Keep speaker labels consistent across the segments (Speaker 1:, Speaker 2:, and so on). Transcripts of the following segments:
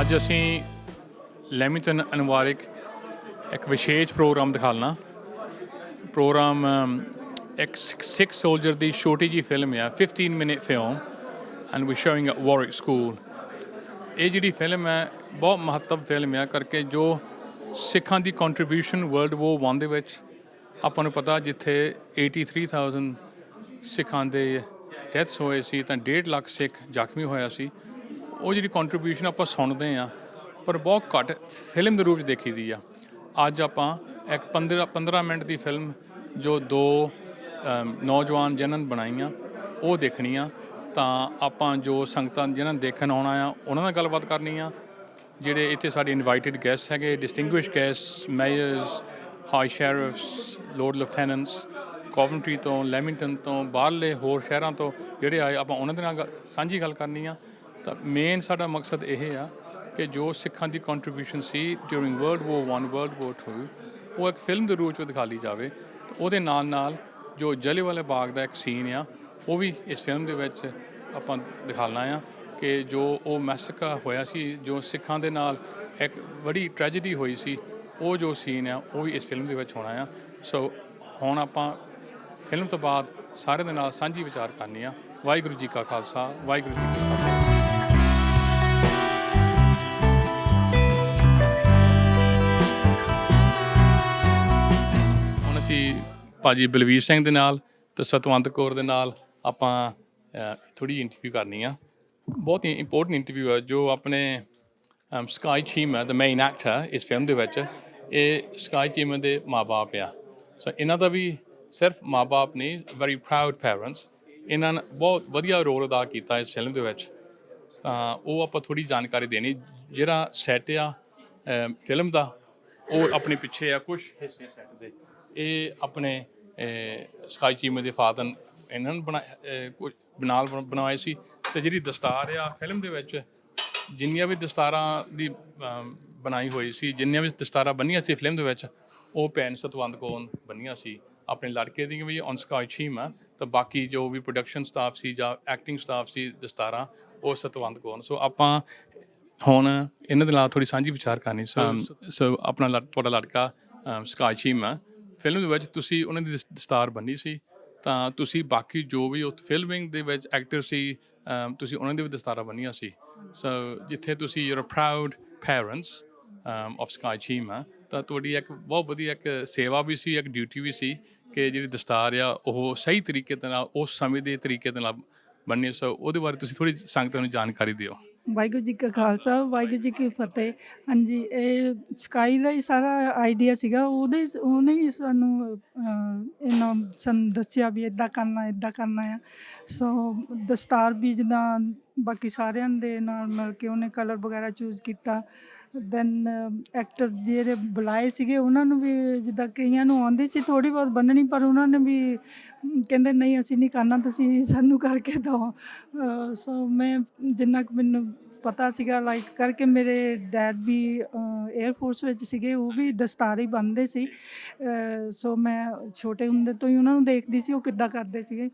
Speaker 1: ਅੱਜ ਅਸੀਂ ਲੈਮਿੰਗਟਨ ਅਨਵਾਰਿਕ ਇੱਕ ਵਿਸ਼ੇਸ਼ ਪ੍ਰੋਗਰਾਮ ਦਿਖਾਲਣਾ। ਪ੍ਰੋਗਰਾਮ ਇੱਕ ਸਿੱਖ ਸੋਲਜਰ ਦੀ ਛੋਟੀ ਜਿਹੀ ਫਿਲਮ ਆ, 15-minute film, and we showing at Warwick school. ਇਹ ਜਿਹੜੀ ਫਿਲਮ ਹੈ ਬਹੁਤ ਮਹੱਤਵ ਫਿਲਮ ਆ ਕਰਕੇ, ਜੋ ਸਿੱਖਾਂ ਦੀ ਕੰਟਰੀਬਿਊਸ਼ਨ ਵਰਲਡ ਵੋਰ 1 ਦੇ ਵਿੱਚ ਆਪਾਂ ਨੂੰ ਪਤਾ, ਜਿੱਥੇ 83,000 ਸਿੱਖਾਂ ਦੇ ਡੈਥਸ ਹੋਏ ਸੀ ਤਾਂ 1.5 ਲੱਖ ਸਿੱਖ ਜ਼ਖਮੀ ਹੋਇਆ ਸੀ। ਉਹ ਜਿਹੜੀ ਕੰਟਰੀਬਿਊਸ਼ਨ ਆਪਾਂ ਸੁਣਦੇ ਹਾਂ ਪਰ ਬਹੁਤ ਘੱਟ ਫਿਲਮ ਦੇ ਰੂਪ 'ਚ ਦੇਖੀ ਦੀ ਆ। ਅੱਜ ਆਪਾਂ ਇੱਕ 15 ਮਿੰਟ ਦੀ ਫਿਲਮ ਜੋ ਦੋ ਨੌਜਵਾਨ ਜਿਹਨਾਂ ਨੇ ਬਣਾਈਆਂ ਉਹ ਦੇਖਣੀ ਆ। ਤਾਂ ਆਪਾਂ ਜੋ ਸੰਗਤਾਂ ਜਿਹਨਾਂ ਨੇ ਦੇਖਣ ਆਉਣਾ ਆ ਉਹਨਾਂ ਨਾਲ ਗੱਲਬਾਤ ਕਰਨੀ ਆ। ਜਿਹੜੇ ਇੱਥੇ ਸਾਡੇ ਇਨਵਾਈਟਡ ਗੈਸਟ ਹੈਗੇ, ਡਿਸਟਿੰਗੁਇਸ਼ਡ ਗੈਸਟ, ਮੇਅਰਸ, ਹਾਈ ਸ਼ੈਰਿਫਸ, ਲੋਰਡ ਲੈਫਟੀਨੈਂਟਸ, ਕੋਵੈਂਟਰੀ ਤੋਂ, ਲੈਮਿੰਗਟਨ ਤੋਂ, ਬਾਹਰਲੇ ਹੋਰ ਸ਼ਹਿਰਾਂ ਤੋਂ ਜਿਹੜੇ ਆਏ, ਆਪਾਂ ਉਹਨਾਂ ਦੇ ਨਾਲ ਸਾਂਝੀ ਗੱਲ ਕਰਨੀ ਆ। ਤਾਂ ਮੇਨ ਸਾਡਾ ਮਕਸਦ ਇਹ ਆ ਕਿ ਜੋ ਸਿੱਖਾਂ ਦੀ ਕੰਟਰੀਬਿਊਸ਼ਨ ਸੀ during world war 1, world war 2, ਉਹ ਇੱਕ ਫਿਲਮ ਦੇ ਰੂਪ 'ਚ ਦਿਖਾ ਲਈ ਜਾਵੇ। ਉਹਦੇ ਨਾਲ ਨਾਲ ਜੋ ਜਲਿਆਂਵਾਲੇ ਬਾਗ ਦਾ ਇੱਕ ਸੀਨ ਆ ਉਹ ਵੀ ਇਸ ਫਿਲਮ ਦੇ ਵਿੱਚ ਆਪਾਂ ਦਿਖਾਉਣਾ ਆ ਕਿ ਜੋ ਉਹ ਮੈਸੇਕਰ ਹੋਇਆ ਸੀ, ਜੋ ਸਿੱਖਾਂ ਦੇ ਨਾਲ ਇੱਕ ਬੜੀ ਟ੍ਰੈਜਡੀ ਹੋਈ ਸੀ, ਉਹ ਜੋ ਸੀਨ ਆ ਉਹ ਵੀ ਇਸ ਫਿਲਮ ਦੇ ਵਿੱਚ ਹੋਣਾ ਆ। ਸੋ ਹੁਣ ਆਪਾਂ ਫਿਲਮ ਤੋਂ ਬਾਅਦ ਸਾਰਿਆਂ ਦੇ ਨਾਲ ਸਾਂਝੀ ਵਿਚਾਰ ਕਰਨੀ ਆ। ਵਾਹਿਗੁਰੂ ਜੀ ਕਾ ਖਾਲਸਾ, ਵਾਹਿਗੁਰੂ ਜੀ ਕੀ ਫਤਿਹ। ਹੁਣ ਅਸੀਂ ਭਾਜੀ ਬਲਵੀਰ ਸਿੰਘ ਦੇ ਨਾਲ ਅਤੇ ਸਤਵੰਤ ਕੌਰ ਦੇ ਨਾਲ ਆਪਾਂ ਥੋੜ੍ਹੀ ਇੰਟਰਵਿਊ ਕਰਨੀ ਆ। ਬਹੁਤ ਹੀ ਇੰਪੋਰਟੈਂਟ ਇੰਟਰਵਿਊ ਹੈ। ਜੋ ਆਪਣੇ SIKH ਚੀਮਾ ਦਾ ਮੇਨ ਐਕਟਰ ਇਸ ਫਿਲਮ ਦੇ ਵਿੱਚ, ਇਹ SIKH ਚੀਮਾ ਦੇ ਮਾਂ ਬਾਪ ਆ। ਸੋ ਇਹਨਾਂ ਦਾ ਵੀ ਸਿਰਫ ਮਾਂ ਬਾਪ ਨਹੀਂ, ਵੈਰੀ ਪ੍ਰਾਊਡ ਪੈਰੈਂਟਸ। ਇਹਨਾਂ ਨੇ ਬਹੁਤ ਵਧੀਆ ਰੋਲ ਅਦਾ ਕੀਤਾ ਇਸ ਫਿਲਮ ਦੇ ਵਿੱਚ। ਤਾਂ ਉਹ ਆਪਾਂ ਥੋੜ੍ਹੀ ਜਾਣਕਾਰੀ ਦੇਣੀ। ਜਿਹੜਾ ਸੈੱਟ ਆ ਫਿਲਮ ਦਾ ਉਹ ਆਪਣੇ ਪਿੱਛੇ ਆ ਕੁਛ ਹਿੱਸੇ ਸੈੱਟ ਦੇ। ਇਹ ਆਪਣੇ SIKH ਚੀਮਾ ਦੇ ਫਾਦਰ ਇਹਨਾਂ ਨੂੰ ਬਣਵਾਏ ਸੀ। ਅਤੇ ਜਿਹੜੀ ਦਸਤਾਰ ਆ ਫਿਲਮ ਦੇ ਵਿੱਚ, ਜਿੰਨੀਆਂ ਵੀ ਦਸਤਾਰਾਂ ਦੀ ਬਣਾਈ ਹੋਈ ਸੀ, ਜਿੰਨੀਆਂ ਵੀ ਦਸਤਾਰਾਂ ਬੰਨੀਆਂ ਸੀ ਫਿਲਮ ਦੇ ਵਿੱਚ, ਉਹ ਭੈਣ ਸਤਵੰਤ ਕੌਰ ਬੰਨੀਆਂ ਸੀ। ਆਪਣੇ ਲੜਕੇ ਦੀਆਂ ਵੀ ਔਨ SIKH ਚੀਮਾ, ਤਾਂ ਬਾਕੀ ਜੋ ਵੀ ਪ੍ਰੋਡਕਸ਼ਨ ਸਟਾਫ ਸੀ ਜਾਂ ਐਕਟਿੰਗ ਸਟਾਫ ਸੀ ਦਸਤਾਰਾਂ, ਉਹ ਸਤਵੰਤ ਕੌਰ। ਸੋ ਆਪਾਂ ਹੁਣ ਇਹਨਾਂ ਦੇ ਨਾਲ ਥੋੜ੍ਹੀ ਸਾਂਝੀ ਵਿਚਾਰ ਕਰਨੀ। ਸੋ ਆਪਣਾ ਤੁਹਾਡਾ ਲੜਕਾ SIKH ਚੀਮਾ, ਫਿਲਮ ਦੇ ਵਿੱਚ ਤੁਸੀਂ ਉਹਨਾਂ ਦੀ ਦਸਤਾਰ ਬੰਨੀ ਸੀ, ਤਾਂ ਤੁਸੀਂ ਬਾਕੀ ਜੋ ਵੀ ਉੱਥੇ ਫਿਲਮਿੰਗ ਦੇ ਵਿੱਚ ਐਕਟਰ ਸੀ, ਤੁਸੀਂ ਉਹਨਾਂ ਦੀ ਵੀ ਦਸਤਾਰਾਂ ਬੰਨੀਆਂ ਸੀ। ਸੋ ਜਿੱਥੇ ਤੁਸੀਂ your proud parents of SIKH Cheema, ਤਾਂ ਤੁਹਾਡੀ ਇੱਕ ਬਹੁਤ ਵਧੀਆ ਇੱਕ ਸੇਵਾ ਵੀ ਸੀ, ਇੱਕ ਡਿਊਟੀ ਵੀ ਸੀ ਕਿ ਜਿਹੜੀ ਦਸਤਾਰ ਆ ਉਹ ਸਹੀ ਤਰੀਕੇ ਦੇ ਨਾਲ, ਉਸ ਸਮੇਂ ਦੇ ਤਰੀਕੇ ਦੇ ਨਾਲ ਬੰਨੀ। ਸੋ ਉਹਦੇ ਬਾਰੇ ਤੁਸੀਂ ਥੋੜ੍ਹੀ ਸੰਗਤਾਂ ਨੂੰ ਜਾਣਕਾਰੀ ਦਿਓ।
Speaker 2: ਵਾਹਿਗੁਰੂ ਜੀ ਕਾ ਖਾਲਸਾ, ਵਾਹਿਗੁਰੂ ਜੀ ਕੀ ਫਤਿਹ। ਹਾਂਜੀ, ਇਹ SIKH ਦਾ ਹੀ ਸਾਰਾ ਆਈਡੀਆ ਸੀਗਾ। ਉਹਨੇ ਹੀ ਸਾਨੂੰ ਸਾਨੂੰ ਦੱਸਿਆ ਵੀ ਇੱਦਾਂ ਕਰਨਾ ਆ। ਸੋ ਦਸਤਾਰ ਵੀ ਜਿੱਦਾਂ ਬਾਕੀ ਸਾਰਿਆਂ ਦੇ ਨਾਲ ਮਿਲ ਕੇ ਉਹਨੇ ਕਲਰ ਵਗੈਰਾ ਚੂਜ਼ ਕੀਤਾ। ਦੈਨ ਐਕਟਰ ਜਿਹੜੇ ਬੁਲਾਏ ਸੀਗੇ ਉਹਨਾਂ ਨੂੰ ਵੀ, ਜਿੱਦਾਂ ਕਈਆਂ ਨੂੰ ਆਉਂਦੀ ਸੀ ਥੋੜ੍ਹੀ ਬਹੁਤ ਬੰਨਣੀ, ਪਰ ਉਹਨਾਂ ਨੇ ਵੀ ਕਹਿੰਦੇ ਨਹੀਂ ਅਸੀਂ ਨਹੀਂ ਕਰਨਾ, ਤੁਸੀਂ ਸਾਨੂੰ ਕਰਕੇ ਦਿਓ। ਸੋ ਮੈਂ ਜਿੰਨਾ ਕੁ ਮੈਨੂੰ ਪਤਾ ਸੀਗਾ ਲਾਈਕ ਕਰਕੇ, ਮੇਰੇ ਡੈਡ ਵੀ ਏਅਰਫੋਰਸ ਵਿੱਚ ਸੀਗੇ, ਉਹ ਵੀ ਦਸਤਾਰ ਹੀ ਬੰਨ੍ਹਦੇ ਸੀ। ਸੋ ਮੈਂ ਛੋਟੇ ਹੁੰਦੇ ਤੋਂ ਹੀ ਉਹਨਾਂ ਨੂੰ ਦੇਖਦੀ ਸੀ ਉਹ ਕਿੱਦਾਂ ਕਰਦੇ ਸੀਗੇ।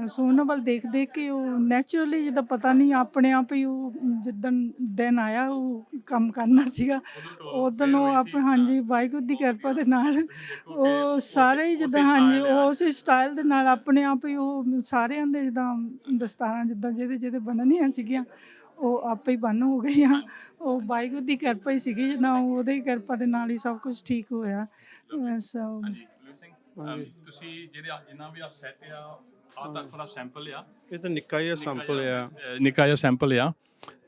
Speaker 2: ਸੋ ਉਹਨਾਂ ਵੱਲ ਦੇਖ ਕੇ ਉਹ ਨੈਚੁਰਲੀ, ਜਿੱਦਾਂ ਪਤਾ ਨਹੀਂ ਆਪਣੇ ਆਪ ਹੀ ਉਹ ਜਿੱਦਣ ਦਿਨ ਆਇਆ ਉਹ ਕੰਮ ਕਰਨਾ ਸੀਗਾ, ਉਦੋਂ ਉਹ ਹਾਂਜੀ ਵਾਹਿਗੁਰੂ ਦੀ ਕਿਰਪਾ ਦੇ ਨਾਲ ਉਹ ਸਾਰੇ ਹੀ ਜਿੱਦਾਂ ਹਾਂਜੀ ਉਸ ਸਟਾਈਲ ਦੇ ਨਾਲ ਆਪਣੇ ਆਪ ਹੀ ਉਹ ਸਾਰਿਆਂ ਦੇ ਜਿੱਦਾਂ ਦਸਤਾਰਾਂ ਜਿੱਦਾਂ ਜਿਹਦੇ ਬੰਨ੍ਹਣੀਆਂ ਸੀਗੀਆਂ ਉਹ ਆਪੇ ਹੀ ਬੰਨ੍ਹ ਹੋ ਗਈਆਂ। ਉਹ ਵਾਹਿਗੁਰੂ ਦੀ ਕਿਰਪਾ ਹੀ ਸੀਗੀ, ਜਿੱਦਾਂ ਉਹਦੇ ਕਿਰਪਾ ਦੇ ਨਾਲ ਹੀ ਸਭ ਕੁਛ ਠੀਕ ਹੋਇਆ। ਸੋ
Speaker 1: ਤੁਸੀਂ ਜਿੰਨਾ ਵੀ ਸੈੱਟ ਆ, ਆਹ ਤਾਂ ਥੋੜ੍ਹਾ ਸੈਂਪਲ ਆ,
Speaker 3: ਇਹ ਤਾਂ ਨਿੱਕਾ ਜਿਹਾ
Speaker 1: ਸੈਂਪਲ ਆ।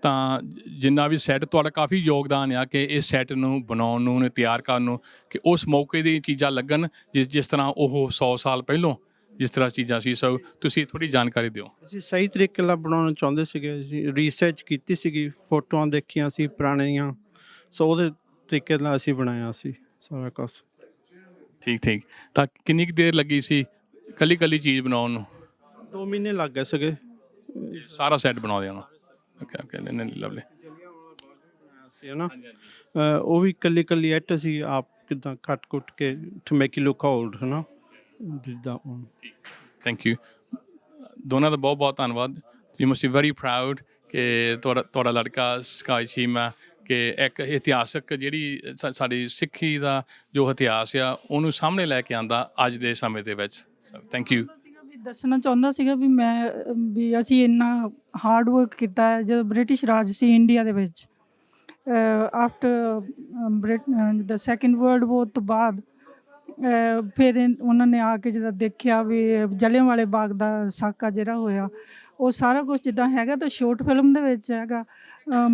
Speaker 1: ਤਾਂ ਜਿੰਨਾ ਵੀ ਸੈੱਟ ਤੁਹਾਡਾ ਕਾਫੀ ਯੋਗਦਾਨ ਆ ਕਿ ਇਸ ਸੈੱਟ ਨੂੰ ਬਣਾਉਣ ਨੂੰ, ਤਿਆਰ ਕਰਨ ਨੂੰ, ਕਿ ਉਸ ਮੌਕੇ ਦੀ ਚੀਜ਼ਾਂ ਲੱਗਣ ਜਿਸ ਤਰ੍ਹਾਂ ਉਹ 100 ਸਾਲ ਪਹਿਲੋਂ ਜਿਸ ਤਰ੍ਹਾਂ ਚੀਜ਼ਾਂ ਸੀ। ਸੋ ਤੁਸੀਂ ਥੋੜ੍ਹੀ ਜਾਣਕਾਰੀ ਦਿਓ।
Speaker 3: ਅਸੀਂ ਸਹੀ ਤਰੀਕੇ ਨਾਲ ਬਣਾਉਣਾ ਚਾਹੁੰਦੇ ਸੀਗੇ। ਅਸੀਂ ਰਿਸਰਚ ਕੀਤੀ ਸੀਗੀ, ਫੋਟੋਆਂ ਦੇਖੀਆਂ ਸੀ ਪੁਰਾਣੀਆਂ, ਸੋ ਉਹਦੇ ਤਰੀਕੇ ਨਾਲ ਅਸੀਂ ਬਣਾਇਆ ਸੀ ਸਾਰਾ ਕੁਛ। ਠੀਕ। ਤਾਂ ਕਿੰਨੀ ਕੁ ਦੇਰ ਲੱਗੀ ਸੀ ਇਕੱਲੀ ਚੀਜ਼ ਬਣਾਉਣ ਨੂੰ? 2 ਮਹੀਨੇ ਲੱਗ ਗਏ ਸੀਗੇ
Speaker 1: ਸਾਰਾ ਸੈੱਟ ਬਣਾਉਂਦੇ ਹਾਂ। ਓਕੇ ਲਵਲੀ
Speaker 3: ਸੀ ਹੈ ਨਾ। ਉਹ ਵੀ ਇਕੱਲੀ ਇੱਟ ਸੀ, ਆਪ ਕਿੱਦਾਂ ਕੱਟ ਕੇ to make you look old, ਹੈ ਨਾ, ਜਿੱਦਾਂ। ਥੈਂਕ
Speaker 1: ਯੂ ਦੋਨਾਂ ਦਾ ਬਹੁਤ ਧੰਨਵਾਦ। You must be very proud ਕਿ ਤੁਹਾਡਾ ਲੜਕਾ ਸਕਾਈ ਚੀਮਾ ਕਿ ਇੱਕ ਇਤਿਹਾਸਕ ਜਿਹੜੀ ਸਾਡੀ ਸਿੱਖੀ ਦਾ ਜੋ ਇਤਿਹਾਸ ਆ ਉਹਨੂੰ ਸਾਹਮਣੇ ਲੈ ਕੇ ਆਂਦਾ ਅੱਜ ਦੇ ਸਮੇਂ ਦੇ ਵਿੱਚ। Thank you.
Speaker 2: ਵੀ ਦੱਸਣਾ ਚਾਹੁੰਦਾ ਸੀਗਾ ਵੀ ਮੈਂ ਵੀ ਅਸੀਂ ਇੰਨਾ ਹਾਰਡ ਵਰਕ ਕੀਤਾ ਹੈ ਜਦੋਂ ਬ੍ਰਿਟਿਸ਼ ਰਾਜ ਸੀ ਇੰਡੀਆ ਦੇ ਵਿੱਚ। ਆਫਟਰ ਜਿੱਦਾਂ ਸੈਕਿੰਡ ਵਰਲਡ ਵੋਰ ਤੋਂ ਬਾਅਦ ਫਿਰ ਉਹਨਾਂ ਨੇ ਆ ਕੇ ਜਿੱਦਾਂ ਦੇਖਿਆ ਵੀ ਜਲਿਆਂਵਾਲੇ ਬਾਗ ਦਾ ਸਾਕਾ ਜਿਹੜਾ ਹੋਇਆ ਉਹ ਸਾਰਾ ਕੁਛ ਜਿੱਦਾਂ ਹੈਗਾ ਤਾਂ ਸ਼ੋਰਟ ਫਿਲਮ ਦੇ ਵਿੱਚ ਹੈਗਾ,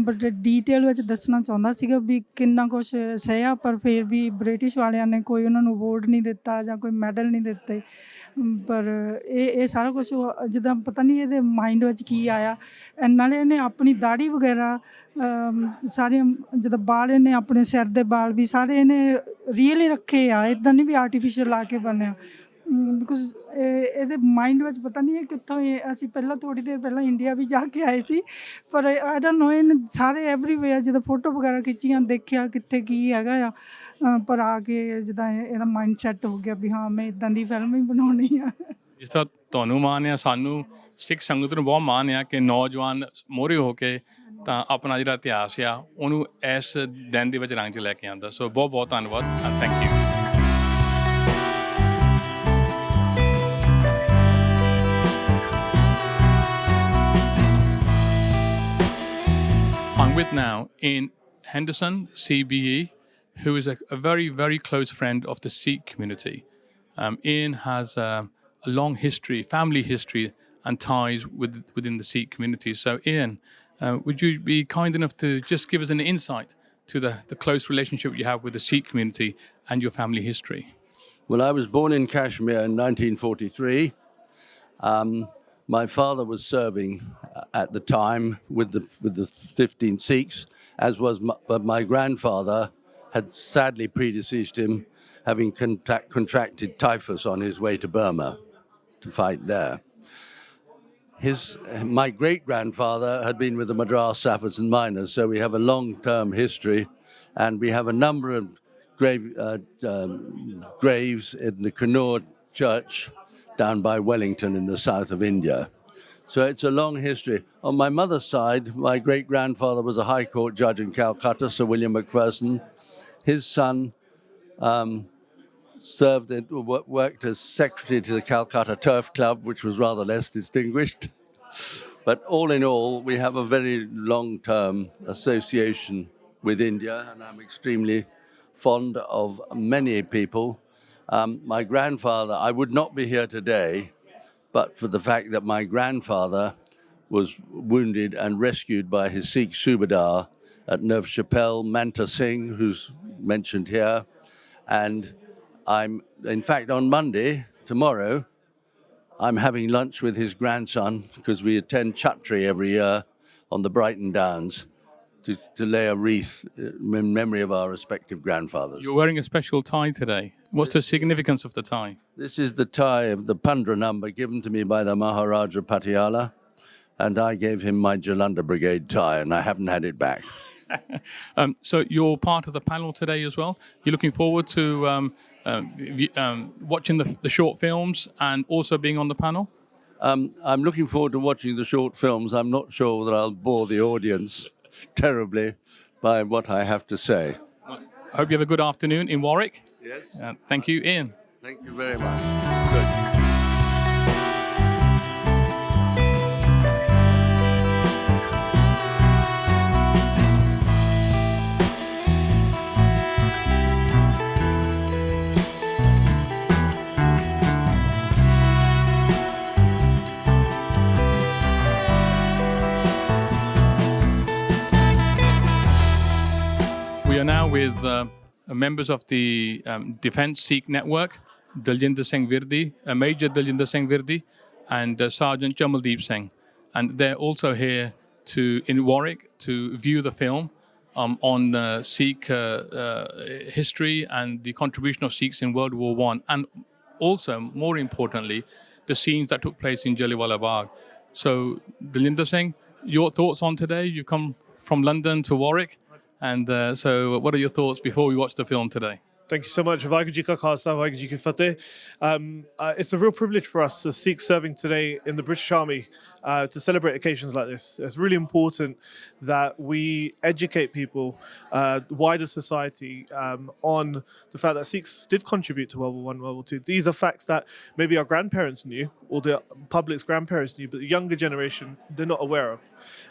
Speaker 2: ਬਟ ਡੀਟੇਲ ਵਿੱਚ ਦੱਸਣਾ ਚਾਹੁੰਦਾ ਸੀਗਾ ਵੀ ਕਿੰਨਾ ਕੁਛ ਸਹਿਆ, ਪਰ ਫਿਰ ਵੀ ਬ੍ਰਿਟਿਸ਼ ਵਾਲਿਆਂ ਨੇ ਕੋਈ ਉਹਨਾਂ ਨੂੰ ਅਵਾਰਡ ਨਹੀਂ ਦਿੱਤਾ ਜਾਂ ਕੋਈ ਮੈਡਲ ਨਹੀਂ ਦਿੱਤੇ। ਪਰ ਇਹ ਸਾਰਾ ਕੁਛ ਜਿੱਦਾਂ ਪਤਾ ਨਹੀਂ ਇਹਦੇ ਮਾਈਂਡ ਵਿੱਚ ਕੀ ਆਇਆ। ਨਾਲੇ ਇਹਨੇ ਆਪਣੀ ਦਾੜੀ ਵਗੈਰਾ ਸਾਰੇ ਜਿੱਦਾਂ ਬਾਲ ਇਹਨੇ ਆਪਣੇ ਸਿਰ ਦੇ ਬਾਲ ਵੀ ਸਾਰੇ ਇਹਨੇ ਰੀਅਲ ਹੀ ਰੱਖੇ ਆ, ਇੱਦਾਂ ਨਹੀਂ ਵੀ ਆਰਟੀਫਿਸ਼ੀਅਲ ਲਾ ਕੇ ਬਣਿਆ। ਬਿਕੋਜ਼ ਇਹਦੇ ਮਾਈਂਡ ਵਿੱਚ ਪਤਾ ਨਹੀਂ ਇਹ ਕਿੱਥੋਂ ਅਸੀਂ ਪਹਿਲਾਂ ਥੋੜ੍ਹੀ ਦੇਰ ਪਹਿਲਾਂ ਇੰਡੀਆ ਵੀ ਜਾ ਕੇ ਆਏ ਸੀ, ਪਰ ਆਈ ਡੋਂਟ ਨੋ ਇਹਨੇ ਸਾਰੇ ਐਵਰੀਵੇਅਰ ਜਦੋਂ ਫੋਟੋ ਵਗੈਰਾ ਖਿੱਚੀਆਂ ਦੇਖਿਆ ਕਿੱਥੇ ਕੀ ਹੈਗਾ ਆ, ਪਰ ਆ ਕੇ ਜਿੱਦਾਂ ਇਹਦਾ ਮਾਈਂਡ ਸੈੱਟ ਹੋ ਗਿਆ ਵੀ ਹਾਂ ਮੈਂ ਇੱਦਾਂ ਦੀ ਫਿਲਮ ਹੀ ਬਣਾਉਣੀ ਆ।
Speaker 1: ਜਿਸ ਤਰ੍ਹਾਂ ਤੁਹਾਨੂੰ ਮਾਣ ਆ, ਸਾਨੂੰ ਸਿੱਖ ਸੰਗਤ ਨੂੰ ਬਹੁਤ ਮਾਣ ਆ ਕਿ ਨੌਜਵਾਨ ਮੋਹਰੇ ਹੋ ਕੇ ਤਾਂ ਆਪਣਾ ਜਿਹੜਾ ਇਤਿਹਾਸ ਆ ਉਹਨੂੰ ਇਸ ਦਿਨ ਦੇ ਵਿੱਚ ਰੰਗ 'ਚ ਲੈ ਕੇ ਆਉਂਦਾ। ਸੋ ਬਹੁਤ ਬਹੁਤ ਧੰਨਵਾਦ, thank you. I'm with now in Henderson, CBE, who is a very, very close friend of the Sikh community. Ian has a long history, family history, and ties within the Sikh community. So, Ian, would you be kind enough to just give us an insight to the close relationship you have with the Sikh community and your family history?
Speaker 4: Well, I was born in Kashmir in 1943. My father was serving at the time with the 15 Sikhs, as was my grandfather had sadly predeceased him, having contracted typhus on his way to Burma to fight there. My great-grandfather had been with the Madras Sappers and Miners, so we have a long-term history, and we have a number of graves in the Keynote church down by Wellington in the south of India. So it's a long history. On my mother's side, my great-grandfather was a High Court judge in Calcutta, Sir William Macpherson. His son worked as secretary to the Calcutta Turf Club, which was rather less distinguished. But all in all, we have a very long-term association with India, and I'm extremely fond of many people. My grandfather, I would not be here today, but for the fact that my grandfather was wounded and rescued by his Sikh Subadar at Neuve Chapelle, Manta Singh, who's mentioned here. And in fact, on Monday, tomorrow, I'm having lunch with his grandson because we attend Chatri every year on the Brighton Downs to lay a wreath in memory of our respective grandfathers.
Speaker 1: You're wearing a special tie today. What's the significance of the tie?
Speaker 4: This is the tie of the Pandra number given to me by the Maharaja Patiala, and I gave him my Jalandhar Brigade tie, and I haven't had it back.
Speaker 1: So you're part of the panel today as well. You're looking forward to watching the short films and also being on the panel?
Speaker 4: I'm looking forward to watching the short films. I'm not sure whether I'll bore the audience terribly by what I have to say.
Speaker 1: I hope you have a good afternoon in Warwick.
Speaker 4: Yes.
Speaker 1: Thank you, Ian.
Speaker 4: Thank you very much. Good.
Speaker 1: We are now with members of the Defence Sikh Network, Daljinder Singh Virdi, Major Daljinder Singh Virdi, and Sergeant Chamaldeep Singh. And they're also here in Warwick to view the film on Sikh history and the contribution of Sikhs in World War I, and also, more importantly, the scenes that took place in Jallianwala Bagh. So, Daljinder Singh, your thoughts on today? You've come from London to Warwick. And so what are your thoughts before we watch the film today?
Speaker 5: Thank you so much. Vaheguru Ji Ka Khalsa, Vaheguru Ji Ki Fateh. It's a real privilege for us as Sikhs serving today in the British Army to celebrate occasions like this. It's really important that we educate people, wider society, on the fact that Sikhs did contribute to World War I, World War II. These are facts that maybe our grandparents knew, or the public's grandparents knew, but the younger generation, they're not aware of.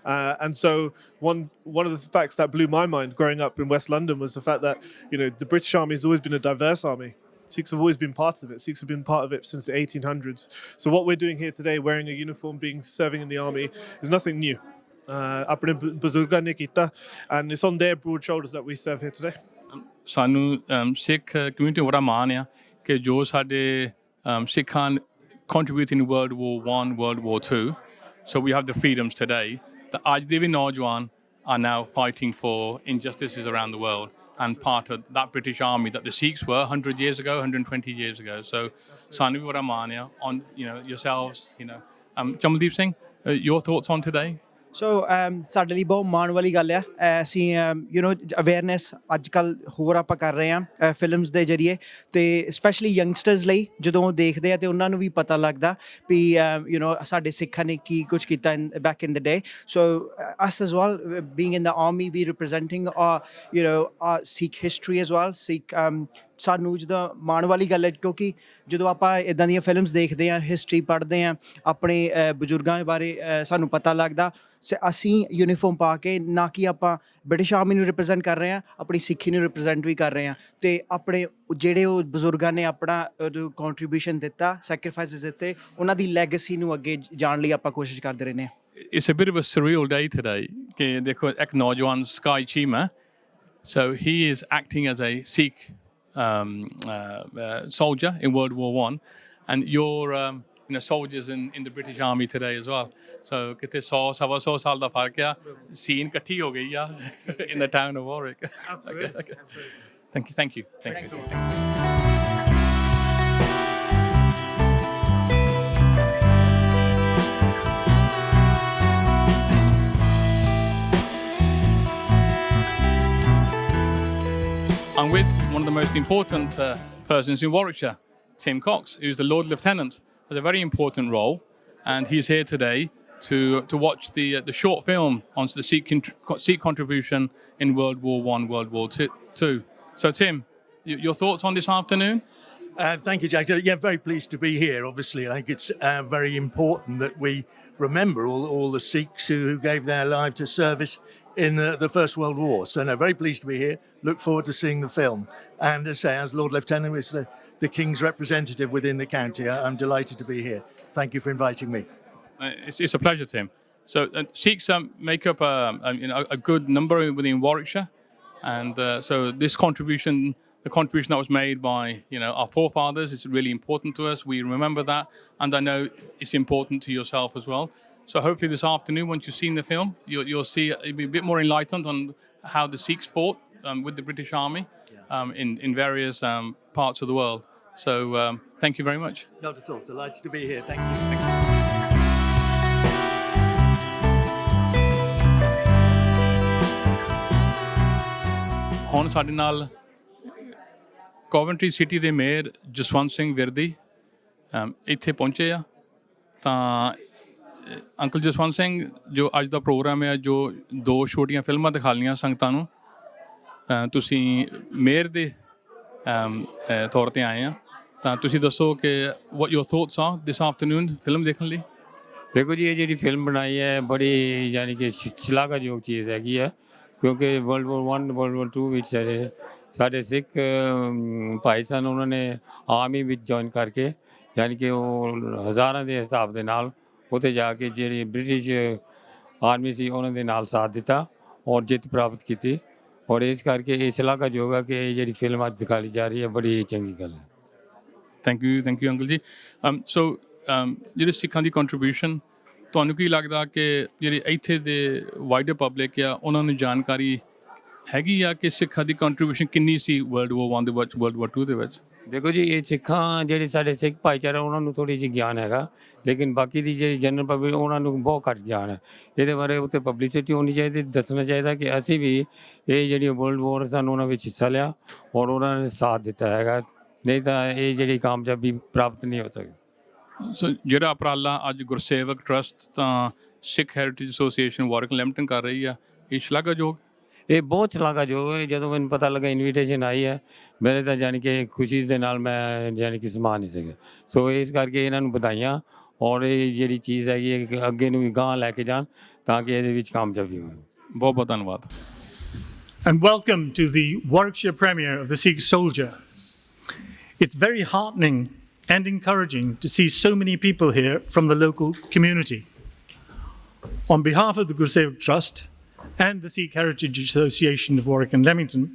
Speaker 5: And so one of the facts that blew my mind growing up in West London was the fact that, the British Army has always been a diverse army. Sikhs have always been part of it. Sikhs have been part of it since the 1800s. So what we're doing here today, wearing a uniform, serving in the army, is nothing new. Apne buzurgan ne kita, and it's on their broad shoulders that we serve here today.
Speaker 1: ਸਾਨੂੰ ਸਿੱਖ community ਬੜਾ ਮਾਣ ਆ ਕਿ ਜੋ ਸਾਡੇ ਸਿੱਖਾਂ contribute in World War I, World War II. So we have the freedoms today. The ਅੱਜ ਦੇ ਵੀ ਨੌਜਵਾਨ are now fighting for injustices around the world and part of that British army that the Sikhs were 100 years ago, 120 years ago. So ਸਾਨੂੰ ਵੀ ਬੜਾ ਮਾਣ ਆ on yourselves. Chamaldeep Singh, your thoughts on today?
Speaker 6: ਸੋ ਸਾਡੇ ਲਈ ਬਹੁਤ ਮਾਣ ਵਾਲੀ ਗੱਲ ਆ ਅਸੀਂ ਅਵੇਅਰਨੈਸ ਅੱਜ ਕੱਲ੍ਹ ਹੋਰ ਆਪਾਂ ਕਰ ਰਹੇ ਹਾਂ ਫਿਲਮਸ ਦੇ ਜ਼ਰੀਏ ਅਤੇ ਸਪੈਸ਼ਲੀ ਯੰਗਸਟਰਸ ਲਈ ਜਦੋਂ ਉਹ ਦੇਖਦੇ ਆ ਅਤੇ ਉਹਨਾਂ ਨੂੰ ਵੀ ਪਤਾ ਲੱਗਦਾ ਵੀ ਸਾਡੇ ਸਿੱਖਾਂ ਨੇ ਕੀ ਕੁਛ ਕੀਤਾ back in the day so us as well being in the army we representing Sikh history as well Sikh ਸਾਨੂੰ ਜਦੋਂ ਮਾਣ ਵਾਲੀ ਗੱਲ ਹੈ ਕਿਉਂਕਿ ਜਦੋਂ ਆਪਾਂ ਇੱਦਾਂ ਦੀਆਂ ਫਿਲਮਸ ਦੇਖਦੇ ਹਾਂ ਹਿਸਟਰੀ ਪੜ੍ਹਦੇ ਹਾਂ ਆਪਣੇ ਬਜ਼ੁਰਗਾਂ ਬਾਰੇ ਸਾਨੂੰ ਪਤਾ ਲੱਗਦਾ ਅਸੀਂ ਯੂਨੀਫਾਰਮ ਪਾ ਕੇ ਨਾ ਕਿ ਆਪਾਂ ਬ੍ਰਿਟਿਸ਼ ਆਰਮੀ ਨੂੰ ਰਿਪਰੈਜ਼ੈਂਟ ਕਰ ਰਹੇ ਹਾਂ ਆਪਣੀ ਸਿੱਖੀ ਨੂੰ ਰਿਪਰੈਜ਼ੈਂਟ ਵੀ ਕਰ ਰਹੇ ਹਾਂ ਅਤੇ ਆਪਣੇ ਜਿਹੜੇ ਉਹ ਬਜ਼ੁਰਗਾਂ ਨੇ ਆਪਣਾ ਕੰਟਰੀਬਿਊਸ਼ਨ ਦਿੱਤਾ ਸੈਕਰੀਫਾਈਸਿਸ ਦਿੱਤੇ ਉਹਨਾਂ ਦੀ ਲੈਗੇਸੀ ਨੂੰ ਅੱਗੇ ਜਾਣ ਲਈ ਆਪਾਂ ਕੋਸ਼ਿਸ਼ ਕਰਦੇ ਰਹਿੰਦੇ ਹਾਂ
Speaker 1: It's a bit of a surreal day today ਕਿ ਦੇਖੋ ਇੱਕ ਨੌਜਵਾਨ SIKH Cheema, so he is acting as a Sikh soldier in World War I, and you're soldiers in the British Army today as well. So ਕਿਤੇ 100-125 ਸਾਲ ਦਾ ਫਰਕ ਆ scene ਇਕੱਠੀ ਹੋ ਗਈ ਆ in the town of Warwick.
Speaker 5: Absolutely.
Speaker 1: Okay. Thank you. I'm with one of the most important persons in Warwickshire, Tim Cox, who's the Lord Lieutenant, has a very important role, and he's here today to watch the short film on the Sikh contribution in World War I, World War II. So Tim, your thoughts on this afternoon?
Speaker 7: Thank you, Jack. Yeah, very pleased to be here. Obviously, I think it's very important that we remember all the Sikhs who gave their life to service in the First World War. So, no, very pleased to be here. Look forward to seeing the film. And as Lord Lieutenant, it's the King's representative within the county. I'm delighted to be here. Thank you for inviting me.
Speaker 1: It's a pleasure, Tim. So Sikhs make up a good number within Warwickshire, and so this contribution, the contribution that was made by our forefathers, is really important to us. We remember that, and I know it's important to yourself as well. So hopefully this afternoon, once you've seen the film, you'll see you'll be a bit more enlightened on how the Sikhs fought with the British Army in various parts of the world. So thank you very much.
Speaker 7: Not at all. Delighted to be here. Thank you.
Speaker 1: ਹੁਣ ਸਾਡੇ ਨਾਲ ਕੋਵੈਂਟਰੀ city ਦੇ mayor Jaswant Singh Virdi ਇੱਥੇ ਪਹੁੰਚੇ ਆ ਤਾਂ uncle Jaswant Singh ਜੋ ਅੱਜ ਦਾ ਪ੍ਰੋਗਰਾਮ ਹੈ ਜੋ 2 ਛੋਟੀਆਂ ਫਿਲਮਾਂ ਦਿਖਾ ਲਈਆਂ ਸੰਗਤਾਂ ਨੂੰ ਤੁਸੀਂ ਮੇਅਰ ਦੇ ਤੌਰ 'ਤੇ ਆਏ ਆ ਤਾਂ ਤੁਸੀਂ ਦੱਸੋ ਕਿ what your thoughts are this afternoon film ਦੇਖਣ ਲਈ
Speaker 8: ਦੇਖੋ ਜੀ ਇਹ ਜਿਹੜੀ ਫਿਲਮ ਬਣਾਈ ਹੈ ਬੜੀ ਯਾਨੀ ਕਿ ਸ਼ਲਾਘਾਯੋਗ ਚੀਜ਼ ਹੈਗੀ ਹੈ ਕਿਉਂਕਿ ਵਰਲਡ ਵਾਰ 1 ਵਰਲਡ ਵਾਰ 2 ਵਿੱਚ ਸਾਡੇ ਸਿੱਖ ਭਾਈ ਸਨ ਉਹਨਾਂ ਨੇ ਆਰਮੀ ਵਿੱਚ ਜੁਆਇਨ ਕਰਕੇ ਯਾਨੀ ਕਿ ਉਹ ਹਜ਼ਾਰਾਂ ਦੇ ਹਿਸਾਬ ਦੇ ਨਾਲ ਉੱਥੇ ਜਾ ਕੇ ਜਿਹੜੀ ਬ੍ਰਿਟਿਸ਼ ਆਰਮੀ ਸੀ ਉਹਨਾਂ ਦੇ ਨਾਲ ਸਾਥ ਦਿੱਤਾ ਔਰ ਜਿੱਤ ਪ੍ਰਾਪਤ ਕੀਤੀ ਔਰ ਇਸ ਕਰਕੇ ਇਹ ਸ਼ਲਾਘਾਯੋਗ ਹੈ ਕਿ ਇਹ ਜਿਹੜੀ ਫਿਲਮ ਅੱਜ ਦਿਖਾਈ ਜਾ ਰਹੀ ਹੈ ਬੜੀ ਚੰਗੀ ਗੱਲ ਹੈ
Speaker 1: ਥੈਂਕ ਯੂ ਅੰਕਲ ਜੀ ਸੋ ਜਿਹੜੇ ਸਿੱਖਾਂ ਦੀ ਕੰਟਰੀਬਿਊਸ਼ਨ ਤੁਹਾਨੂੰ ਕੀ ਲੱਗਦਾ ਕਿ ਜਿਹੜੀ ਇੱਥੇ ਦੇ ਵਾਈਡਰ ਪਬਲਿਕ ਆ ਉਹਨਾਂ ਨੂੰ ਜਾਣਕਾਰੀ ਹੈਗੀ ਆ ਕਿ ਸਿੱਖਾਂ ਦੀ ਕੰਟਰੀਬਿਊਸ਼ਨ ਕਿੰਨੀ ਸੀ ਵਰਲਡ ਵਾਰ 1 ਦੇ ਵਿੱਚ ਵਰਲਡ ਵਾਰ 2 ਦੇ ਵਿੱਚ
Speaker 8: ਦੇਖੋ ਜੀ ਇਹ ਸਿੱਖਾਂ ਜਿਹੜੇ ਸਾਡੇ ਸਿੱਖ ਭਾਈਚਾਰਾ ਉਹਨਾਂ ਨੂੰ ਥੋੜ੍ਹੀ ਜਿਹੀ ਗਿਆਨ ਹੈਗਾ ਲੇਕਿਨ ਬਾਕੀ ਦੀ ਜਿਹੜੀ ਜਨਰਲ ਪਬਲਿਕ ਉਹਨਾਂ ਨੂੰ ਬਹੁਤ ਘੱਟ ਗਿਆਨ ਹੈ ਇਹਦੇ ਬਾਰੇ ਉੱਤੇ ਪਬਲਿਸਿਟੀ ਹੋਣੀ ਚਾਹੀਦੀ ਦੱਸਣਾ ਚਾਹੀਦਾ ਕਿ ਅਸੀਂ ਵੀ ਇਹ ਜਿਹੜੀ ਵਰਲਡ ਵਾਰ ਸਾਨੂੰ ਉਹਨਾਂ ਵਿੱਚ ਹਿੱਸਾ ਲਿਆ ਔਰ ਉਹਨਾਂ ਨੇ ਸਾਥ ਦਿੱਤਾ ਹੈਗਾ ਨਹੀਂ ਤਾਂ ਇਹ ਜਿਹੜੀ ਕਾਮਯਾਬੀ ਪ੍ਰਾਪਤ ਨਹੀਂ ਹੋ ਸਕਦੀ
Speaker 1: ਸੋ ਜਿਹੜਾ ਉਪਰਾਲਾ ਅੱਜ ਗੁਰਸੇਵਕ ਟਰਸਟ ਤਾਂ ਸਿੱਖ ਹੈਰੀਟੇਜ ਐਸੋਸੀਏਸ਼ਨ ਵਾਰਕ ਲਿਮਟਨ ਕਰ ਰਹੀ ਆ ਇਹ ਸ਼ਲਾਘਾਯੋਗ
Speaker 8: ਇਹ ਬਹੁਤ ਸ਼ਲਾਘਾਯੋਗ ਹੈ ਜਦੋਂ ਮੈਨੂੰ ਪਤਾ ਲੱਗਾ ਇਨਵੀਟੇਸ਼ਨ ਆਈ ਹੈ ਮੇਰੇ ਤਾਂ ਜਾਣੀ ਕਿ ਖੁਸ਼ੀ ਦੇ ਨਾਲ ਮੈਂ ਜਾਣੀ ਕਿ ਸਮਾ ਨਹੀਂ ਸਕਿਆ ਸੋ ਇਸ ਕਰਕੇ ਇਹਨਾਂ ਨੂੰ ਵਧਾਈਆਂ ਔਰ ਇਹ ਜਿਹੜੀ ਚੀਜ਼ ਹੈਗੀ ਹੈ ਕਿ ਅੱਗੇ ਨੂੰ ਵੀ ਗਾਂਹ ਲੈ ਕੇ ਜਾਣ ਤਾਂ ਕਿ ਇਹਦੇ ਵਿੱਚ ਕਾਮਯਾਬੀ ਹੋਵੇ
Speaker 1: ਬਹੁਤ ਬਹੁਤ ਧੰਨਵਾਦ
Speaker 9: And welcome to the Warwickshire premiere of The Sikh Soldier. It's very heartening and encouraging to see so many people here from the local community. On behalf of the Gursevak Trust and the Sikh Heritage Association of Warwick and Leamington,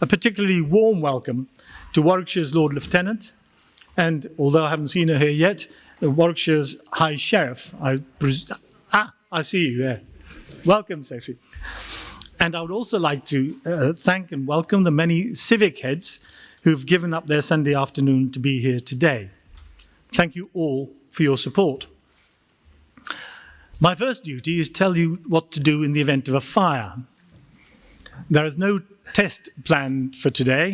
Speaker 9: a particularly warm welcome to Warwickshire's Lord Lieutenant and, although I haven't seen her here yet, Warwickshire's High Sheriff. I see you there. Welcome, Sophie. And I would also like to thank and welcome the many civic heads who've given up their Sunday afternoon to be here today. Thank you all for your support. My first duty is to tell you what to do in the event of a fire. There is no test planned for today,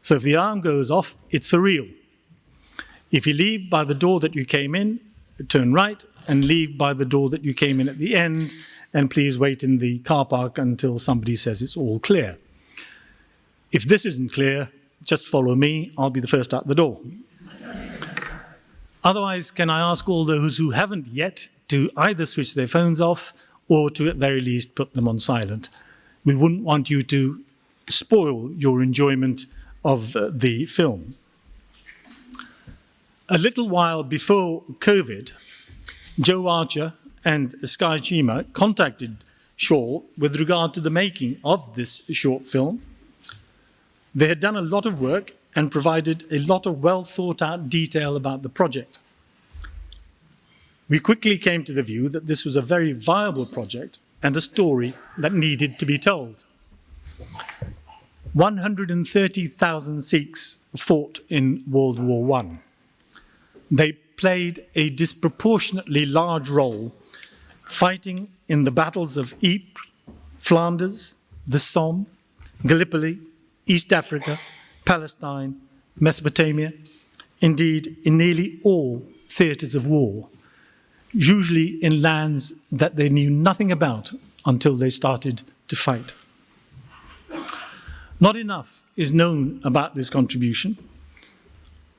Speaker 9: so if the alarm goes off, it's for real. If you leave by the door that you came in, turn right and leave by the door that you came in at the end, and please wait in the car park until somebody says it's all clear. If this isn't clear, just follow me, I'll be the first out the door. Otherwise, can I ask all those who haven't yet to either switch their phones off or to at very least put them on silent? We wouldn't want you to spoil your enjoyment of the film. A little while before COVID, Joe Archer and SIKH Cheema contacted Shaw with regard to the making of this short film. They had done a lot of work and provided a lot of well thought out detail about the project. We quickly came to the view that this was a very viable project and a story that needed to be told. 130,000 Sikhs fought in World War I. They played a disproportionately large role fighting in the battles of Ypres, Flanders, the Somme, Gallipoli, East Africa, Palestine, Mesopotamia, indeed in nearly all theatres of war, usually in lands that they knew nothing about until they started to fight. Not enough is known about this contribution.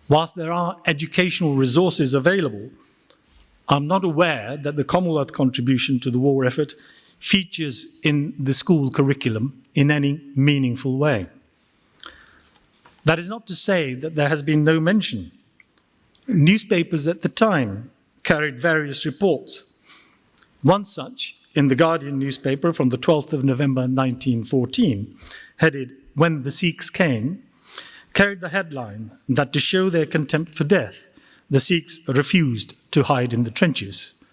Speaker 9: Whilst there are educational resources available, I'm not aware that the Commonwealth contribution to the war effort features in the school curriculum in any meaningful way. That is not to say that there has been no mention. Newspapers at the time carried various reports. One such, in the Guardian newspaper from the 12th of November 1914, headed "When the Sikhs Came," carried the headline that to show their contempt for death, the Sikhs refused to hide in the trenches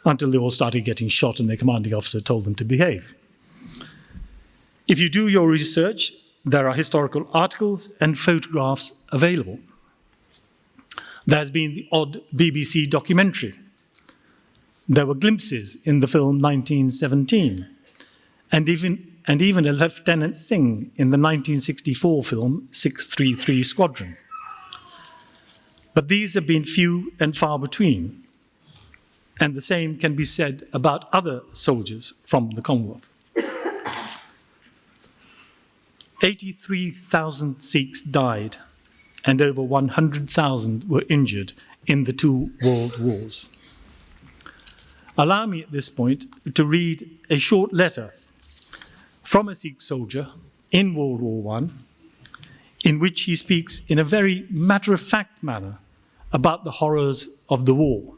Speaker 9: until they all started getting shot and their commanding officer told them to behave. If you do your research, there are historical articles and photographs available. There has been the odd BBC documentary. There were glimpses in the film 1917, and even a Lieutenant Singh in the 1964 film 633 Squadron. But these have been few and far between, and the same can be said about other soldiers from the Commonwealth. 83,000 Sikhs died, and over 100,000 were injured in the two world wars. Allow me at this point to read a short letter from a Sikh soldier in World War I, in which he speaks in a very matter-of-fact manner about the horrors of the war.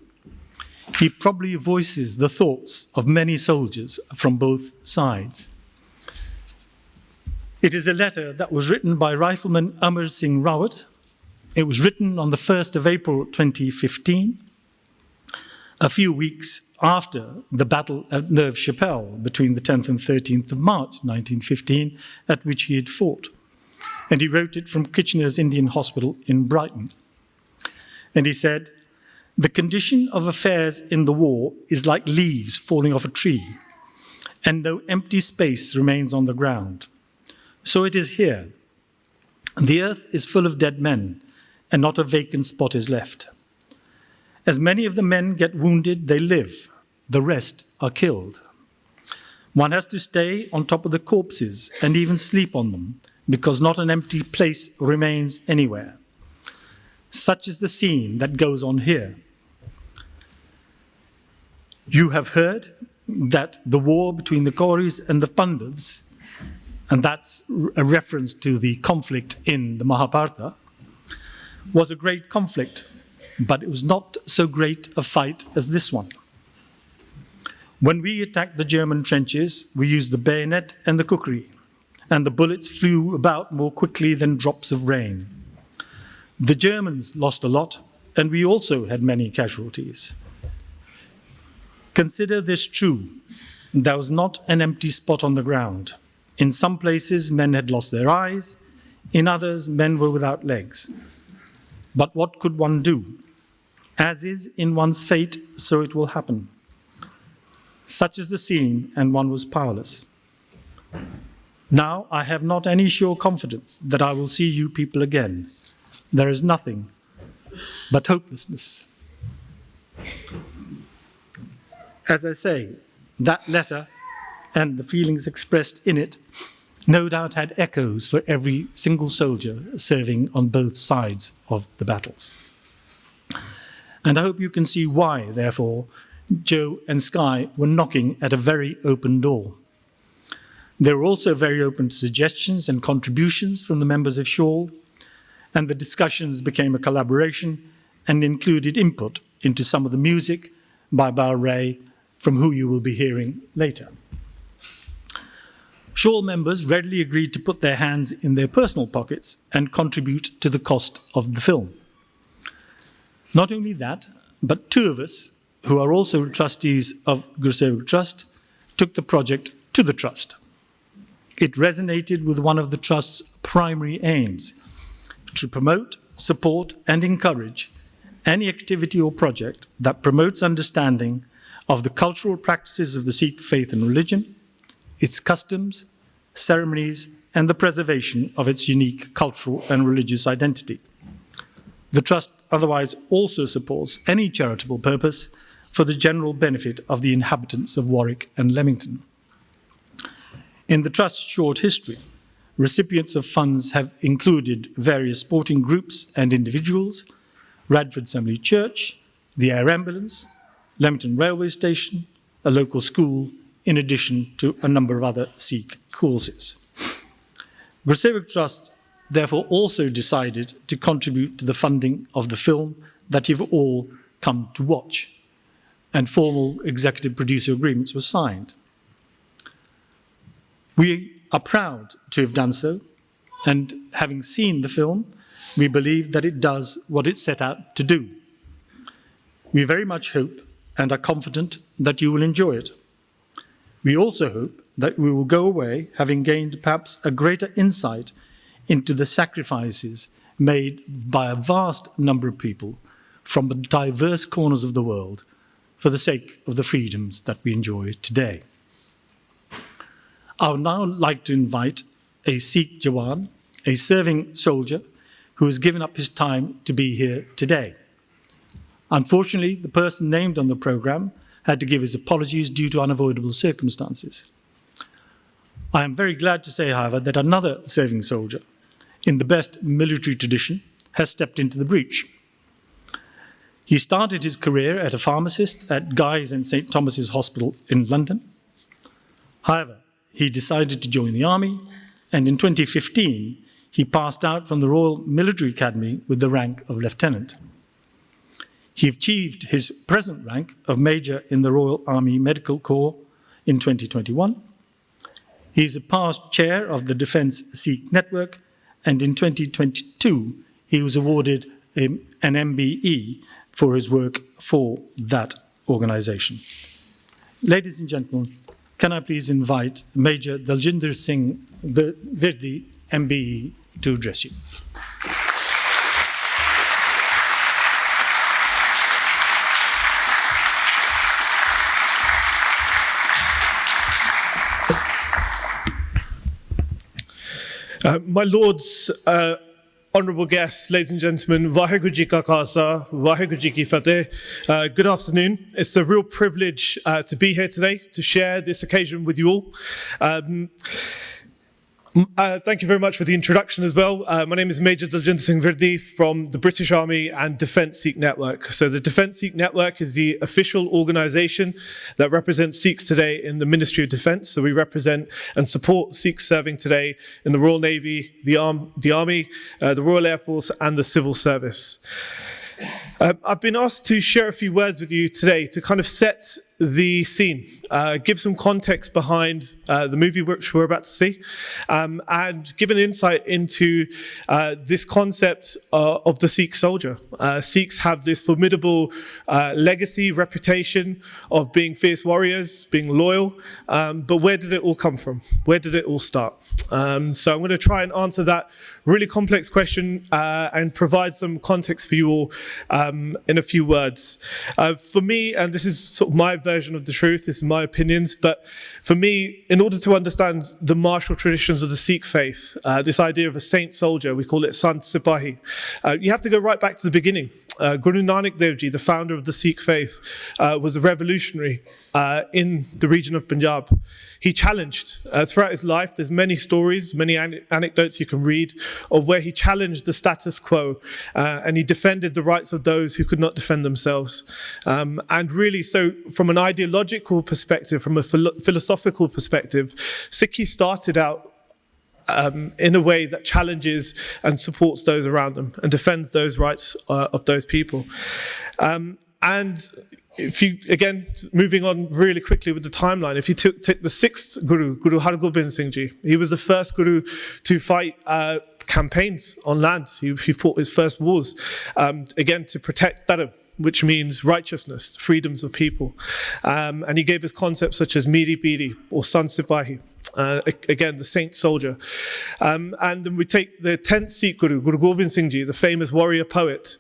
Speaker 9: He probably voices the thoughts of many soldiers from both sides. It is a letter that was written by Rifleman Amar Singh Rawat. It was written on the 1st of April 2015, a few weeks after the battle at Neuve-Chapelle between the 10th and 13th of March 1915, at which he had fought. and he wrote it from Kitchener's Indian Hospital in Brighton. And he said, "The condition of affairs in the war is like leaves falling off a tree, and no empty space remains on the ground. So it is here. The earth is full of dead men, and not a vacant spot is left. As many of the men get wounded, they live. The rest are killed. One has to stay on top of the corpses and even sleep on them, because not an empty place remains anywhere. Such is the scene that goes on here. You have heard that the war between the Kauris and the Pandavas, and that's a reference to the conflict in the Mahabharata, was a great conflict, but it was not so great a fight as this one. When we attacked the German trenches, we used the bayonet and the kukri, and the bullets flew about more quickly than drops of rain. The Germans lost a lot, and we also had many casualties. Consider this true. There was not an empty spot on the ground. In some places, men had lost their eyes. In others, men were without legs. But what could one do? As is in one's fate, so it will happen. Such is the scene, and one was powerless. Now I have not any sure confidence that I will see you people again. There is nothing but hopelessness." As I say, that letter and the feelings expressed in it no doubt had echoes for every single soldier serving on both sides of the battles. And I hope you can see why, therefore, Joe and Sky were knocking at a very open door. They were also very open to suggestions and contributions from the members of Shawl, and the discussions became a collaboration and included input into some of the music by Bal Ray, from who you will be hearing later. Shawl members readily agreed to put their hands in their personal pockets and contribute to the cost of the film. Not only that, but two of us, who are also trustees of Guru Sevak Trust, took the project to the Trust. It resonated with one of the Trust's primary aims, to promote, support, and encourage any activity or project that promotes understanding of the cultural practices of the Sikh faith and religion, its customs, ceremonies, and the preservation of its unique cultural and religious identity. The Trust otherwise also supports any charitable purpose for the general benefit of the inhabitants of Warwick and Leamington. In the Trust's short history, recipients of funds have included various sporting groups and individuals, Radford Assembly Church, the Air Ambulance, Leamington Railway Station, a local school, in addition to a number of other Sikh causes. Guru Sevak Trust therefore also decided to contribute to the funding of the film that you've all come to watch, and formal executive producer agreements were signed. We are proud to have done so, and having seen the film, we believe that it does what it set out to do. We very much hope and are confident that you will enjoy it. We also hope that we will go away having gained perhaps a greater insight into the sacrifices made by a vast number of people from the diverse corners of the world for the sake of the freedoms that we enjoy today. I would now like to invite a Sikh Jawan, a serving soldier, who has given up his time to be here today. Unfortunately, the person named on the program had to give his apologies due to unavoidable circumstances. I am very glad to say, however, that another serving soldier, in the best military tradition, has stepped into the breach. He started his career as a pharmacist at Guy's and St. Thomas's Hospital in London. However, he decided to join the army, and in 2015, he passed out from the Royal Military Academy with the rank of lieutenant. He achieved his present rank of Major in the Royal Army Medical Corps in 2021. He is a past chair of the Defence Sikh Network, and in 2022, he was awarded an MBE for his work for that organisation. Ladies and gentlemen, can I please invite Major Daljinder Singh Virdi, MBE, to address you.
Speaker 5: My lords, honourable guests, ladies and gentlemen, Vaheguru Ji Ka Khalsa, Vaheguru Ji Ki Fateh. Good afternoon. It's a real privilege to be here today to share this occasion with you all. Thank you very much for the introduction as well. My name is Major Daljinder Singh Virdi from the British Army and Defence Sikh Network. So the Defence Sikh Network is the official organisation that represents Sikhs today in the Ministry of Defence. So we represent and support Sikhs serving today in the Royal Navy, the Army, the Royal Air Force and the Civil Service. I've been asked to share a few words with you today to kind of set the scene, give some context behind the movie which we're about to see, and give an insight into this concept of the Sikh soldier. Sikhs have this formidable legacy, reputation of being fierce warriors, being loyal, but where did it all come from? Where did it all start? So I'm going to try and answer that really complex question and provide some context for you all in a few words. For me, and this is sort of my version of the truth, this is my opinions, but for me, in order to understand the martial traditions of the Sikh faith, this idea of a saint soldier, we call it Sant Sipahi, you have to go right back to the beginning. Guru Nanak Dev Ji, the founder of the Sikh faith, was a revolutionary in the region of Punjab. He challenged throughout his life. There's many stories, many anecdotes you can read of where he challenged the status quo and he defended the rights of those who could not defend themselves. And really, so from an ideological perspective, from a philosophical perspective, Sikhi started out in a way that challenges and supports those around them and defends those rights of those people. And if you, again, moving on really quickly with the timeline, if you took the sixth Guru, Guru Har Gobind Singh Ji, he was the first Guru to fight campaigns on land. He fought his first wars, again, to protect Dharam, which means righteousness, freedoms of people. And he gave us concepts such as Miri Piri or Sant Sipahi, again, the saint soldier. And then we take the 10th Sikh Guru, Guru Gobind Singh Ji, the famous warrior poet,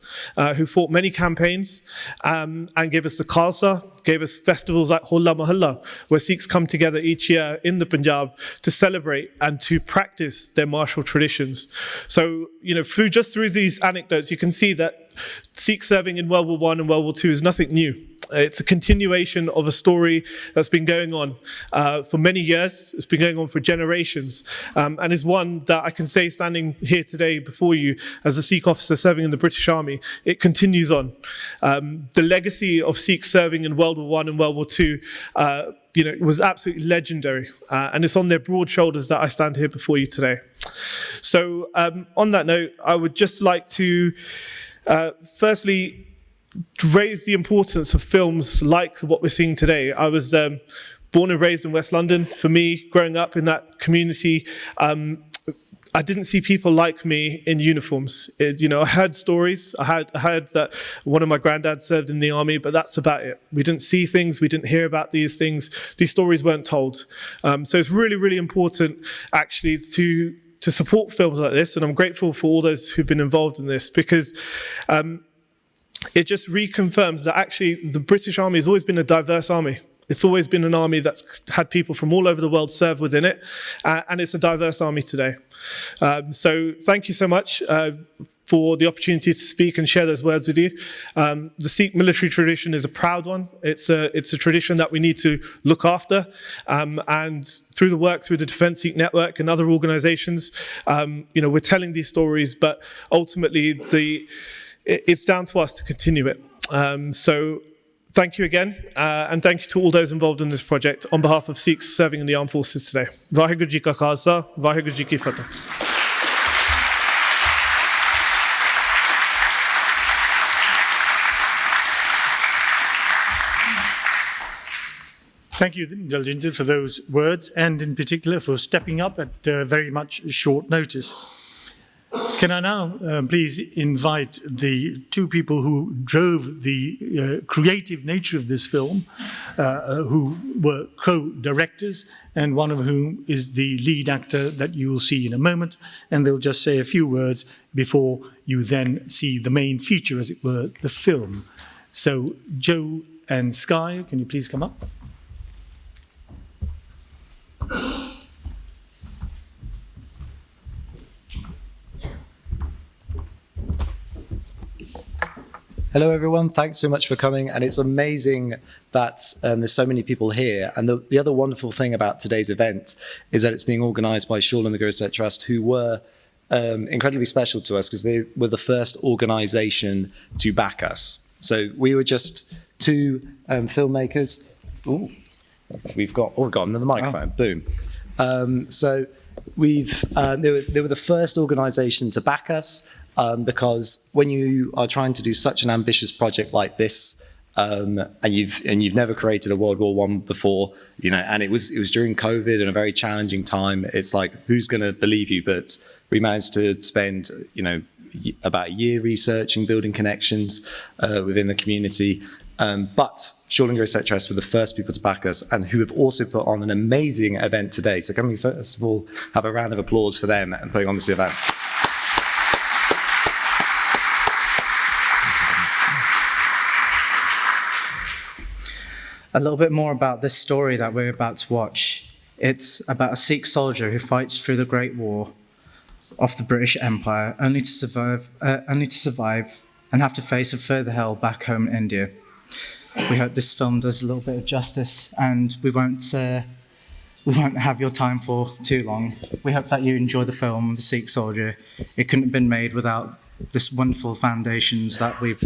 Speaker 5: who fought many campaigns and gave us the Khalsa, gave us festivals like Hola Mahalla, where Sikhs come together each year in the Punjab to celebrate and to practice their martial traditions. So, you know, through these anecdotes, you can see that Sikh serving in World War I and World War II is nothing new. It's a continuation of a story that's been going on for many years. It's been going on for generations, and is one that I can say, standing here today before you as a Sikh officer serving in the British Army, it continues on. The legacy of Sikhs serving in World War I and World War II was absolutely legendary, and it's on their broad shoulders that I stand here before you today. So on that note, I would just like to firstly raise the importance of films like what we're seeing today. I was born and raised in West London. For me, growing up in that community, I didn't see people like me in uniforms. I heard stories. I heard that one of my granddads served in the army, but that's about it. We didn't see things. We didn't hear about these things. These stories weren't told. So it's really, really important, actually, to support films like this. And I'm grateful for all those who've been involved in this, because it just reconfirms that actually the British Army has always been a diverse army. It's always been an army that's had people from all over the world serve within it, and it's a diverse army today. So thank you so much for the opportunity to speak and share those words with you. The Sikh military tradition is a proud one. It's a tradition that we need to look after, and through the work through the Defence Sikh Network and other organisations, we're telling these stories, but ultimately it's down to us to continue it. So thank you again, and thank you to all those involved in this project on behalf of Sikhs serving in the armed forces today. Vaheguru Ji Ka Khalsa, Vaheguru Ji Ki Fateh.
Speaker 9: Thank you, Daljinder, for those words, and in particular for stepping up at very much short notice. Can I now please invite the two people who drove the creative nature of this film, who were co-directors, and one of whom is the lead actor that you will see in a moment, and they'll just say a few words before you then see the main feature, as it were, the film. So Joe and Sky, can you please come up?
Speaker 10: Hello, everyone. Thanks so much for coming. And it's amazing that there's so many people here. And the other wonderful thing about today's event is that it's being organised by Shaul and the Research Trust, who were incredibly special to us because they were the first organisation to back us. So we were just two filmmakers. Ooh, we've got another microphone. Oh. Boom. So they were the first organisation to back us. Because when you are trying to do such an ambitious project like this, and you've never created a World War I before, and it was during COVID and a very challenging time. It's like, who's going to believe you? But we managed to spend, about a year researching, building connections within the community. But Shaul and Research Trust were the first people to back us, and who have also put on an amazing event today. So can we first of all have a round of applause for them and putting on this event?
Speaker 11: A little bit more about this story that we're about to watch. It's about a Sikh soldier who fights through the Great War of the British Empire, only to survive and have to face a further hell back home in India. We hope this film does a little bit of justice, and we won't have your time for too long. We hope that you enjoy the film, The Sikh Soldier. It couldn't have been made without this wonderful foundations that we've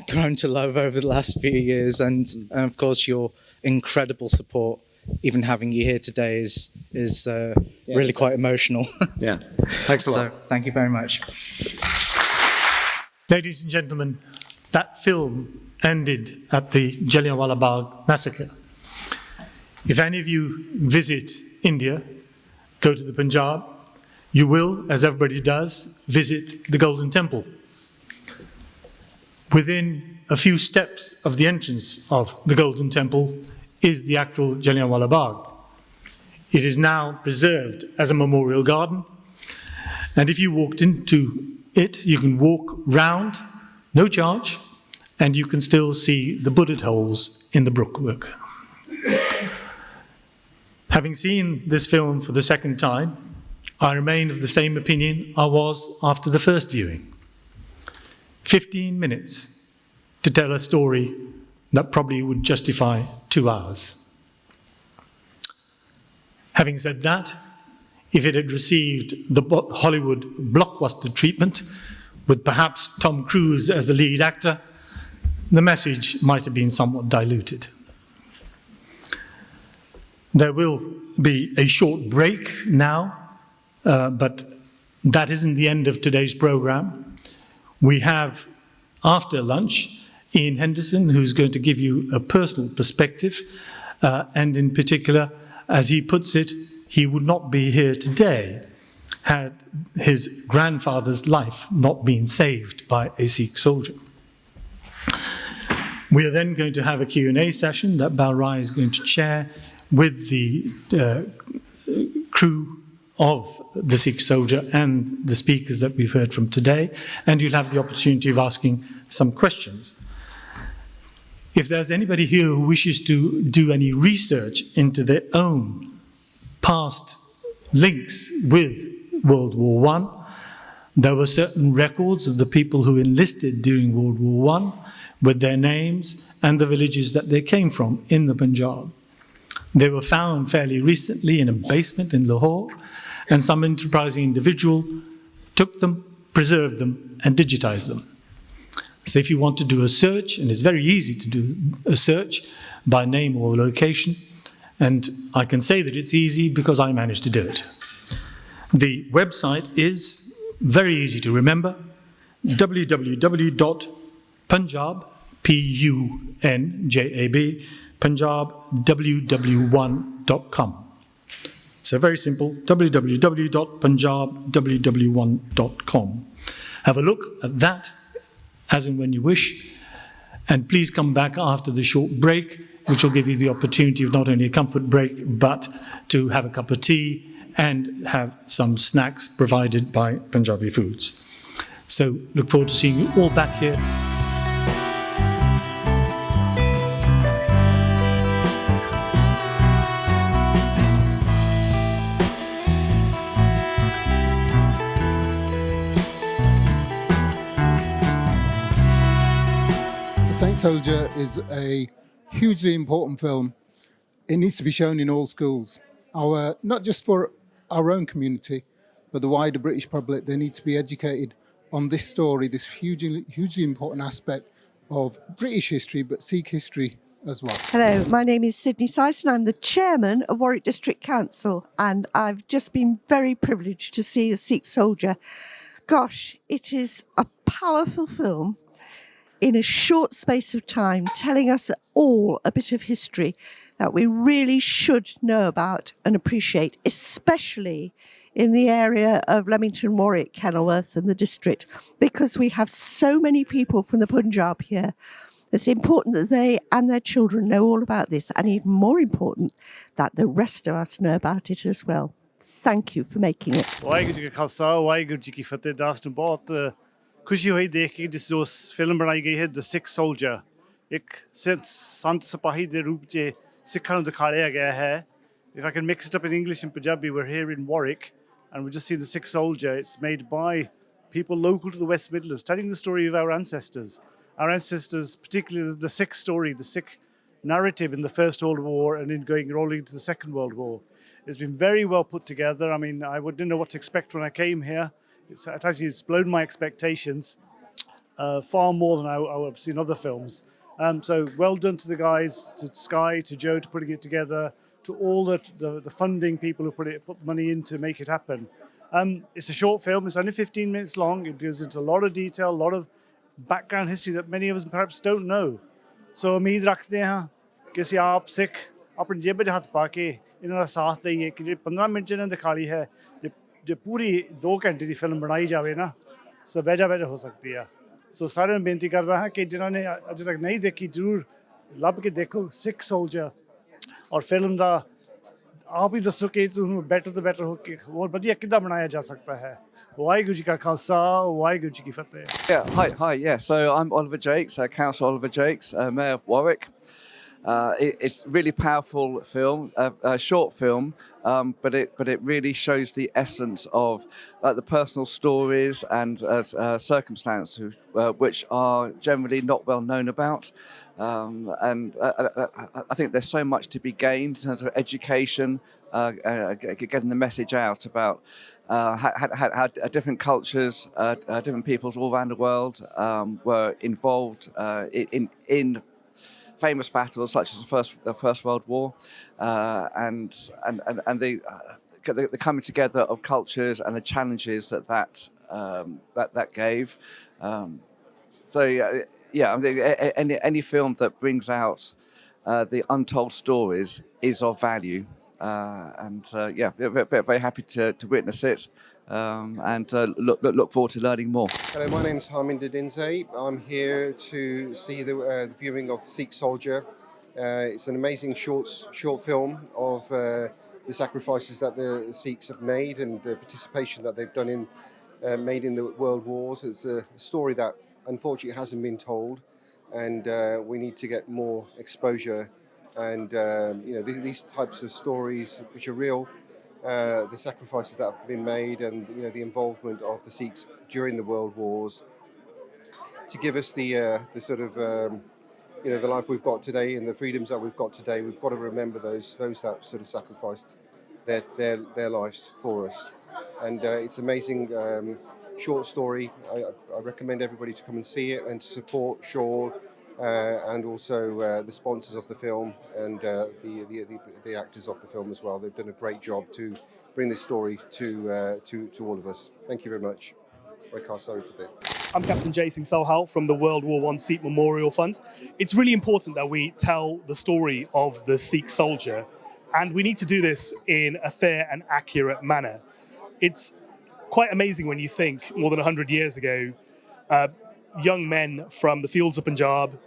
Speaker 11: grown to love over the last few years, and of course your incredible support. Even having you here today is really quite emotional.
Speaker 10: Yeah, thanks a lot.
Speaker 11: So, thank you very much.
Speaker 9: Ladies and gentlemen, that film ended at the Jallianwala Bagh massacre. If any of you visit India, go to the Punjab, you will, as everybody does, visit the Golden Temple. Within a few steps of the entrance of the Golden Temple is the actual Jallianwala Bagh. It is now preserved as a memorial garden, and if you walked into it, you can walk round, no charge, and you can still see the bullet holes in the brickwork. Having seen this film for the second time, I remain of the same opinion I was after the first viewing. 15 minutes to tell a story that probably would justify 2 hours. Having said that, if it had received the Hollywood blockbuster treatment, with perhaps Tom Cruise as the lead actor, the message might have been somewhat diluted. There will be a short break now, but that isn't the end of today's program. We have, after lunch, Ian Henderson, who's going to give you a personal perspective, and in particular, as he puts it, he would not be here today had his grandfather's life not been saved by a Sikh soldier. We are then going to have a Q&A session that Balrai is going to chair with the crew of the Sikh soldier and the speakers that we've heard from today, and you'll have the opportunity of asking some questions. If there's anybody here who wishes to do any research into their own past links with World War I, there were certain records of the people who enlisted during World War I with their names and the villages that they came from in the Punjab. They were found fairly recently in a basement in Lahore, and some enterprising individual took them, preserved them, and digitized them. So if you want to do a search, and it's very easy to do a search by name or location, and I can say that it's easy because I managed to do it. The website is very easy to remember, www.punjab, Punjab, punjabww1.com. So very simple, www.punjabww1.com. Have a look at that as and when you wish, and please come back after the short break, which will give you the opportunity of not only a comfort break, but to have a cup of tea and have some snacks provided by Punjabi Foods. So look forward to seeing you all back here.
Speaker 12: SIKH Soldier is a hugely important film. It needs to be shown in all schools. Not just for our own community, but the wider British public. They need to be educated on this story, this hugely important aspect of British history, but Sikh history as well.
Speaker 13: Hello, my name is Sydney Syce and I'm the chairman of Warwick District Council, and I've just been very privileged to see a Sikh Soldier. Gosh, it is a powerful film in a short space of time, telling us all a bit of history that we really should know about and appreciate, especially in the area of Leamington, Warwick, Kenilworth and the district, because we have so many people from the Punjab here. It's important that they and their children know all about this, and even more important, that the rest of us know about it as well. Thank you for making it.
Speaker 5: Waheguru ji ਕਾ ਖਾਲਸਾ ਵਾਹਿਗੁਰੂ ਜੀ ਕੀ ਫਤਿਹ। ਦਾਸ ਨੂੰ ਬਹੁਤ खुशी हुई देख के जिस जो film बनाई गई है द सिख सोल्जर, एक संत सिपाही के रूप में सिखों को दिखाया गया है. If I can mix it up in English and Punjabi, we're here in Warwick and we've just seen the Sikh Soldier. It's made by people local to the West Midlands, telling the story of our ancestors. Our ancestors, particularly the Sikh story, the Sikh narrative in the First World War and in rolling into the Second World War. It's been very well put together. I mean, I didn't know what to expect when I came here. It's blown my expectations far more than I've seen other films. So well done to the guys, to Sky, to Joe, to putting it together, to all the funding people who put money in to make it happen. It's a short film. It's only 15 minutes long. It goes into a lot of detail, a lot of background history that many of us perhaps don't know. So उम्मीद रखते हैं कि ਅਸੀਂ ਆਪ ਸਿੱਖ ਆਪਣੀ ਜੇਬ 'ਚ ਹੱਥ ਪਾ ਕੇ ਇਹਨਾਂ ਦਾ ਸਾਥ ਦੇਈਏ ਕਿ ਜਿਹੜੀ 15 ਮਿੰਟ 'ਚ ਇਹਨਾਂ ਦਿਖਾ ਲਈ ਹੈ, ਜੇ ਪੂਰੀ 2 ਘੰਟੇ ਦੀ ਫਿਲਮ ਬਣਾਈ ਜਾਵੇ ਨਾ, ਸੋ ਵਜ੍ਹਾ ਹੋ ਸਕਦੀ ਆ. ਸੋ ਸਾਰਿਆਂ ਨੂੰ ਬੇਨਤੀ ਕਰਦਾ ਹਾਂ ਕਿ ਜਿਨ੍ਹਾਂ ਨੇ ਅਜੇ ਤੱਕ ਨਹੀਂ ਦੇਖੀ, ਜ਼ਰੂਰ ਲੱਭ ਕੇ ਦੇਖੋ ਸਿੱਖ ਸੋਲਜਰ, ਔਰ ਫਿਲਮ ਦਾ ਆਪ ਹੀ ਦੱਸੋ ਕਿ ਤੁਹਾਨੂੰ ਬੈਟਰ ਤੋਂ ਬੈਟਰ ਹੋ ਕੇ ਹੋਰ ਵਧੀਆ ਕਿੱਦਾਂ ਬਣਾਇਆ ਜਾ ਸਕਦਾ ਹੈ. ਵਾਹਿਗੁਰੂ ਜੀ ਕਾ ਖਾਲਸਾ, ਵਾਹਿਗੁਰੂ ਜੀ ਕੀ ਫਤਿਹ.
Speaker 14: Hi. So I'm Oliver Jakes, Councillor Oliver Jakes, Mayor of Warwick. It's a really powerful film, a short film, but it really shows the essence of the personal stories and circumstances which are generally not well known about. And I think there's so much to be gained in terms of education, getting the message out about how different cultures, different peoples all around the world were involved in famous battles such as the First World War, and the coming together of cultures and the challenges that gave. So I think any film that brings out the untold stories is of value. We're very happy to witness it, and look forward to learning more.
Speaker 15: Hello, my name's Harminder Dinze. I'm here to see the viewing of Sikh Soldier. It's an amazing short film of the sacrifices that the Sikhs have made and the participation that they've done made in the world wars. It's a story that unfortunately hasn't been told, and we need to get more exposure. And these types of stories which are real, the sacrifices that have been made, and the involvement of the Sikhs during the world wars, to give us the sort of the life we've got today and the freedoms that we've got today. We've got to remember those that sort of sacrificed their lives for us. And it's an amazing short story. I recommend everybody to come and see it and to support Shaw. And also the sponsors of the film and the actors of the film as well. They've done a great job to bring this story to all of us. Thank you very much. Sorry for that.
Speaker 16: I'm Captain Jason Sohal from the World War I Sikh Memorial Fund. It's really important that we tell the story of the Sikh soldier And we need to do this in a fair and accurate manner. It's quite amazing when you think more than 100 years ago, young men from the fields of Punjab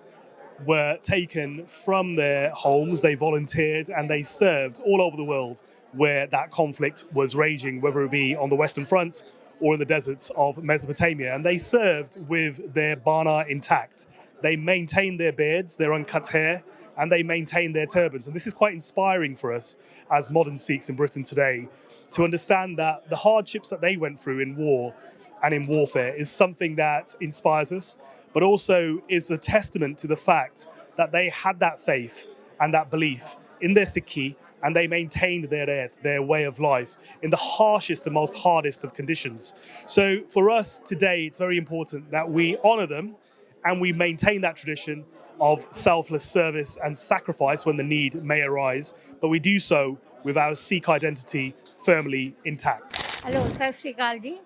Speaker 16: were taken from their homes, they volunteered and they served all over the world where that conflict was raging, whether it be on the Western Front or in the deserts of Mesopotamia. And they served with their bana intact. They maintained their beards, their uncut hair, and they maintained their turbans. And this is quite inspiring for us as modern Sikhs in Britain today to understand that the hardships that they went through in war and in warfare is something that inspires us, but also is a testament to the fact that they had that faith and that belief in their Sikhi, and they maintained their way of life in the harshest and most hardest of conditions. So for us today, it's very important that we honor them and we maintain that tradition of selfless service and sacrifice when the need may arise, but we do so with our Sikh identity firmly intact.
Speaker 17: Hello, Sat Sri Akal ji.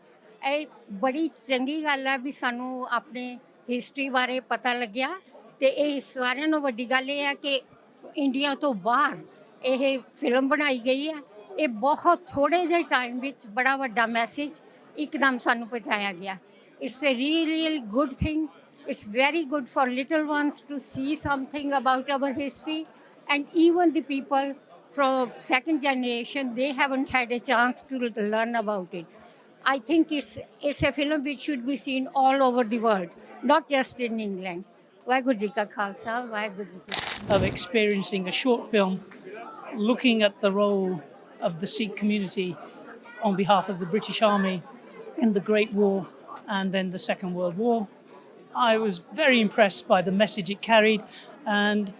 Speaker 17: ਇਹ ਬੜੀ ਚੰਗੀ ਗੱਲ ਹੈ ਵੀ ਸਾਨੂੰ ਆਪਣੇ history ਬਾਰੇ ਪਤਾ ਲੱਗਿਆ ਤੇ ਇਹ ਸਾਰਿਆਂ ਨੂੰ ਵੱਡੀ ਗੱਲ ਇਹ ਹੈ ਕਿ ਇੰਡੀਆ ਤੋਂ ਬਾਹਰ ਇਹ ਫਿਲਮ ਬਣਾਈ ਗਈ ਹੈ ਇਹ ਬਹੁਤ ਥੋੜੇ ਜਿਹੇ ਟਾਈਮ ਵਿੱਚ ਬੜਾ ਵੱਡਾ ਮੈਸੇਜ ਇੱਕਦਮ ਸਾਨੂੰ ਪਹੁੰਚਾਇਆ ਗਿਆ it's a really good thing it's very good for little ones to see something about our history and even the people from second generation they haven't had a chance to learn about it. I think it's a film which should be seen all over the world, not just in England. Vaheguru Ji Ka Khalsa, Vaheguru Ji Ki Fateh.
Speaker 18: Of experiencing a short film looking at the role of the Sikh community on behalf of the British Army in the Great War and then the Second World War. I was very impressed by the message it carried, and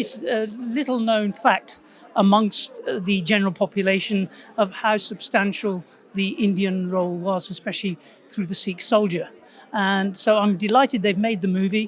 Speaker 18: it's a little known fact amongst the general population of how substantial the Indian role was, especially through the Sikh soldier. And so I'm delighted they've made the movie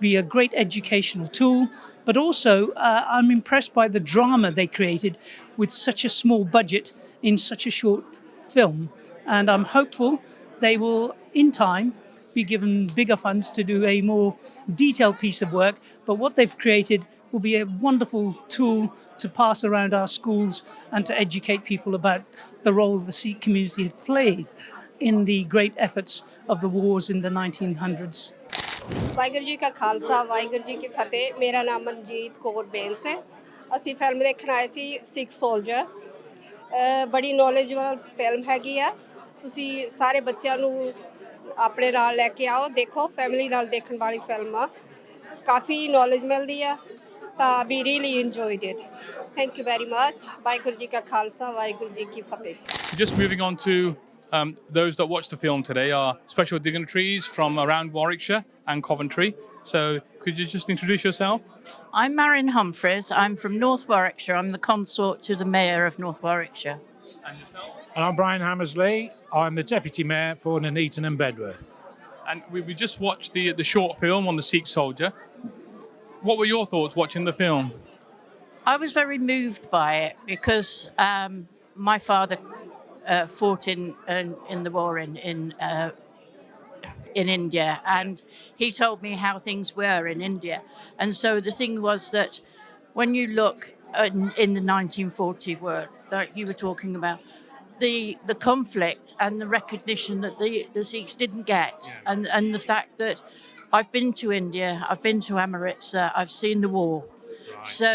Speaker 18: be a great educational tool, but also I'm impressed by the drama they created with such a small budget in such a short film. And I'm hopeful they will, in time, be given bigger funds to do a more detailed piece of work. But what they've created will be a wonderful tool to pass around our schools and to educate people about the role the Sikh community have played in the great efforts of the wars in the 1900s.
Speaker 19: Waheguru ji ਕਾ ਖਾਲਸਾ ਵਾਹਿਗੁਰੂ ਜੀ ਕੀ ਫਤਿਹ ਮੇਰਾ ਨਾਮ ਮਨਜੀਤ ਕੌਰ ਬੇਂਸ ਹੈ ਅਸੀਂ film ਦੇਖਣ ਆਏ ਸੀ ਸਿੱਖ soldier ਬੜੀ ਨੌਲੇਜਬਲ film ਹੈਗੀ ਆ ਤੁਸੀਂ ਸਾਰੇ ਬੱਚਿਆਂ ਨੂੰ ਆਪਣੇ ਨਾਲ ਲੈ ਕੇ ਆਓ ਦੇਖੋ ਫੈਮਿਲੀ ਨਾਲ ਦੇਖਣ ਵਾਲੀ ਫਿਲਮ ਆ ਕਾਫੀ ਨੌਲੇਜ ਮਿਲਦੀ ਆ ਤਾਂ we really enjoyed it thank you very much Waheguru ji ਕਾ ਖਾਲਸਾ ਵਾਹਿਗੁਰੂ ਜੀ ਕੀ ਫਤਿਹ
Speaker 1: Just moving on to those that watched the film today are special dignitaries from around Warwickshire and Coventry. So could you just introduce yourself?
Speaker 20: I'm Marion Humphreys. I'm from North Warwickshire. I'm the consort to the Mayor of North Warwickshire.
Speaker 1: And yourself?
Speaker 21: And I'm Brian Hammersley. I'm the Deputy Mayor for Nuneaton and Bedworth.
Speaker 1: And we just watched the short film on the Sikh soldier. What were your thoughts watching the film?
Speaker 20: I was very moved by it because my father fought in the war in India, and he told me how things were in India. And so the thing was that when you look in the 1940 war that you were talking about, the conflict and the recognition that the Sikhs didn't get, and the fact that I've been to India, I've been to Amritsar, I've seen the war. So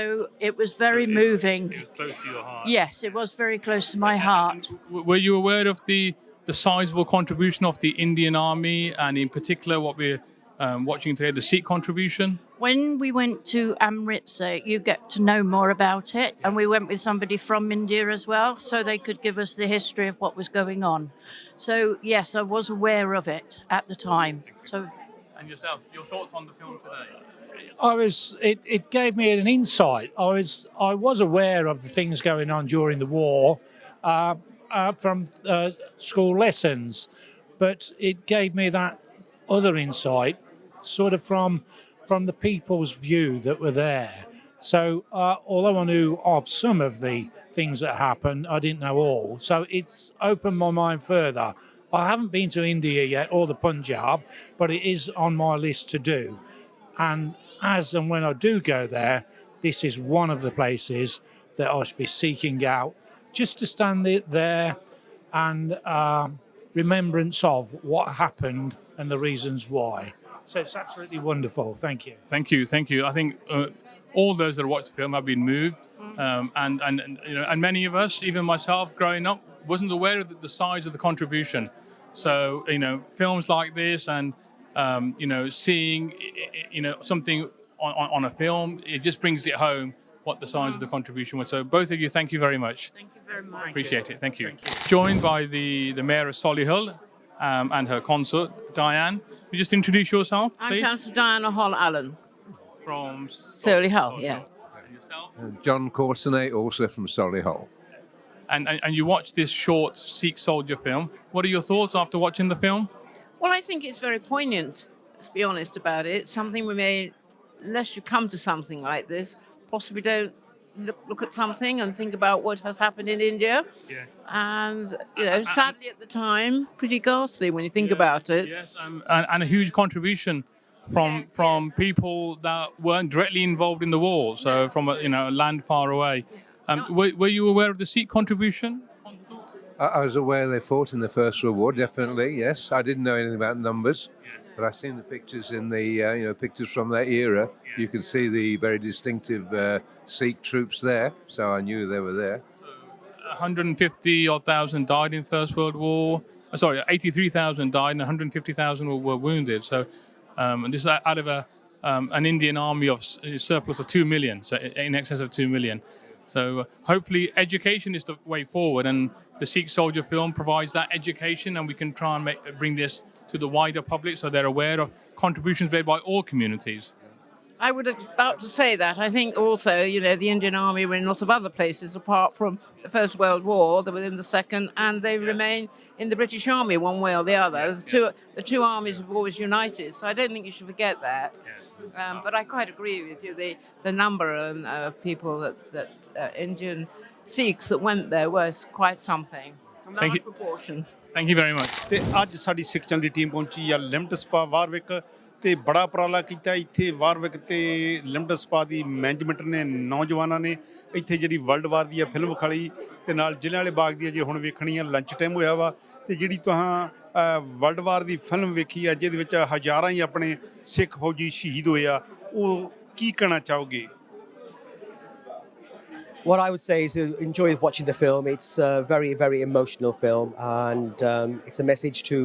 Speaker 20: it was very moving.
Speaker 1: It was close to your heart.
Speaker 20: Yes, it was very close to my heart.
Speaker 1: Were you aware of the sizable contribution of the Indian Army, and in particular what we're watching today, the Sikh contribution?
Speaker 20: When we went to Amritsar, you get to know more about it, and we went with somebody from India as well, so they could give us the history of what was going on. So yes, I was aware of it at the time. So.
Speaker 1: And yourself, your thoughts on the film today?
Speaker 21: It gave me an insight. I was aware of the things going on during the war from school lessons, but it gave me that other insight, sort of from the people's view that were there. So although I knew of some of the things that happened, I didn't know all. So it's opened my mind further. I haven't been to India yet or the Punjab, but it is on my list to do. And as and when I do go there, this is one of the places that I should be seeking out, just to stand there and remembrance of what happened and the reasons why. So it's absolutely wonderful. Thank you.
Speaker 1: Thank you, thank you. I think all those that watched the film have been moved, and you know, and many of us, even myself, growing up, wasn't aware of the size of the contribution. So you know, films like this, and you know, seeing you know something on a film, it just brings it home what the size of the contribution was. So both of you, thank you very much.
Speaker 20: Thank you very much.
Speaker 1: Appreciate it. Thank you. Joined by the Mayor of Solihull and her consort, Diane. Would you just introduce yourself, please?
Speaker 3: I'm Councillor Diana Hall Allen.
Speaker 1: From
Speaker 3: Solihull, yeah.
Speaker 22: John Courtenay, also from Solihull.
Speaker 1: And you watched this short Sikh soldier film. What are your thoughts after watching the film?
Speaker 3: Well, I think it's very poignant, let's be honest about it. Something we may, unless you come to something like this, possibly don't look at something and think about what has happened in India.
Speaker 1: Yeah.
Speaker 3: And, you know, sadly at the time, pretty ghastly when you think about it.
Speaker 1: Yes, and a huge contribution from people that weren't directly involved in the war, so from a land far away. Were you aware of the Sikh contribution?
Speaker 22: I was aware they fought in the First World War, definitely, yes. I didn't know anything about numbers, but I've seen the pictures in the, pictures from that era. You can see the very distinctive Sikh troops there, so I knew they were there.
Speaker 1: 150,000 died in First World War. 83,000 died and 150,000 were wounded. So, and this is out of an Indian army of surplus of 2 million, so in excess of 2 million. So hopefully education is the way forward, and the Sikh Soldier film provides that education, and we can try and bring this to the wider public so they're aware of contributions made by all communities.
Speaker 3: I would about to say that. I think also, the Indian Army were in lots of other places apart from the First World War. They were in the Second, and they remain in the British Army one way or the other. The two armies have always united, so I don't think you should forget that. But I quite agree with you. The number of people that Indian Sikhs that went there was quite something. A large proportion.
Speaker 1: Thank you very much.
Speaker 23: ਤੇ ਅੱਜ ਸਾਡੀ ਸਿੱਖ channel ਦੀ team ਪਹੁੰਚੀ ਆ limit spa ਵਾਰਵਿਕ ਤੇ ਬੜਾ ਉਪਰਾਲਾ ਕੀਤਾ ਇੱਥੇ ਵਾਰਵਿਕ ਤੇ ਲਿਮਟ ਸਪਾ ਦੀ ਮੈਨੇਜਮੈਂਟ ਨੇ ਨੌਜਵਾਨਾਂ ਨੇ ਇੱਥੇ ਜਿਹੜੀ ਵਰਲਡ ਵਾਰ ਦੀ ਆ ਫਿਲਮ ਵਿਖਾਲੀ ਤੇ ਨਾਲ ਜ਼ਿਲ੍ਹਿਆਂ ਵਾਲੇ ਬਾਗ ਦੀ ਜੇ ਹੁਣ ਵੇਖਣੀ ਆ ਲੰਚ ਟਾਈਮ ਹੋਇਆ ਵਾ ਤੇ ਜਿਹੜੀ ਤੁਹਾਂ ਵਰਲਡ ਵਾਰ ਦੀ ਫਿਲਮ ਵੇਖੀ ਆ ਜਿਹਦੇ ਵਿੱਚ ਹਜ਼ਾਰਾਂ ਹੀ ਆਪਣੇ ਸਿੱਖ ਫੌਜੀ ਸ਼ਹੀਦ ਹੋਏ ਆ ਉਹ ਕੀ ਕਹਿਣਾ ਚਾਹੋਗੇ?
Speaker 24: What I would say is enjoy watching the film. It's a very, very emotional film, and it's a message to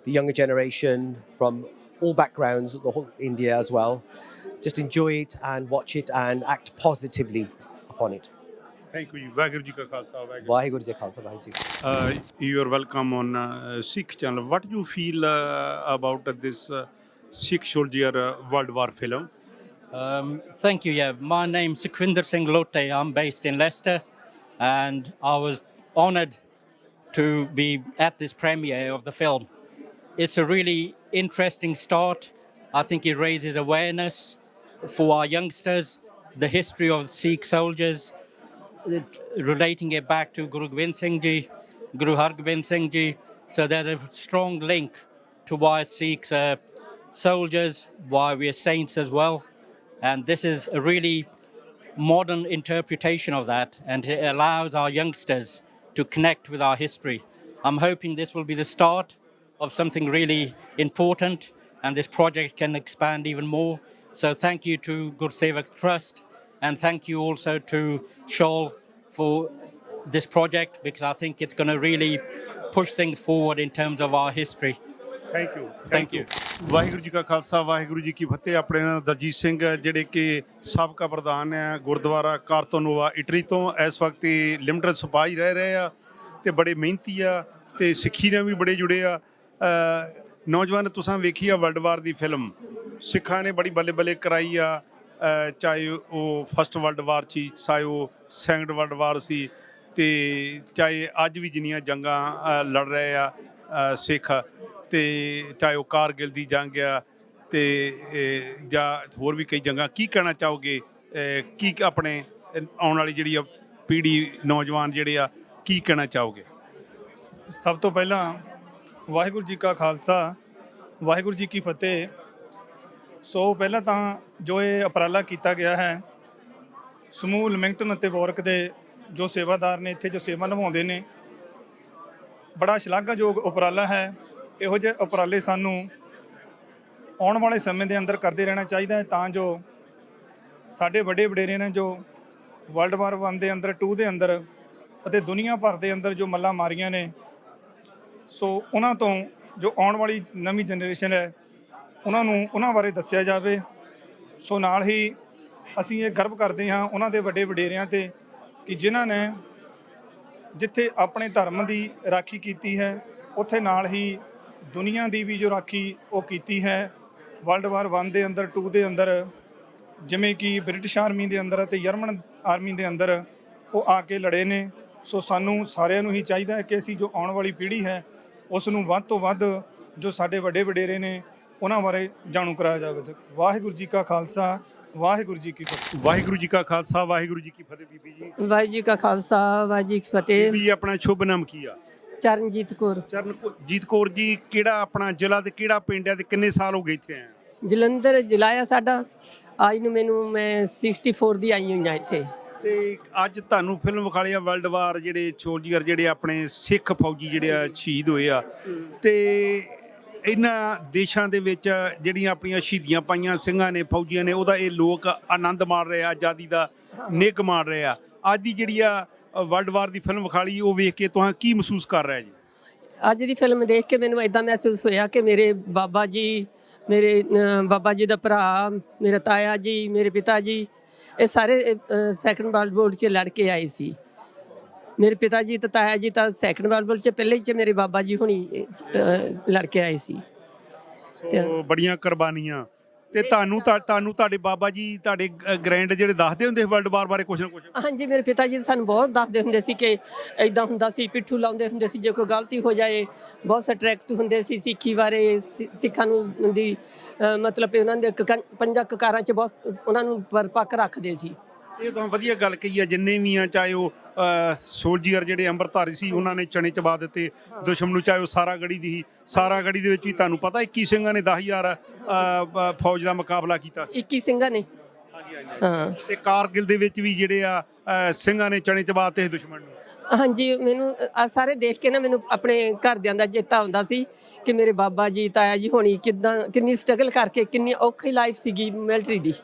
Speaker 24: the younger generation from all backgrounds, the whole India as well. Just enjoy it and watch it and act positively upon it.
Speaker 23: Thank you. Vaheguru Ji Ka Khalsa.
Speaker 24: Vaheguru Ji Ka Khalsa. Vaheguru Ji.
Speaker 23: You are welcome on SIKH Channel. What do you feel about this Sikh Soldier World War film?
Speaker 25: Thank you. Yeah, my name's Sukhwinder Singh Lote. I'm based in Leicester, and I was honoured to be at this premiere of the film. It's a really interesting start. I think it raises awareness for our youngsters, the history of Sikh soldiers, relating it back to Guru Gobind Singh Ji, Guru Hargobind Singh Ji. So there's a strong link to why Sikhs are soldiers, why we are saints as well. And this is a really modern interpretation of that, and it allows our youngsters to connect with our history. I'm hoping this will be the start of something really important, and this project can expand even more. So thank you to Gur Sevak Trust, and thank you also to Shawl for this project, because I think it's going to really push things forward in terms of our history.
Speaker 23: Thank you.
Speaker 25: Thank you.
Speaker 23: Waheguru ji ਕਾ ਖਾਲਸਾ ਵਾਹਿਗੁਰੂ ਜੀ ਕੀ ਫਤਿਹ। ਆਪਣੇ ਨਾਲ ਦਲਜੀਤ ਸਿੰਘ ਜਿਹੜੇ ਕਿ ਸਾਬਕਾ ਪ੍ਰਧਾਨ ਹੈ Gurdwara ਕਾਰਤੋਨੋਵਾ Italy ਤੋਂ ਇਸ ਵਕਤ ਲਿਮਟਡ ਸਿਪਾਹੀ ਰਹਿ ਰਹੇ ਆ ਤੇ ਬੜੇ ਮਿਹਨਤੀ ਆ ਤੇ ਸਿੱਖੀ ਨਾਲ ਵੀ ਬੜੇ ਜੁੜੇ ਆ। ਨੌਜਵਾਨ ਤੁਸੀਂ ਵੇਖੀ ਆ ਵਰਲਡ ਵਾਰ ਦੀ ਫਿਲਮ, ਸਿੱਖਾਂ ਨੇ ਬੜੀ ਬੱਲੇ ਬੱਲੇ ਕਰਾਈ ਆ, ਚਾਹੇ ਉਹ ਫਸਟ ਵਰਲਡ ਵਾਰ ਸੀ, ਚਾਹੇ ਉਹ ਸੈਕੰਡ ਵਰਲਡ ਵਾਰ ਸੀ, ਤੇ ਚਾਹੇ ਅੱਜ ਵੀ ਜਿੰਨੀਆਂ ਜੰਗਾਂ ਲੜ ਰਹੇ ਆ ਸਿੱਖ, ਤੇ ਚਾਹੇ ਉਹ ਕਾਰਗਿਲ ਦੀ ਜੰਗ ਆ ਤੇ ਜਾਂ ਹੋਰ ਵੀ ਕਈ ਜੰਗਾਂ। ਕੀ ਕਹਿਣਾ ਚਾਹੋਗੇ, ਕੀ ਆਪਣੇ ਆਉਣ ਵਾਲੀ ਜਿਹੜੀ ਆ ਪੀੜ੍ਹੀ ਨੌਜਵਾਨ ਜਿਹੜੇ ਆ ਕੀ ਕਹਿਣਾ ਚਾਹੋਗੇ?
Speaker 26: ਸਭ ਤੋਂ ਪਹਿਲਾਂ ਵਾਹਿਗੁਰੂ ਜੀ ਕਾ ਖਾਲਸਾ ਵਾਹਿਗੁਰੂ ਜੀ ਕੀ ਫਤਿਹ। ਸੋ ਪਹਿਲਾਂ ਤਾਂ ਜੋ ਇਹ ਉਪਰਾਲਾ ਕੀਤਾ ਗਿਆ ਹੈ ਸਮੂਹ ਲਿਮਿੰਗਟਨ ਅਤੇ ਵਾਰਕ ਦੇ ਜੋ ਸੇਵਾਦਾਰ ਨੇ ਇੱਥੇ ਜੋ ਸੇਵਾ ਨਿਭਾਉਂਦੇ ਨੇ, ਬੜਾ ਸ਼ਲਾਘਾਯੋਗ ਉਪਰਾਲਾ ਹੈ। ਇਹੋ ਜਿਹੇ ਉਪਰਾਲੇ ਸਾਨੂੰ ਆਉਣ ਵਾਲੇ ਸਮੇਂ ਦੇ ਅੰਦਰ ਕਰਦੇ ਰਹਿਣਾ ਚਾਹੀਦਾ ਹੈ, ਤਾਂ ਜੋ ਸਾਡੇ ਵੱਡੇ ਵਡੇਰੇ ਨੇ ਜੋ ਵਰਲਡ ਵਾਰ 1 ਦੇ ਅੰਦਰ, 2 ਦੇ ਅੰਦਰ ਅਤੇ ਦੁਨੀਆ ਭਰ ਦੇ ਅੰਦਰ ਜੋ ਮੱਲਾਂ ਮਾਰੀਆਂ ਨੇ, ਸੋ ਉਹਨਾਂ ਤੋਂ ਜੋ ਆਉਣ ਵਾਲੀ ਨਵੀਂ ਜਨਰੇਸ਼ਨ ਹੈ ਉਹਨਾਂ ਨੂੰ ਉਹਨਾਂ ਬਾਰੇ ਦੱਸਿਆ ਜਾਵੇ। ਸੋ ਨਾਲ ਹੀ ਅਸੀਂ ਇਹ ਗਰਵ ਕਰਦੇ ਹਾਂ ਉਹਨਾਂ ਦੇ ਵੱਡੇ ਵਡੇਰਿਆਂ 'ਤੇ ਕਿ ਜਿਨ੍ਹਾਂ ਨੇ ਜਿੱਥੇ ਆਪਣੇ ਧਰਮ ਦੀ ਰਾਖੀ ਕੀਤੀ ਹੈ, ਉੱਥੇ ਨਾਲ ਹੀ ਦੁਨੀਆ ਦੀ ਵੀ ਜੋ ਰਾਖੀ ਉਹ ਕੀਤੀ ਹੈ। ਵਰਲਡ ਵਾਰ 1 ਦੇ ਅੰਦਰ, 2 ਦੇ ਅੰਦਰ, ਜਿਵੇਂ ਕਿ ਬ੍ਰਿਟਿਸ਼ ਆਰਮੀ ਦੇ ਅੰਦਰ ਅਤੇ ਜਰਮਨ ਆਰਮੀ ਦੇ ਅੰਦਰ ਉਹ ਆ ਕੇ ਲੜੇ ਨੇ। ਸੋ ਸਾਨੂੰ ਸਾਰਿਆਂ ਨੂੰ ਹੀ ਚਾਹੀਦਾ ਹੈ ਕਿ ਅਸੀਂ ਜੋ ਆਉਣ ਵਾਲੀ ਪੀੜ੍ਹੀ ਹੈ ਉਸ ਨੂੰ ਵੱਧ ਤੋਂ ਵੱਧ ਜੋ ਸਾਡੇ ਵੱਡੇ ਵਡੇਰੇ ਨੇ ਉਹਨਾਂ ਬਾਰੇ ਜਾਣੂ ਕਰਾਇਆ ਜਾਵੇ। ਵਾਹਿਗੁਰੂ ਜੀ ਕਾ ਖਾਲਸਾ, ਵਾਹਿਗੁਰੂ ਜੀ ਕੀ ਫਤਿਹ।
Speaker 23: ਵਾਹਿਗੁਰੂ ਜੀ ਕਾ ਖਾਲਸਾ, ਵਾਹਿਗੁਰੂ ਜੀ ਕੀ ਫਤਿਹ। ਬੀਬੀ ਜੀ,
Speaker 2: ਵਾਹਿਗੁਰੂ ਜੀ ਕਾ ਖਾਲਸਾ, ਵਾਹਿਗੁਰੂ ਜੀ ਕੀ ਫਤਿਹ।
Speaker 23: ਬੀਬੀ ਆਪਣਾ ਸ਼ੁਭ ਨਾਮ ਕੀ ਆ?
Speaker 2: ਚਰਨਜੀਤ ਕੌਰ।
Speaker 23: ਚਰਨਜੀਤ ਕੌਰ ਜੀ, ਕਿਹੜਾ ਆਪਣਾ ਜ਼ਿਲ੍ਹਾ ਤੇ ਕਿਹੜਾ ਪਿੰਡ ਹੈ ਤੇ ਕਿੰਨੇ ਸਾਲ ਹੋ ਗਏ ਇੱਥੇ ਆਏ?
Speaker 2: ਜਲੰਧਰ ਜ਼ਿਲ੍ਹਾ ਆ ਸਾਡਾ। ਅੱਜ ਨੂੰ ਮੈਂ 64 ਦੀ ਆਈ ਹੋਈ ਹਾਂ ਇੱਥੇ।
Speaker 23: ਤੇ ਅੱਜ ਤੁਹਾਨੂੰ ਫਿਲਮ ਵਿਖਾਲੀ ਆ ਵਰਲਡ ਵਾਰ, ਜਿਹੜੇ ਸੋਲਜਰ ਜਿਹੜੇ ਆਪਣੇ ਸਿੱਖ ਫੌਜੀ ਜਿਹੜੇ ਆ ਸ਼ਹੀਦ ਹੋਏ ਆ, ਤੇ ਇਹਨਾਂ ਦੇਸ਼ਾਂ ਦੇ ਵਿੱਚ ਜਿਹੜੀਆਂ ਆਪਣੀਆਂ ਸ਼ਹੀਦੀਆਂ ਪਾਈਆਂ ਸਿੰਘਾਂ ਨੇ, ਫੌਜੀਆਂ ਨੇ, ਉਹਦਾ ਇਹ ਲੋਕ ਆਨੰਦ ਮਾਣ ਰਹੇ ਆ, ਆਜ਼ਾਦੀ ਦਾ ਨਿੱਘ ਮਾਣ ਰਹੇ ਆ। ਅੱਜ ਦੀ ਜਿਹੜੀ ਆ ਵਰਲਡ ਵਾਰ ਦੀ ਫਿਲਮ ਵਿਖਾਲੀ, ਉਹ ਵੇਖ ਕੇ ਤੁਸੀਂ ਕੀ ਮਹਿਸੂਸ ਕਰ ਰਹੇ ਜੀ?
Speaker 2: ਅੱਜ ਦੀ ਫਿਲਮ ਦੇਖ ਕੇ ਮੈਨੂੰ ਇਦਾਂ ਮਹਿਸੂਸ ਹੋਇਆ ਕਿ ਮੇਰੇ ਬਾਬਾ ਜੀ ਦਾ ਭਰਾ, ਮੇਰੇ ਤਾਇਆ ਜੀ, ਮੇਰੇ ਪਿਤਾ ਜੀ, ਇਹ ਸਾਰੇ ਸੈਕੰਡ ਵਰਲਡ ਵਾਰ 'ਚ ਲੜ ਕੇ ਆਏ ਸੀ। ਮੇਰੇ ਪਿਤਾ ਜੀ ਤੇ ਤਾਇਆ ਜੀ ਤਾਂ ਸੈਕੰਡ ਵਰਲਡ ਵਾਰ 'ਚ ਪਹਿਲੇ 'ਚ ਮੇਰੇ ਬਾਬਾ ਜੀ ਹੁਣੀ ਲੜ ਕੇ ਆਏ ਸੀ।
Speaker 23: ਸੋ ਬੜੀਆਂ ਕੁਰਬਾਨੀਆਂ। ਤੇ ਤੁਹਾਨੂੰ ਤੁਹਾਡੇ ਬਾਬਾ ਜੀ, ਤੁਹਾਡੇ ਗ੍ਰੈਂਡ ਜਿਹੜੇ ਦੱਸਦੇ ਹੁੰਦੇ ਵਰਲਡ ਵਾਰ ਬਾਰੇ ਕੁਛ ਨਾ ਕੁਛ?
Speaker 2: ਹਾਂਜੀ, ਮੇਰੇ ਪਿਤਾ ਜੀ ਸਾਨੂੰ ਬਹੁਤ ਦੱਸਦੇ ਹੁੰਦੇ ਸੀ ਕਿ ਇਦਾਂ ਹੁੰਦਾ ਸੀ, ਪਿੱਠੂ ਲਾਉਂਦੇ ਹੁੰਦੇ ਸੀ ਜੇ ਕੋਈ ਗਲਤੀ ਹੋ ਜਾਏ। ਬਹੁਤ ਸਟ੍ਰਿਕਟ ਹੁੰਦੇ ਸੀ ਸਿੱਖੀ ਬਾਰੇ, ਸਿੱਖਾਂ ਨੂੰ ਦੀ ਮਤਲਬ ਉਹਨਾਂ ਦੇ 5 ਕਕਾਰਾਂ 'ਚ ਬਹੁਤ ਉਹਨਾਂ ਨੂੰ ਪਰਪੱਕ ਰੱਖਦੇ ਸੀ।
Speaker 23: ਇਹ ਤਾਂ ਵਧੀਆ ਗੱਲ ਕਹੀ ਆ। ਜਿੰਨੇ ਵੀ ਆ, ਚਾਹੇ ਉਹ ਸੋਲਜਰ ਜਿਹੜੇ ਅੰਮ੍ਰਿਤਧਾਰੀ ਸੀ, ਉਹਨਾਂ ਨੇ ਚਣੇ ਚਬਾ ਦਿੱਤੇ ਦੁਸ਼ਮਣ ਨੂੰ, ਚਾਹੇ ਉਹ ਸਾਰਾਗੜ੍ਹੀ ਦੀ ਸੀ। ਸਾਰਾਗੜ੍ਹੀ ਦੇ ਵਿੱਚ ਵੀ ਤੁਹਾਨੂੰ ਪਤਾ 21 ਸਿੰਘਾਂ ਨੇ 10,000 ਫੌਜ ਦਾ ਮੁਕਾਬਲਾ ਕੀਤਾ ਸੀ।
Speaker 2: 21 ਸਿੰਘਾਂ ਨੇ। ਹਾਂ।
Speaker 23: ਤੇ ਕਾਰਗਿਲ ਦੇ ਵਿੱਚ ਵੀ ਜਿਹੜੇ ਆ ਸਿੰਘਾਂ ਨੇ ਚਣੇ ਚਬਾ ਦਿੱਤੇ ਦੁਸ਼ਮਣ ਨੂੰ।
Speaker 2: ਹਾਂਜੀ, ਮੈਨੂੰ ਸਾਰੇ ਦੇਖ ਕੇ ਨਾ ਮੈਨੂੰ ਆਪਣੇ ਘਰਦਿਆਂ ਦਾ ਚੇਤਾ ਆਉਂਦਾ ਸੀ ਕਿ ਮੇਰੇ ਬਾਬਾ ਜੀ, ਤਾਇਆ ਜੀ ਹੋਣੀ ਕਿੰਨੀ ਸਟਰਗਲ ਕਰਕੇ, ਕਿੰਨੀ ਔਖੀ ਲਾਈਫ ਸੀਗੀ ਮਿਲਟਰੀ ਦੀ।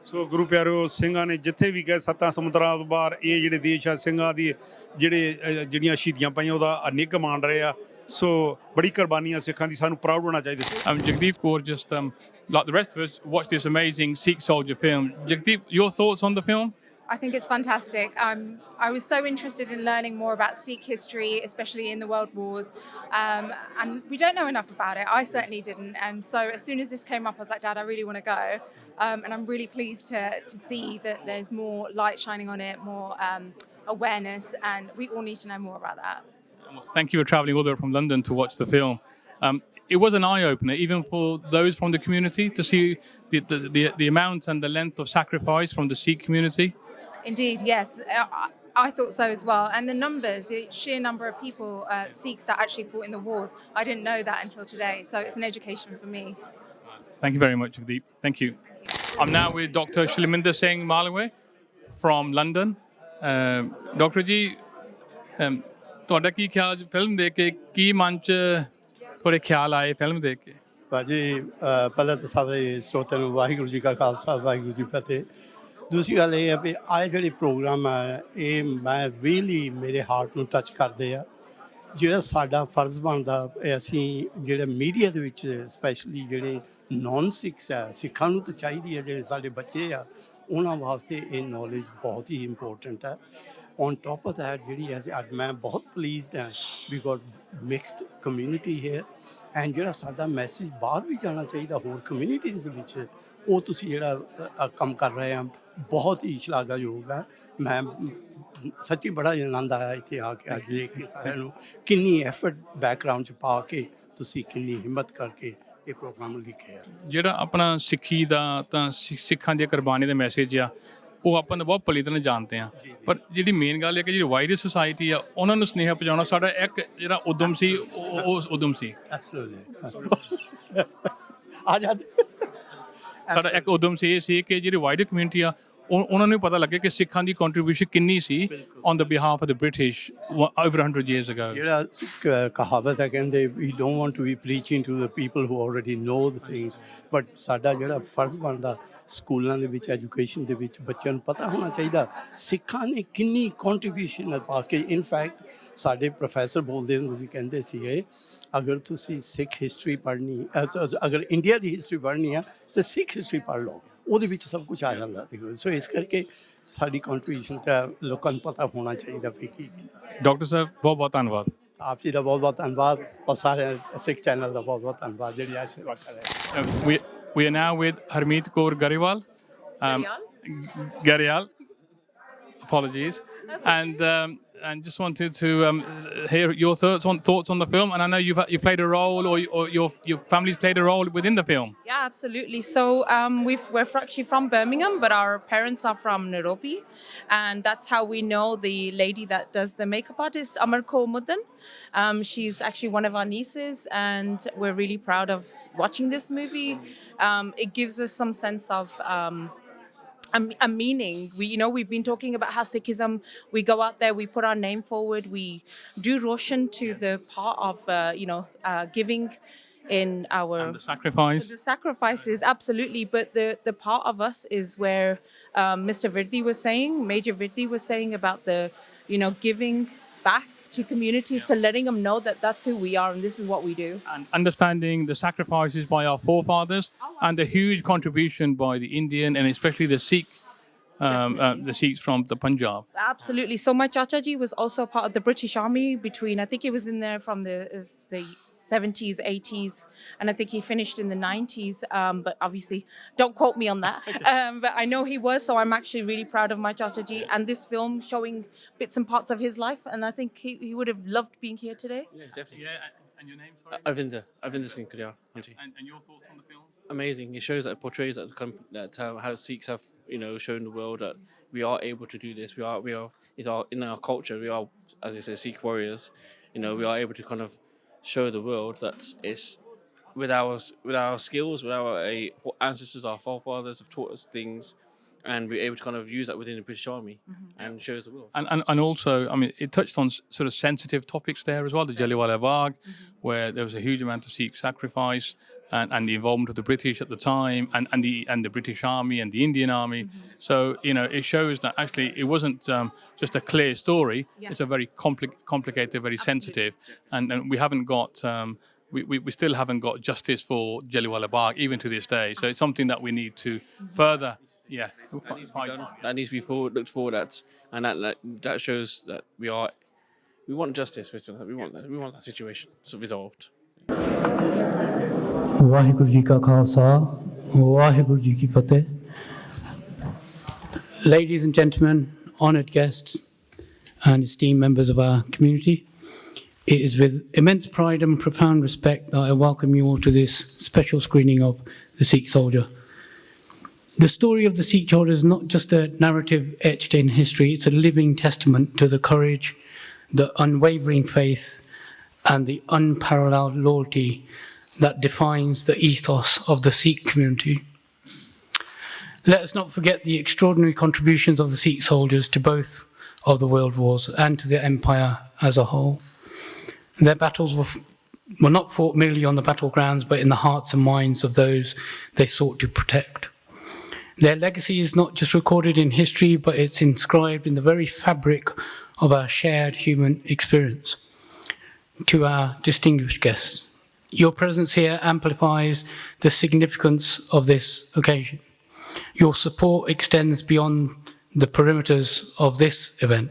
Speaker 23: ਸੋ ਗੁਰੂ ਪਿਆਰਿਓ, ਸਿੰਘਾਂ ਨੇ ਜਿੱਥੇ ਵੀ ਗਏ 7 ਸਮੁੰਦਰਾਂ ਤੋਂ ਬਾਹਰ, ਇਹ ਜਿਹੜੇ ਦੇਸ਼ ਆ ਸਿੰਘਾਂ ਦੀ ਜਿਹੜੀਆਂ ਸ਼ਹੀਦੀਆਂ ਪਾਈਆਂ ਉਹਦਾ ਨਿੱਘ ਮਾਣ ਰਹੇ ਆ। ਸੋ ਬੜੀ ਕੁਰਬਾਨੀਆਂ ਸਿੱਖਾਂ ਦੀ, ਸਾਨੂੰ ਪ੍ਰਾਊਡ ਹੋਣਾ ਚਾਹੀਦਾ।
Speaker 1: Jagdeep Kaur just like the rest of us watched this amazing Sikh soldier film. Jagdeep, your thoughts on the film?
Speaker 4: I think it's fantastic. I was so interested in learning more about Sikh history, especially in the world wars, and we don't know enough about it. I certainly didn't, and so as soon as this came up, I was like, Dad, I really want to go, and I'm really pleased to see that there's more light shining on it, more awareness, and we all need to know more about that.
Speaker 1: Thank you for travelling all the way from London to watch the film. It was an eye-opener, even for those from the community, to see the amount and the length of sacrifice from the Sikh community.
Speaker 4: Indeed, yes. I thought so as well. And the numbers, the sheer number of people, Sikhs that actually fought in the wars, I didn't know that until today. So it's an education for me.
Speaker 1: Thank you very much, Jagdeep. Thank you. I'm now with Dr. Shiliminder Singh Malaway from London. Dr. ji, ਤੁਹਾਡਾ ਕੀ ਖਿਆਲ film ਦੇਖ ਕੇ, ਕੀ ਮਨ 'ਚ ਤੁਹਾਡੇ ਖਿਆਲ ਆਏ film ਦੇਖ ਕੇ?
Speaker 6: ਭਾਜੀ, ਪਹਿਲਾਂ ਤਾਂ ਸਾਰੇ ਸਰੋਤਿਆਂ ਨੂੰ ਵਾਹਿਗੁਰੂ ਜੀ ਕਾ ਖਾਲਸਾ, ਵਾਹਿਗੁਰੂ ਜੀ ਫਤਿਹ। ਦੂਸਰੀ ਗੱਲ ਇਹ ਹੈ ਵੀ ਆਹ ਜਿਹੜੇ ਪ੍ਰੋਗਰਾਮ ਹੈ, ਇਹ ਮੈਂ ਰੀਅਲੀ ਮੇਰੇ ਹਾਰਟ ਨੂੰ ਟੱਚ ਕਰਦੇ ਆ। ਜਿਹੜਾ ਸਾਡਾ ਫਰਜ਼ ਬਣਦਾ, ਅਸੀਂ ਜਿਹੜੇ ਮੀਡੀਆ ਦੇ ਵਿੱਚ ਸਪੈਸ਼ਲੀ ਜਿਹੜੇ ਨੌਨ ਸਿੱਖਸ ਆ, ਸਿੱਖਾਂ ਨੂੰ ਤਾਂ ਚਾਹੀਦੀ ਹੈ, ਜਿਹੜੇ ਸਾਡੇ ਬੱਚੇ ਆ ਉਹਨਾਂ ਵਾਸਤੇ ਇਹ ਨੌਲੇਜ ਬਹੁਤ ਹੀ ਇੰਪੋਰਟੈਂਟ ਹੈ। ਔਨ ਟੋਪ ਆਫ ਦੈਟ ਜਿਹੜੀ ਹੈ, ਅੱਜ ਮੈਂ ਬਹੁਤ ਪਲੀਜ਼ਡ ਹਾਂ we got mixed community here, and ਜਿਹੜਾ ਸਾਡਾ ਮੈਸੇਜ ਬਾਹਰ ਵੀ ਜਾਣਾ ਚਾਹੀਦਾ ਹੋਰ ਕਮਿਊਨਿਟੀਜ਼ ਵਿੱਚ, ਉਹ ਤੁਸੀਂ ਜਿਹੜਾ ਕੰਮ ਕਰ ਰਹੇ ਆ ਬਹੁਤ ਹੀ ਸ਼ਲਾਘਾਯੋਗ ਹੈ। ਮੈਂ ਸੱਚੀ ਬੜਾ ਆਨੰਦ ਆਇਆ ਇੱਥੇ ਆ ਕੇ, ਅੱਜ ਦੇਖ ਕੇ ਸਾਰਿਆਂ ਨੂੰ ਕਿੰਨੀ ਐਫਰਟ ਬੈਕਗਰਾਊਂਡ 'ਚ ਪਾ ਕੇ ਤੁਸੀਂ ਕਿੰਨੀ ਹਿੰਮਤ ਕਰਕੇ ਇਹ ਪ੍ਰੋਗਰਾਮ ਲਿਖਿਆ।
Speaker 1: ਜਿਹੜਾ ਆਪਣਾ ਸਿੱਖੀ ਦਾ ਤਾਂ ਸਿੱਖਾਂ ਦੀ ਕੁਰਬਾਨੀ ਦਾ ਮੈਸੇਜ ਆ, ਉਹ ਆਪਾਂ ਨੂੰ ਬਹੁਤ ਭਲੀ ਤਰ੍ਹਾਂ ਜਾਣਦੇ ਆ, ਪਰ ਜਿਹੜੀ ਮੇਨ ਗੱਲ ਹੈ ਕਿ ਜਿਹੜੀ ਵਾਈਡਰ ਸੁਸਾਇਟੀ ਆ ਉਹਨਾਂ ਨੂੰ ਸੁਨੇਹਾ ਪਹੁੰਚਾਉਣਾ ਸਾਡਾ ਇੱਕ ਜਿਹੜਾ ਉਦਮ ਸੀ, ਉਹ ਉਦਮ ਸੀ। ਸਾਡਾ ਇੱਕ ਉਦਮ ਸੀ ਇਹ ਸੀ ਕਿ ਜਿਹੜੀ ਵਾਈਡਰ ਕਮਿਊਨਿਟੀ ਆ ਉਹਨਾਂ ਨੂੰ ਪਤਾ ਲੱਗੇ ਕਿ ਸਿੱਖਾਂ ਦੀ ਕੰਟਰੀਬਿਊਸ਼ਨ ਕਿੰਨੀ ਸੀ on the behalf of the British over 100 years ago.
Speaker 6: ਜਿਹੜਾ ਕਹਾਵਤ ਹੈ ਕਹਿੰਦੇ we don't want to be preaching to the people who already know the things, but ਸਾਡਾ ਜਿਹੜਾ ਫਰਜ਼ ਬਣਦਾ ਸਕੂਲਾਂ ਦੇ ਵਿੱਚ ਐਜੂਕੇਸ਼ਨ ਦੇ ਵਿੱਚ ਬੱਚਿਆਂ ਨੂੰ ਪਤਾ ਹੋਣਾ ਚਾਹੀਦਾ ਸਿੱਖਾਂ ਨੇ ਕਿੰਨੀ ਕੰਟਰੀਬਿਊਸ਼ਨ ਪਾਸ ਕੀਤੀ। ਇਨ ਫੈਕਟ ਸਾਡੇ ਪ੍ਰੋਫੈਸਰ ਬੋਲਦੇ ਹੁੰਦੇ ਸੀ, ਕਹਿੰਦੇ ਸੀਗੇ ਅਗਰ ਤੁਸੀਂ ਸਿੱਖ ਹਿਸਟਰੀ ਪੜ੍ਹਨੀ ਅਗਰ ਇੰਡੀਆ ਦੀ ਹਿਸਟਰੀ ਪੜ੍ਹਨੀ ਆ ਤਾਂ ਸਿੱਖ ਹਿਸਟਰੀ ਪੜ੍ਹ ਲਓ, ਉਹਦੇ ਵਿੱਚ ਸਭ ਕੁਝ ਆ ਜਾਂਦਾ। ਸੋ ਇਸ ਕਰਕੇ ਸਾਡੀ ਕੰਟਰੀਬਿਊਸ਼ਨ ਤਾਂ ਲੋਕਾਂ ਨੂੰ ਪਤਾ ਹੋਣਾ ਚਾਹੀਦਾ ਵੀ ਕੀ।
Speaker 1: ਡਾਕਟਰ ਸਾਹਿਬ ਬਹੁਤ ਬਹੁਤ ਧੰਨਵਾਦ।
Speaker 6: ਆਪ ਜੀ ਦਾ ਬਹੁਤ ਬਹੁਤ ਧੰਨਵਾਦ ਔਰ ਸਾਰੇ ਸਿੱਖ ਚੈਨਲ ਦਾ ਬਹੁਤ ਬਹੁਤ ਧੰਨਵਾਦ ਜਿਹੜੀ ਅੱਜ ਸੇਵਾ ਕਰ ਰਹੇ।
Speaker 1: We are now with Harmeet Kaur Garewal. Garewal. Apologies. And just wanted to hear your thoughts on the film. And I know you played a role, or your family's played a role within the film.
Speaker 7: Yeah, absolutely. So we're actually from Birmingham, but our parents are from Nairobi, and that's how we know the lady that does the makeup artist, Amar Kaur Muddan. She's actually one of our nieces, and we're really proud of watching this movie. It gives us some sense of a meaning. We've been talking about how Sikhism, we go out there, we put our name forward, we do Roshan to the part of giving in our
Speaker 1: and the sacrifice.
Speaker 7: The sacrifices, absolutely. But the part of us is where Mr. Virdi was saying, Major Virdi was saying about the giving back to communities, to letting them know that that's who we are and this is what we do.
Speaker 1: And understanding the sacrifices by our forefathers and the huge contribution by the Indian and especially the Sikhs from the Punjab.
Speaker 7: Absolutely. So my Chacha ji was also part of the British Army between, I think he was in there from the 70s, 80s, and I think he finished in the 90s, but obviously don't quote me on that. But I know he was, so I'm actually really proud of my Chacha ji and this film showing bits and parts of his life, and I think he would have loved being here today.
Speaker 8: Yeah, definitely.
Speaker 1: Yeah, and your name, sorry?
Speaker 8: Arvinder Singh Karyar.
Speaker 1: And your thoughts on the film?
Speaker 8: Amazing. It shows that, it portrays that how Sikhs have shown the world that we are able to do this. We are in our culture. We are, as you say, Sikh warriors. We are able to kind of show the world that it's with our skills, with our ancestors, our forefathers have taught us things, and we're able to kind of use that within the British Army and shows the world.
Speaker 1: And also, I mean, it touched on sort of sensitive topics there as well, the Jallianwala Bagh, where there was a huge amount of Sikh sacrifice and the involvement of the British at the time and the British Army and the Indian Army. So, it shows that actually it wasn't just a clear story. Yeah. It's a very complicated, very sensitive, and we haven't got... We still haven't got justice for Jallianwala Bagh even to this day. So it's something that we need to further,
Speaker 8: that needs to be looked forward at, and that shows that we want justice. We want that situation resolved.
Speaker 9: Waheguru ji ਕਾ ਖਾਲਸਾ ਵਾਹਿਗੁਰੂ ਜੀ ਕੀ ਫਤਿਹ. Ladies and gentlemen, honoured guests and esteemed members of our community, it is with immense pride and profound respect that I welcome you all to this special screening of The Sikh Soldier. The story of the Sikh soldier is not just a narrative etched in history, it's a living testament to the courage, the unwavering faith and the unparalleled loyalty that defines the ethos of the Sikh community. Let us not forget the extraordinary contributions of the Sikh soldiers to both of the world wars and to the empire as a whole. Their battles were not fought merely on the battlegrounds, but in the hearts and minds of those they sought to protect. Their legacy is not just recorded in history, but it's inscribed in the very fabric of our shared human experience. To our distinguished guests, your presence here amplifies the significance of this occasion. Your support extends beyond the perimeters of this event,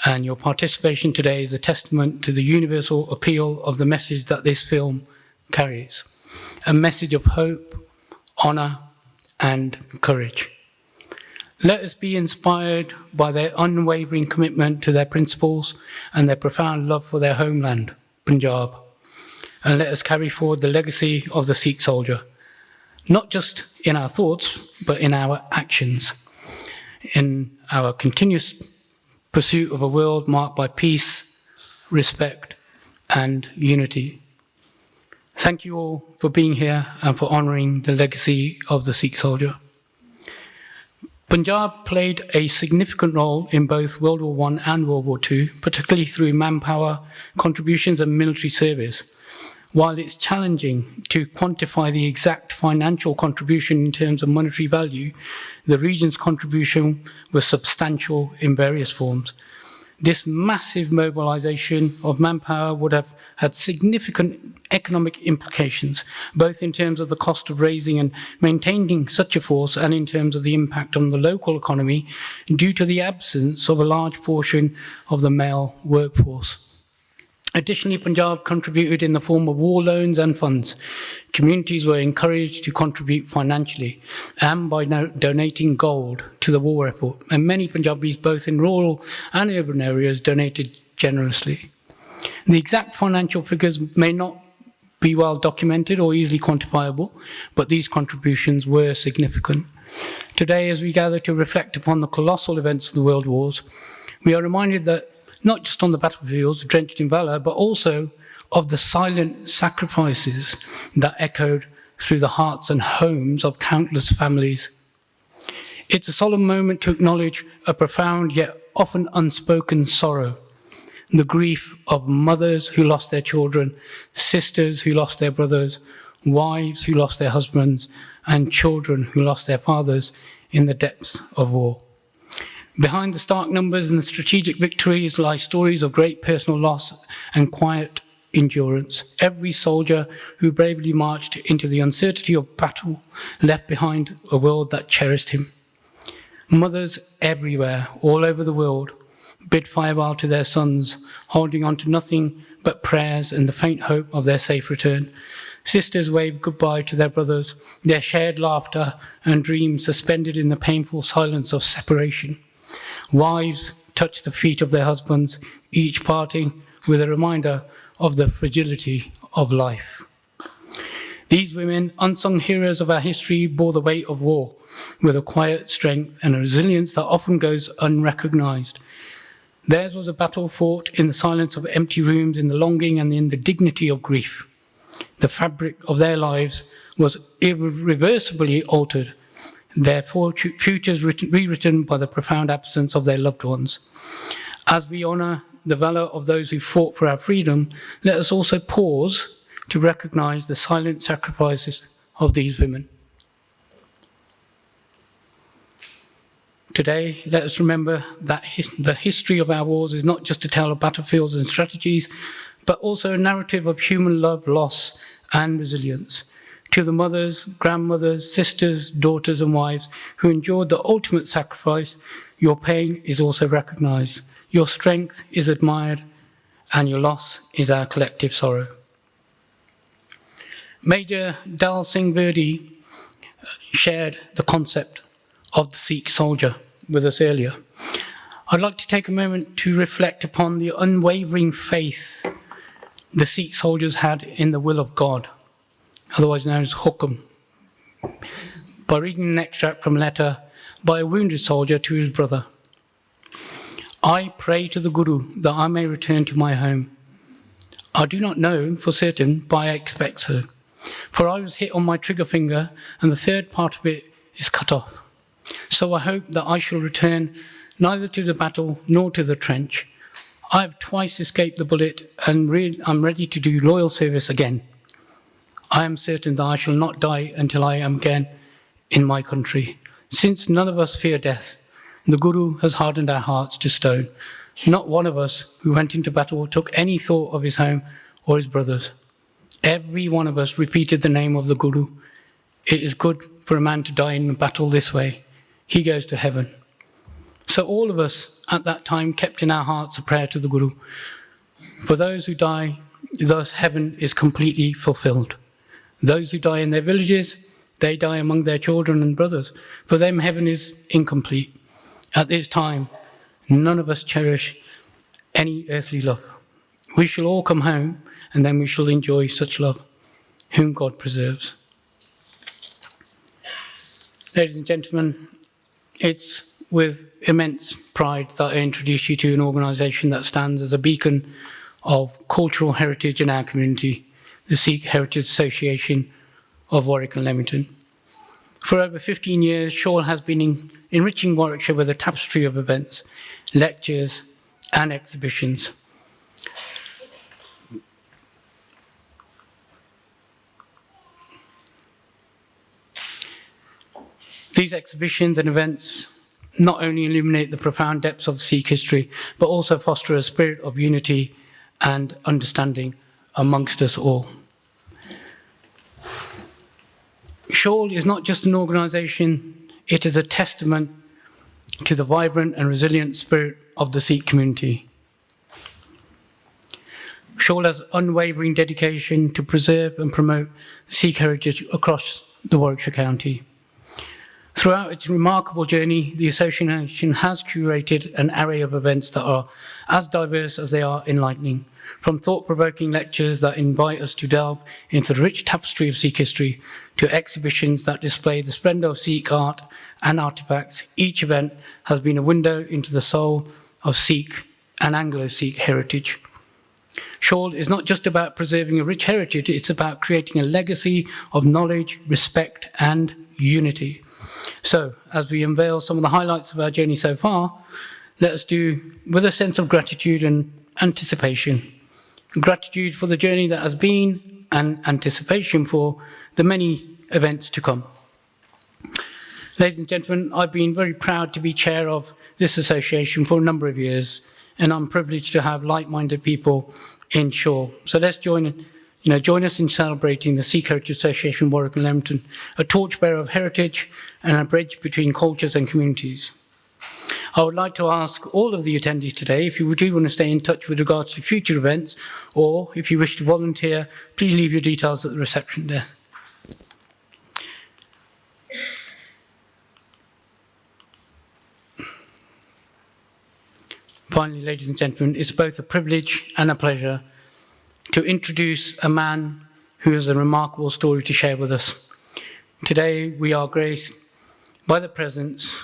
Speaker 9: and your participation today is a testament to the universal appeal of the message that this film carries, a message of hope, honour and courage. Let us be inspired by their unwavering commitment to their principles and their profound love for their homeland, Punjab. And let us carry forward the legacy of the Sikh soldier, not just in our thoughts, but in our actions, in our continuous pursuit of a world marked by peace, respect, and unity. Thank you all for being here and for honouring the legacy of the Sikh soldier. Punjab played a significant role in both World War I and World War II, particularly through manpower, contributions and military service. While it's challenging to quantify the exact financial contribution in terms of monetary value, the region's contribution was substantial in various forms. This massive mobilization of manpower would have had significant economic implications, both in terms of the cost of raising and maintaining such a force and in terms of the impact on the local economy due to the absence of a large portion of the male workforce. Additionally, Punjab contributed in the form of war loans and funds. Communities were encouraged to contribute financially and by donating gold to the war effort. And many Punjabis, both in rural and urban areas, donated generously. The exact financial figures may not be well documented or easily quantifiable, but these contributions were significant. Today, as we gather to reflect upon the colossal events of the world wars, we are reminded that not just on the battlefields drenched in valour, but also of the silent sacrifices that echoed through the hearts and homes of countless families. It's a solemn moment to acknowledge a profound yet often unspoken sorrow, the grief of mothers who lost their children, sisters who lost their brothers, wives who lost their husbands, and children who lost their fathers in the depths of war. Behind the stark numbers and the strategic victories lie stories of great personal loss and quiet endurance. Every soldier who bravely marched into the uncertainty of battle left behind a world that cherished him. Mothers everywhere, all over the world, bid farewell to their sons, holding on to nothing but prayers and the faint hope of their safe return. Sisters waved goodbye to their brothers, their shared laughter and dreams suspended in the painful silence of separation. Wives touched the feet of their husbands, each parting with a reminder of the fragility of life. These women, unsung heroes of our history, bore the weight of war with a quiet strength and a resilience that often goes unrecognized. Theirs was a battle fought in the silence of empty rooms, in the longing and in the dignity of grief. The fabric of their lives was irreversibly altered, their futures rewritten by the profound absence of their loved ones. As we honour the valour of those who fought for our freedom, let us also pause to recognise the silent sacrifices of these women. Today, let us remember that the history of our wars is not just a tale of battlefields and strategies, but also a narrative of human love, loss, and resilience. To the mothers, grandmothers, sisters, daughters, and wives who endured the ultimate sacrifice, your pain is also recognised, your strength is admired, and your loss is our collective sorrow. Major Dal Singh Verdi shared the concept of the Sikh soldier with us earlier. I'd like to take a moment to reflect upon the unwavering faith the Sikh soldiers had in the will of God, otherwise known as Hukum, by reading an extract from a letter by a wounded soldier to his brother. I pray to the Guru that I may return to my home. I do not know for certain, but I expect so. For I was hit on my trigger finger and the third part of it is cut off. So I hope that I shall return neither to the battle nor to the trench. I have twice escaped the bullet and I'm ready to do loyal service again. I am certain that I shall not die until I am again in my country. Since none of us fear death, the Guru has hardened our hearts to stone. Not one of us who went into battle took any thought of his home or his brothers. Every one of us repeated the name of the Guru. It is good for a man to die in battle this way. He goes to heaven. So all of us at that time kept in our hearts a prayer to the Guru. For those who die, thus heaven is completely fulfilled. Those who die in their villages, they die among their children and brothers. For them, heaven is incomplete. At this time, none of us cherish any earthly love. We shall all come home, and then we shall enjoy such love, whom God preserves. Ladies and gentlemen, it's with immense pride that I introduce you to an organisation that stands as a beacon of cultural heritage in our community, the Sikh Heritage Association of Warwick and Leamington. For over 15 years, Shawl has been enriching Warwickshire with a tapestry of events, lectures, and exhibitions. These exhibitions and events not only illuminate the profound depths of Sikh history, but also foster a spirit of unity and understanding amongst us all. Shawl is not just an organisation, it is a testament to the vibrant and resilient spirit of the Sikh community. Shawl has unwavering dedication to preserve and promote Sikh heritage across the Warwickshire County. Throughout its remarkable journey, the association has curated an array of events that are as diverse as they are enlightening, from thought-provoking lectures that invite us to delve into the rich tapestry of Sikh history to exhibitions that display the splendour of Sikh art and artefacts. Each event has been a window into the soul of Sikh and Anglo-Sikh heritage. Shawl is not just about preserving a rich heritage, it's about creating a legacy of knowledge, respect, and unity. So, as we unveil some of the highlights of our journey so far, let us do with a sense of gratitude and anticipation. Gratitude for the journey that has been and anticipation for the many events to come. Ladies and gentlemen, I've been very proud to be chair of this association for a number of years, and I'm privileged to have like-minded people in Shawl. So let's join us in celebrating the Sikh Heritage Association Warwick and Leamington, a torchbearer of heritage and a bridge between cultures and communities. I would like to ask all of the attendees today if you do want to stay in touch with regards to future events, or if you wish to volunteer, please leave your details at the reception desk. Finally, ladies and gentlemen, it's both a privilege and a pleasure to introduce a man who has a remarkable story to share with us. Today, we are graced by the presence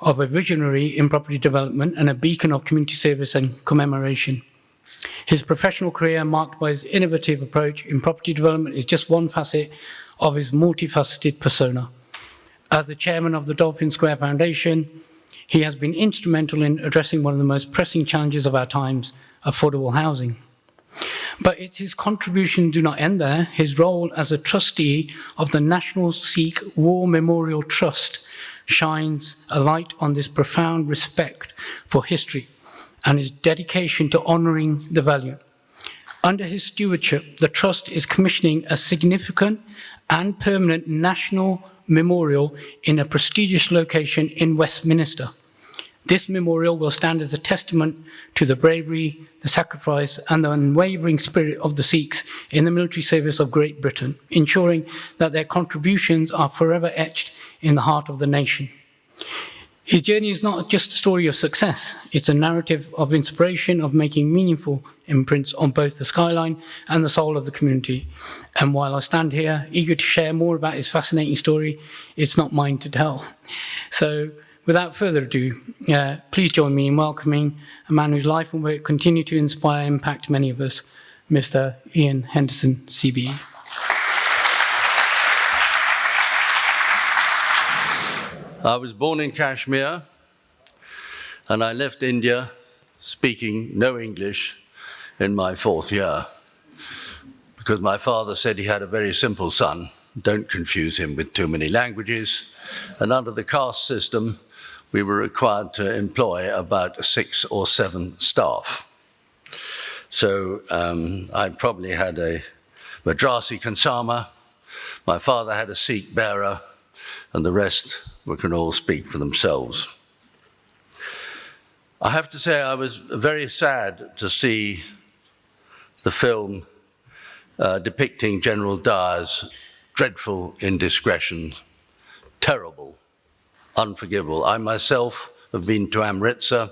Speaker 9: of a visionary in property development and a beacon of community service and commemoration. His professional career, marked by his innovative approach in property development, is just one facet of his multifaceted persona. As the chairman of the Dolphin Square Foundation, he has been instrumental in addressing one of the most pressing challenges of our times, affordable housing. But it's his contributions do not end there. His role as a trustee of the National Sikh War Memorial Trust shines a light on this profound respect for history and his dedication to honouring the valiant. Under his stewardship, the Trust is commissioning a significant and permanent national memorial in a prestigious location in Westminster. This memorial will stand as a testament to the bravery, the sacrifice, and the unwavering spirit of the Sikhs in the military service of Great Britain, ensuring that their contributions are forever etched in the heart of the nation. His journey is not just a story of success, it's a narrative of inspiration, of making meaningful imprints on both the skyline and the soul of the community. And while I stand here, eager to share more about his fascinating story, it's not mine to tell. So, without further ado, please join me in welcoming a man whose life and work continue to inspire and impact many of us, Mr. Ian Henderson, CBE.
Speaker 5: I was born in Kashmir, and I left India speaking no English in my 4th year, because my father said he had a very simple son, don't confuse him with too many languages, and under the caste system, we were required to employ about 6 or 7 staff. So I probably had a Madrasi Kansama, my father had a Sikh bearer, and the rest can all speak for themselves. I have to say I was very sad to see the film depicting General Dyer's dreadful indiscretion, terrible, unforgivable. I myself have been to Amritsar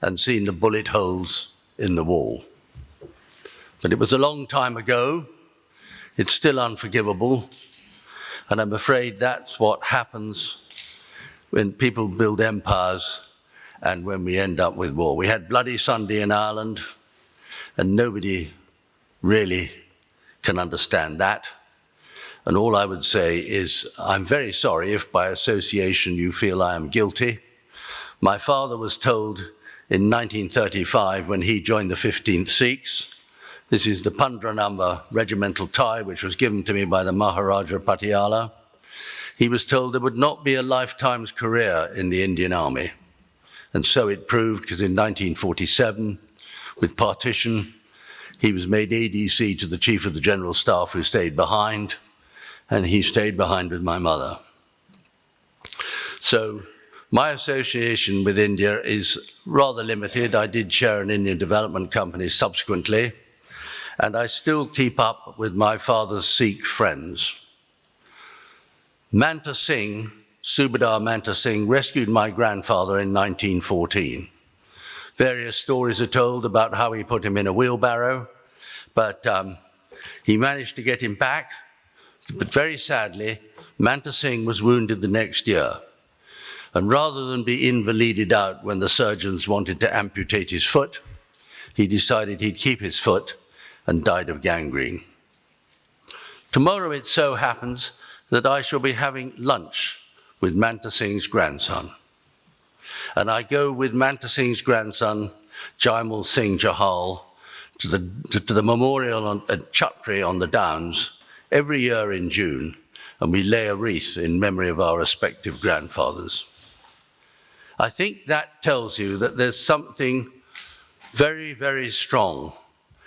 Speaker 5: and seen the bullet holes in the wall. But it was a long time ago. It's still unforgivable. And I'm afraid that's what happens when people build empires and when we end up with war. We had Bloody Sunday in Ireland, and nobody really can understand that. And all I would say is, I'm very sorry if by association you feel I am guilty. My father was told in 1935 when he joined the 15th Sikhs, this is the Pandra number regimental tie which was given to me by the Maharaja Patiala. He was told there would not be a lifetime's career in the Indian Army. And so it proved, because in 1947, with partition, he was made ADC to the Chief of the General Staff, who stayed behind, and he stayed behind with my mother. So my association with India is rather limited. I did chair an Indian development company subsequently, and I still keep up with my father's Sikh friends. Manta Singh, Subadar Manta Singh, rescued my grandfather in 1914. Various stories are told about how he put him in a wheelbarrow, but he managed to get him back. But very sadly, Manta Singh was wounded the next year. And rather than be invalided out when the surgeons wanted to amputate his foot, he decided he'd keep his foot and died of gangrene. Tomorrow it so happens that I shall be having lunch with Manta Singh's grandson. And I go with Manta Singh's grandson, Jaimal Singh Jahal, to the memorial at Chatri on the Downs every year in June, and we lay a wreath in memory of our respective grandfathers. I think that tells you that there's something very, very strong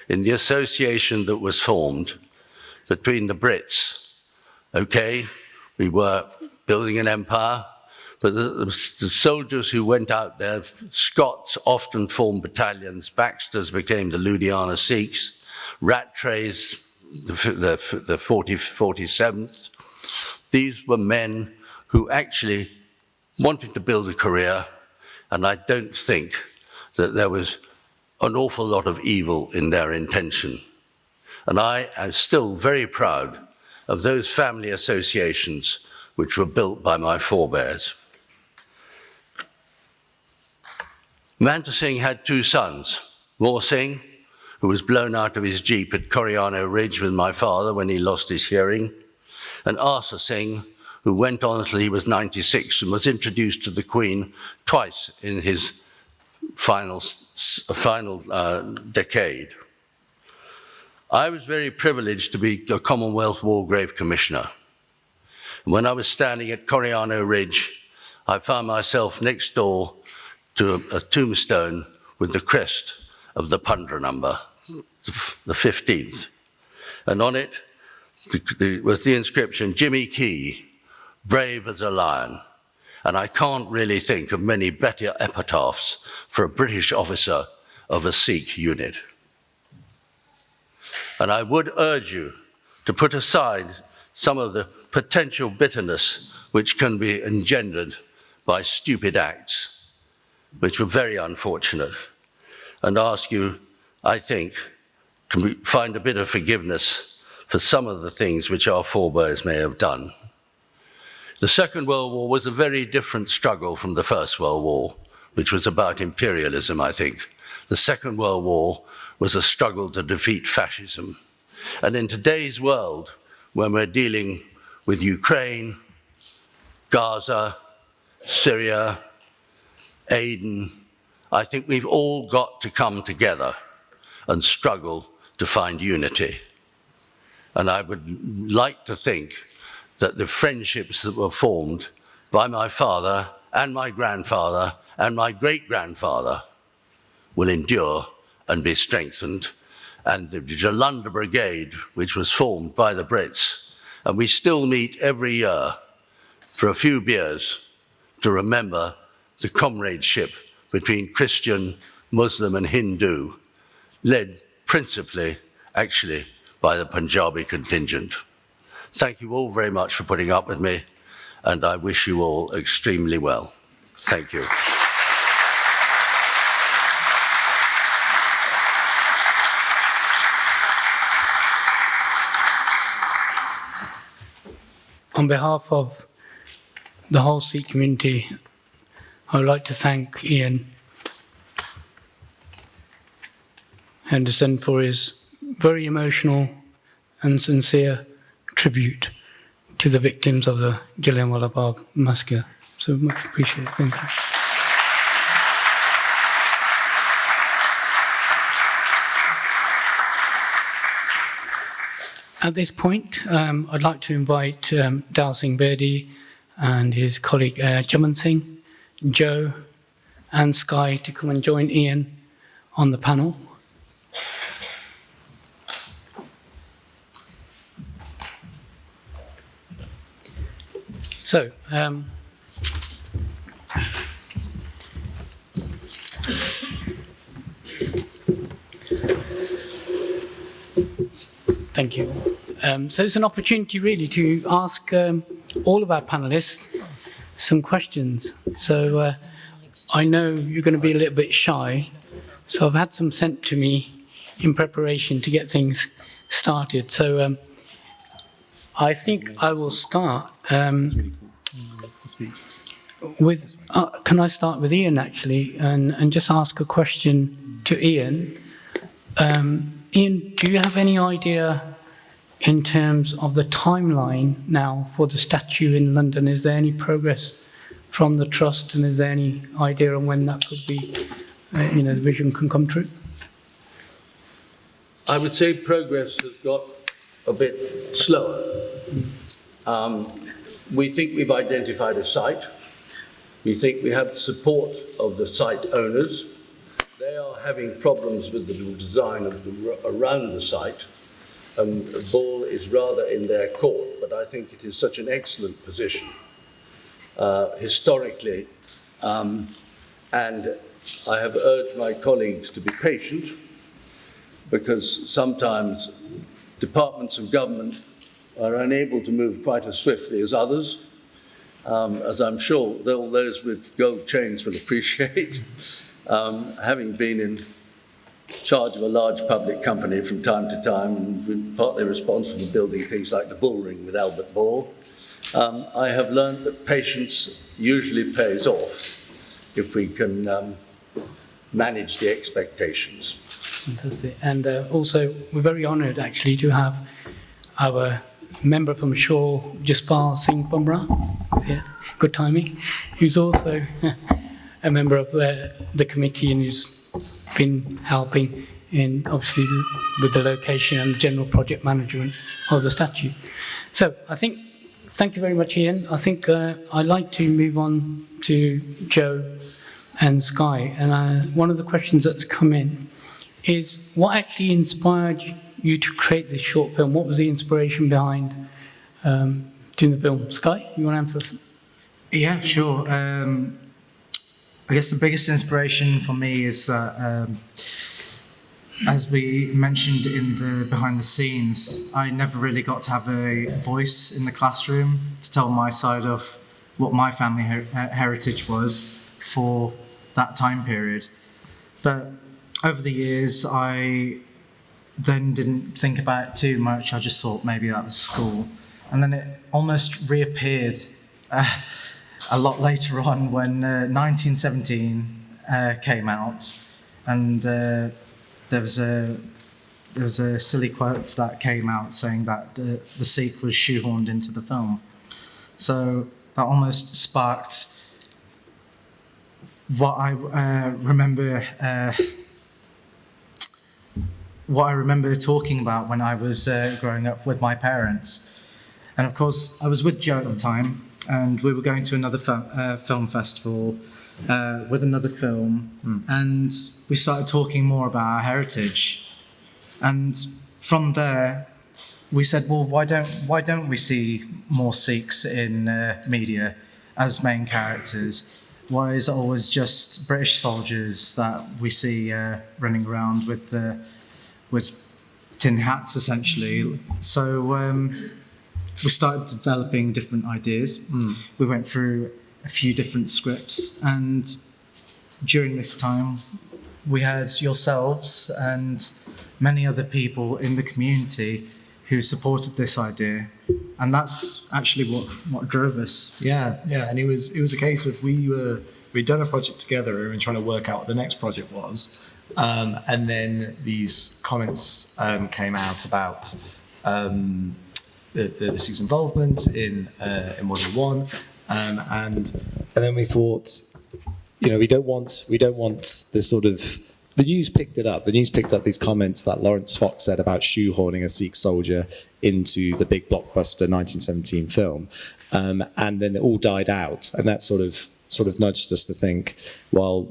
Speaker 5: in the association that was formed between the Brits. Okay, we were building an empire, but the soldiers who went out there, Scots often formed battalions, Baxters became the Ludhiana Sikhs, Rattrays, the 47th. These were men who actually wanted to build a career, and I don't think that there was an awful lot of evil in their intention. And I am still very proud of those family associations which were built by my forebears. Manta Singh had two sons, Moor Singh, who was blown out of his jeep at Coriano Ridge with my father when he lost his hearing, and Asa Singh, who went on until he was 96 and was introduced to the Queen twice in his final decade. I was very privileged to be a Commonwealth War Grave Commissioner. And when I was standing at Coriano Ridge, I found myself next door to a tombstone with the crest of the Pandra number, the 15th. And on it was the inscription, Jimmy Key, brave as a lion. And I can't really think of many better epitaphs for a British officer of a Sikh unit. And I would urge you to put aside some of the potential bitterness which can be engendered by stupid acts, which were very unfortunate, and ask you, I think, to find a bit of forgiveness for some of the things which our forebears may have done. The Second World War was a very different struggle from the First World War, which was about imperialism, I think. The Second World War was a struggle to defeat fascism. And in today's world, when we're dealing with Ukraine, Gaza, Syria, Aden, I think we've all got to come together and struggle to find unity. And I would like to think that the friendships that were formed by my father and my grandfather and my great-grandfather will endure and be strengthened. And the Jalanda Brigade, which was formed by the Brits, and we still meet every year for a few beers to remember the comradeship between Christian, Muslim and Hindu, led principally, actually, by the Punjabi contingent. Thank you all very much for putting up with me, and I wish you all extremely well. Thank you.
Speaker 9: On behalf of the whole Sikh community, I would like to thank Ian Henderson for his very emotional and sincere tribute to the victims of the Jallianwala Bagh massacre. So much appreciated. Thank you. At this point, I'd like to invite Dal Singh Bedi and his colleague Jaman Singh, Joe, and Sky to come and join Ian on the panel. So, thank you. So it's an opportunity really to ask all of our panelists some questions. So I know you're going to be a little bit shy, so I've had some sent to me in preparation to get things started. So I think I will start with, can I start with Ian actually, and just ask a question to Ian. Ian, do you have any idea in terms of the timeline now for the statue in London? Is there any progress from the Trust, and is there any idea on when that could be, the vision can come true?
Speaker 5: I would say progress has got a bit slower. We think we've identified a site. We think we have the support of the site owners. They are having problems with the design of around the site, and the ball is rather in their court, but I think it is such an excellent position historically, and I have urged my colleagues to be patient, because sometimes departments of government are unable to move quite as swiftly as others, as I'm sure all those with gold chains will appreciate. Having been in charge of a large public company from time to time, and been partly responsible for building things like the Bull Ring with Albert Ball, I have learned that patience usually pays off if we can manage the expectations.
Speaker 9: Fantastic. And also, we're very honoured actually to have our member from Shaw, Jaspal Singh Bumrah, here, good timing, who's also a member of the committee and who's been helping in, obviously, with the location and the general project management of the statue. So I think, thank you very much, Ian. I think I'd like to move on to Joe and Sky. And one of the questions that's come in is, what actually inspired you to create this short film? What was the inspiration behind doing the film? Sky, you want to answer this?
Speaker 10: Yeah, sure. I guess the biggest inspiration for me is that, as we mentioned in the behind the scenes, I never really got to have a voice in the classroom to tell my side of what my family heritage was for that time period. But over the years, I then didn't think about it too much. I just thought maybe that was school. And then it almost reappeared a lot later on when 1917 came out, and there was a silly quote that came out saying that the Sikh was shoehorned into the film. So that almost sparked what I remember talking about when I was growing up with my parents. And of course, I was with Joe at the time, and we were going to another film festival with another film, and we started talking more about our heritage. And from there, we said, well, why don't we see more Sikhs in media as main characters? Why is it always just British soldiers that we see running around with tin hats, essentially? So we started developing different ideas. We went through a few different scripts, and during this time, we had yourselves and many other people in the community who supported this idea, and that's actually what drove us.
Speaker 11: Yeah, and it was a case of we'd done a project together and we were trying to work out what the next project was, and then these comments came out about the Sikhs' involvement in World War One, and then we thought, we don't want the sort of. The news picked it up. The news picked up these comments that Lawrence Fox said about shoehorning a Sikh soldier into the big blockbuster 1917 film, and then it all died out. And that sort of nudged us to think, well,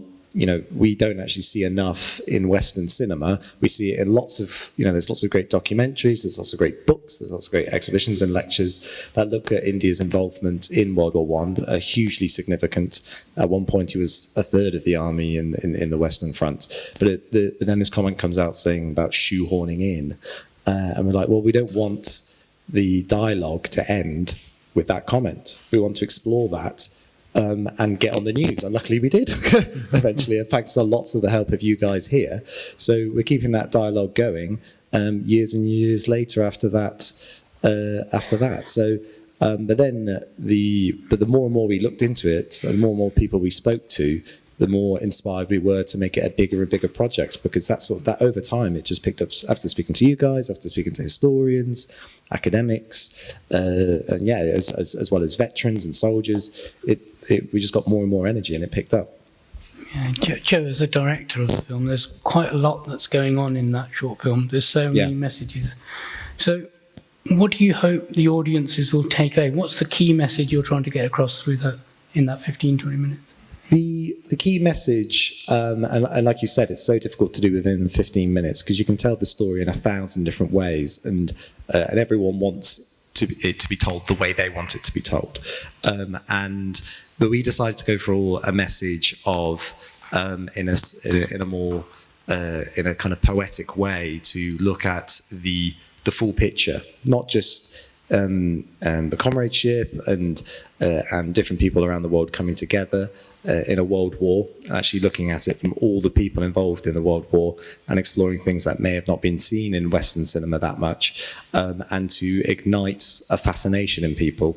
Speaker 11: we don't actually see enough in Western cinema. We see it in lots of, there's lots of great documentaries, there's lots of great books, there's lots of great exhibitions and lectures that look at India's involvement in World War One, hugely significant. At one point, it was a third of the army in the Western Front. But then this comment comes out saying about shoehorning in, and we're like, well, we don't want the dialogue to end with that comment. We want to explore that. And get on the news. And luckily we did eventually, thanks to lots of the help of you guys here. So we're keeping that dialogue going years and years later after that. So, but the more and more we looked into it, and the more and more people we spoke to, the more inspired we were to make it a bigger and bigger project, because that over time it just picked up after speaking to you guys, after speaking to historians, academics, and yeah, as well as veterans and soldiers. We just got more and more energy, and it picked up.
Speaker 9: Yeah, Joe, as a director of the film, there's quite a lot that's going on in that short film. There's so many messages. So what do you hope the audiences will take away? What's the key message you're trying to get across in that 15, 20 minutes?
Speaker 11: The key message, and like you said, it's so difficult to do within 15 minutes because you can tell the story in 1,000 different ways, and everyone wants it to be told the way they want it to be told. But we decided to go for a message of in a more in a kind of poetic way to look at the full picture, not just the comradeship and different people around the world coming together in a world war, actually looking at it from all the people involved in the world war and exploring things that may have not been seen in Western cinema that much, and to ignite a fascination in people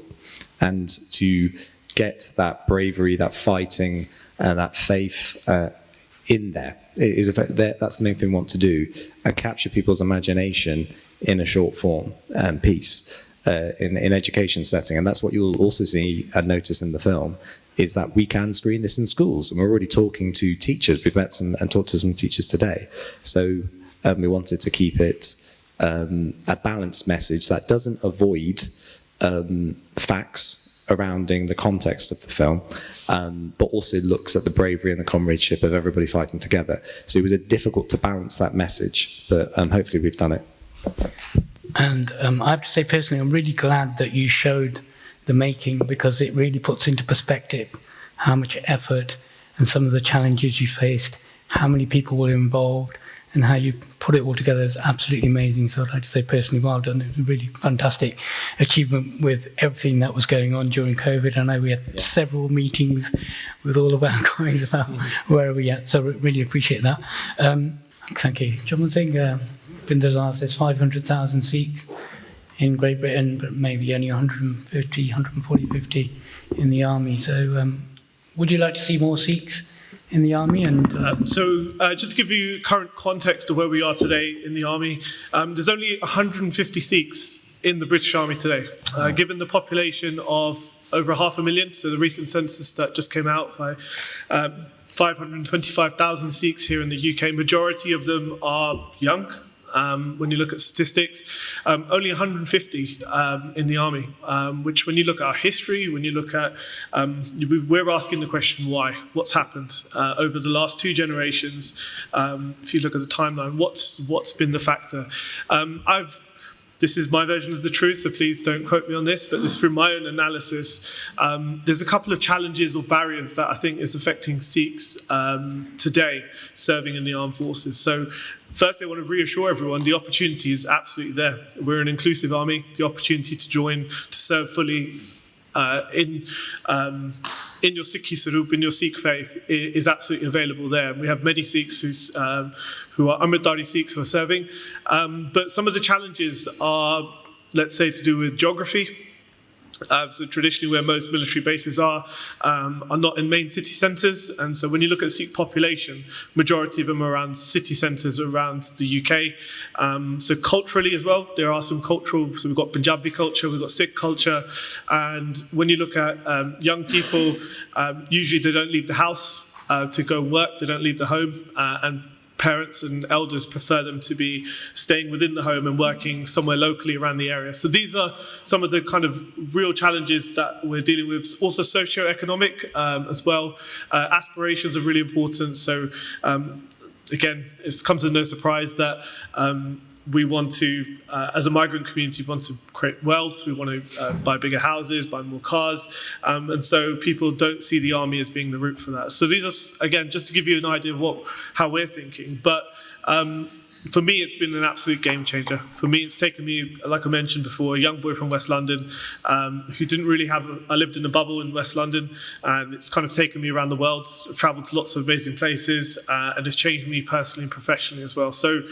Speaker 11: and to get that bravery, that fighting, that faith in there. That's the main thing we want to do, and capture people's imagination in a short form piece in education setting. And that's what you'll also see and notice in the film, is that we can screen this in schools, and we're already talking to teachers. We've met some and talked to some teachers today. So we wanted to keep it a balanced message that doesn't avoid facts surrounding the context of the film, but also looks at the bravery and the comradeship of everybody fighting together. So it was difficult to balance that message, but hopefully we've done it.
Speaker 9: And I have to say personally, I'm really glad that you showed the making, because it really puts into perspective how much effort and some of the challenges you faced, how many people were involved, and how you put it all together is absolutely amazing. So I'd like to say personally, well done. It was a really fantastic achievement with everything that was going on during COVID. I know we had several meetings with all of our guys about where are we at, so really appreciate that. Thank you. John Singh, Binder's asked, there's 500,000 Sikhs in Great Britain, but maybe only 140, 50 in the army. So would you like to see more Sikhs in the army? And
Speaker 12: just to give you current context of where we are today in the army, there's only 150 Sikhs in the British Army today. Given the population of over 500,000, so the recent census that just came out by 525,000 Sikhs here in the UK, majority of them are young. When you look at statistics, only 150 in the army, which when you look at our history, when you look at, we're asking the question why, what's happened over the last 2 generations. If you look at the timeline, what's been the factor? This is my version of the truth, so please don't quote me on this, but this is from my own analysis. There's a couple of challenges or barriers that I think is affecting Sikhs today serving in the armed forces. So first, I want to reassure everyone the opportunity is absolutely there. We're an inclusive army. The opportunity to join, to serve fully in your Sikhi Sarup, in your Sikh faith, is absolutely available there. We have many Sikhs who are Amritdhari Sikhs who are serving. But some of the challenges are, let's say, to do with geography. So traditionally, where most military bases are not in main city centres, and so when you look at Sikh population, majority of them are around city centres around the UK. So culturally as well, there are some cultural. So we've got Punjabi culture, we've got Sikh culture, and when you look at young people, usually they don't leave the house to go work. They don't leave the home, and parents and elders prefer them to be staying within the home and working somewhere locally around the area. So these are some of the kind of real challenges that we're dealing with. Also socio-economic as well. Aspirations are really important. So again, it comes as no surprise that we want to, as a migrant community, want to create wealth. We want to buy bigger houses, buy more cars. And so people don't see the army as being the route for that. So these are, again, just to give you an idea of how we're thinking. But for me, it's been an absolute game changer. For me, it's taken me, like I mentioned before, a young boy from West London who didn't really I lived in a bubble in West London, and it's kind of taken me around the world. I've travelled to lots of amazing places, and it's changed me personally and professionally as well. So,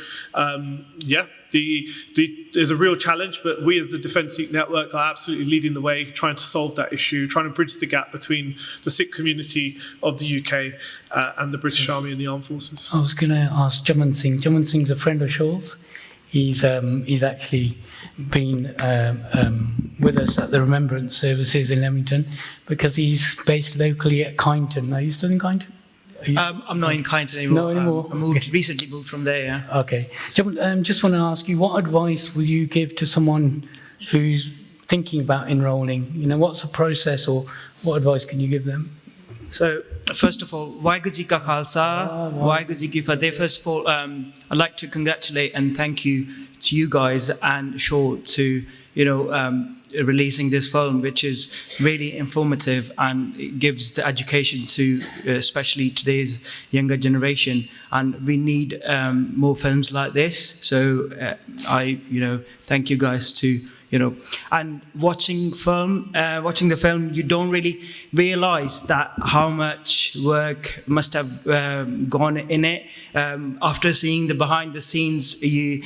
Speaker 12: there's a real challenge, but we as the Defence Sikh Network are absolutely leading the way, trying to solve that issue, trying to bridge the gap between the Sikh community of the UK and the British Army and the Armed Forces.
Speaker 9: I was going to ask Jaman Singh. Jaman Singh's a friend of Shaw's. He's actually been with us at the Remembrance Services in Leamington because he's based locally at Kyneton. Are you still in Kyneton?
Speaker 13: I'm not in Kyneton anymore.
Speaker 9: No anymore.
Speaker 13: I recently moved from there. Yeah.
Speaker 9: Okay. Just want to ask you, what advice would you give to someone who's thinking about enrolling? You know, what's the process, or what advice can you give them?
Speaker 13: So, first of all, Waheguru Ji Ka Khalsa, Waheguru Ji Ki Fateh. First of all, I'd like to congratulate and thank you to you guys and Shaw to, releasing this film, which is really informative and it gives the education to especially today's younger generation. And we need more films like this. So I thank you guys to, and watching the film, you don't really realize that how much work must have gone in it. After seeing the behind the scenes, the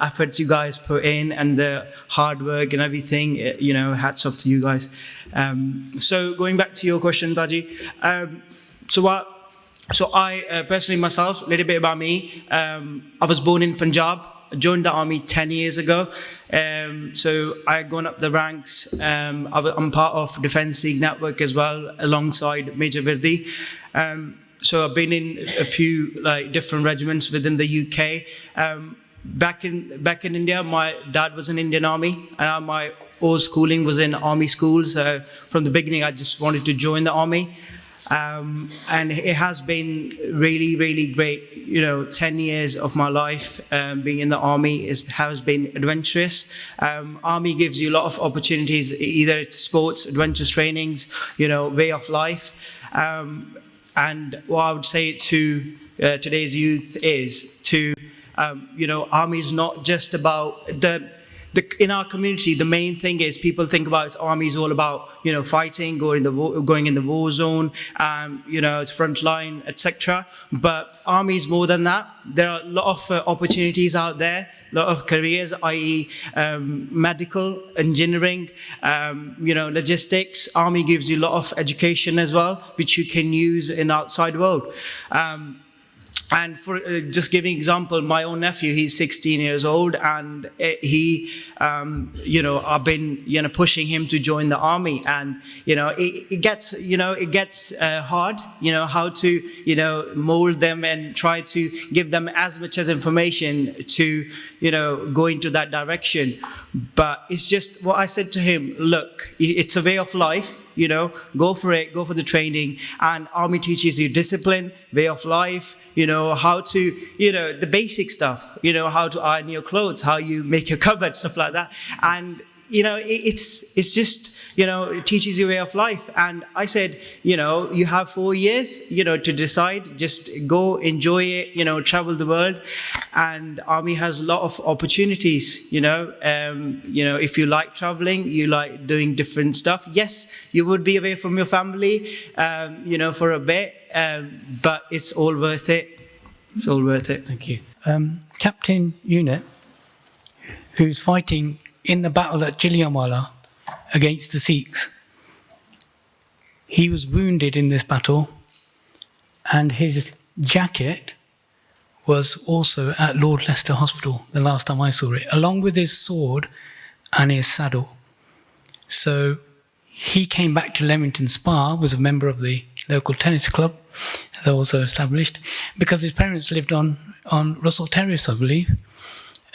Speaker 13: efforts you guys put in and the hard work and everything, hats off to you guys. So going back to your question, Baji, so I personally myself, a little bit about me. I was born in Punjab. I joined the army 10 years ago. So I've gone up the ranks. I'm part of Defence Sikh Network as well, alongside Major Virdi. So I've been in a few different regiments within the UK. Back in India, my dad was in Indian Army, and my whole schooling was in army schools. From the beginning, I just wanted to join the army. And it has been really, really great. 10 years of my life being in the army has been adventurous. Army gives you a lot of opportunities, either it's sports, adventurous trainings, way of life. And what I would say to today's youth is army is not just about in our community. The main thing is people think about army is all about fighting, going in the war zone, it's front line, etc. But army is more than that. There are a lot of opportunities out there, a lot of careers, i.e. medical, engineering, logistics. Army gives you a lot of education as well, which you can use in the outside world. And for just giving example, my own nephew, he's 16 years old, and he, I've been, pushing him to join the army, and it gets hard, how to, mold them and try to give them as much as information to, go into that direction. But it's just what I said to him. Look, it's a way of life. Go for it, go for the training, and army teaches you discipline, way of life, how to, the basic stuff, how to iron your clothes, how you make your cupboard, stuff like that. And, it's just, it teaches you way of life. And I said, you have 4 years, to decide, just go enjoy it, travel the world. And army has a lot of opportunities, if you like traveling, you like doing different stuff. Yes, you would be away from your family, for a bit, but it's all worth it. It's all worth it.
Speaker 9: Thank you. Captain Unit, who's fighting in the battle at Jallianwala, against the Sikhs. He was wounded in this battle, and his jacket was also at Lord Leicester Hospital the last time I saw it, along with his sword and his saddle. So he came back to Leamington Spa, was a member of the local tennis club, they also established, because his parents lived on Russell Terrace, I believe.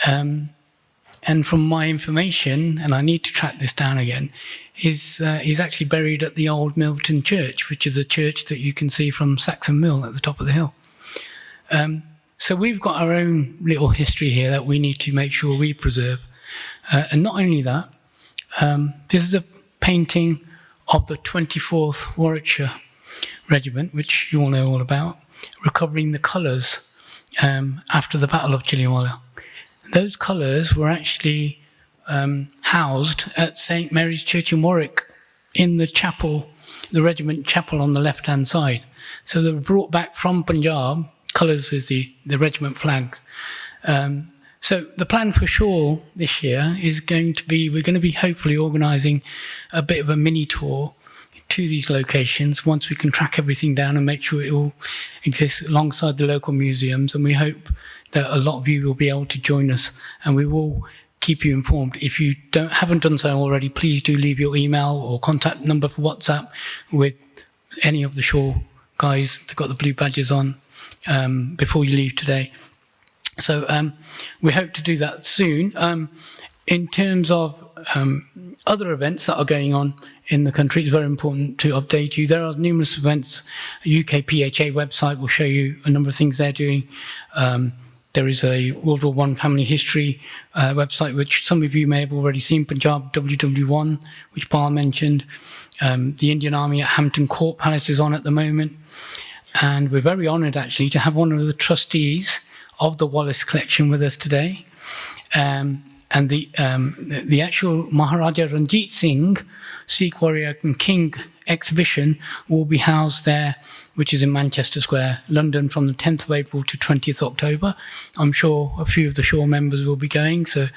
Speaker 9: And from my information, and I need to track this down again, he's actually buried at the old Milton Church, which is a church that you can see from Saxon Mill at the top of the hill. So we've got our own little history here that we need to make sure we preserve. And not only that, this is a painting of the 24th Warwickshire Regiment, which you all know all about, recovering the colours after the Battle of Chilliwalia. Those colours were actually housed at St Mary's Church in Warwick in the chapel, the regiment chapel on the left-hand side. So they were brought back from Punjab. Colours is the regiment flags. So the plan for Shaw this year is going to be, we're going to be hopefully organising a bit of a mini tour to these locations once we can track everything down and make sure it all exists alongside the local museums. And we hope that a lot of you will be able to join us, and we will keep you informed. If you haven't done so already, please do leave your email or contact number for WhatsApp with any of the Shaw guys that got the blue badges on before you leave today. So we hope to do that soon. In terms of other events that are going on in the country, it's very important to update you. There are numerous events. UK PHA website will show you a number of things they're doing. There is a World War I family history website, which some of you may have already seen, Punjab WW1, which Paul mentioned. The Indian Army at Hampton Court Palace is on at the moment. And we're very honoured, actually, to have one of the trustees of the Wallace collection with us today. And the actual Maharaja Ranjit Singh, Sikh warrior and king exhibition will be housed there, which is in Manchester Square, London, from the 10th of April to 20th October. I'm sure a few of the Shaw members will be going, so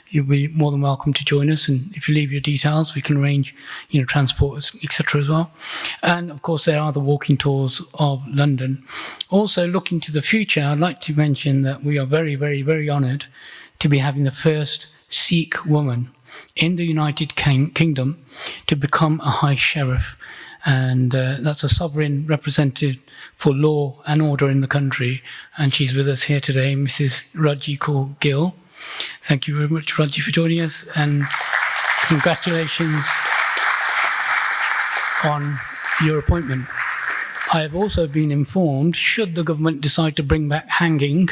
Speaker 9: you'll be more than welcome to join us. And if you leave your details, we can arrange, transport, etc. as well. And of course, there are the walking tours of London. Also, looking to the future, I'd like to mention that we are very, very, very honoured to be having the first Sikh woman in the United Kingdom to become a High Sheriff. And that's a sovereign representative for law and order in the country. And she's with us here today, Mrs. Raji Kaur Gill. Thank you very much, Raji, for joining us. And congratulations on your appointment. I have also been informed, should the government decide to bring back hanging,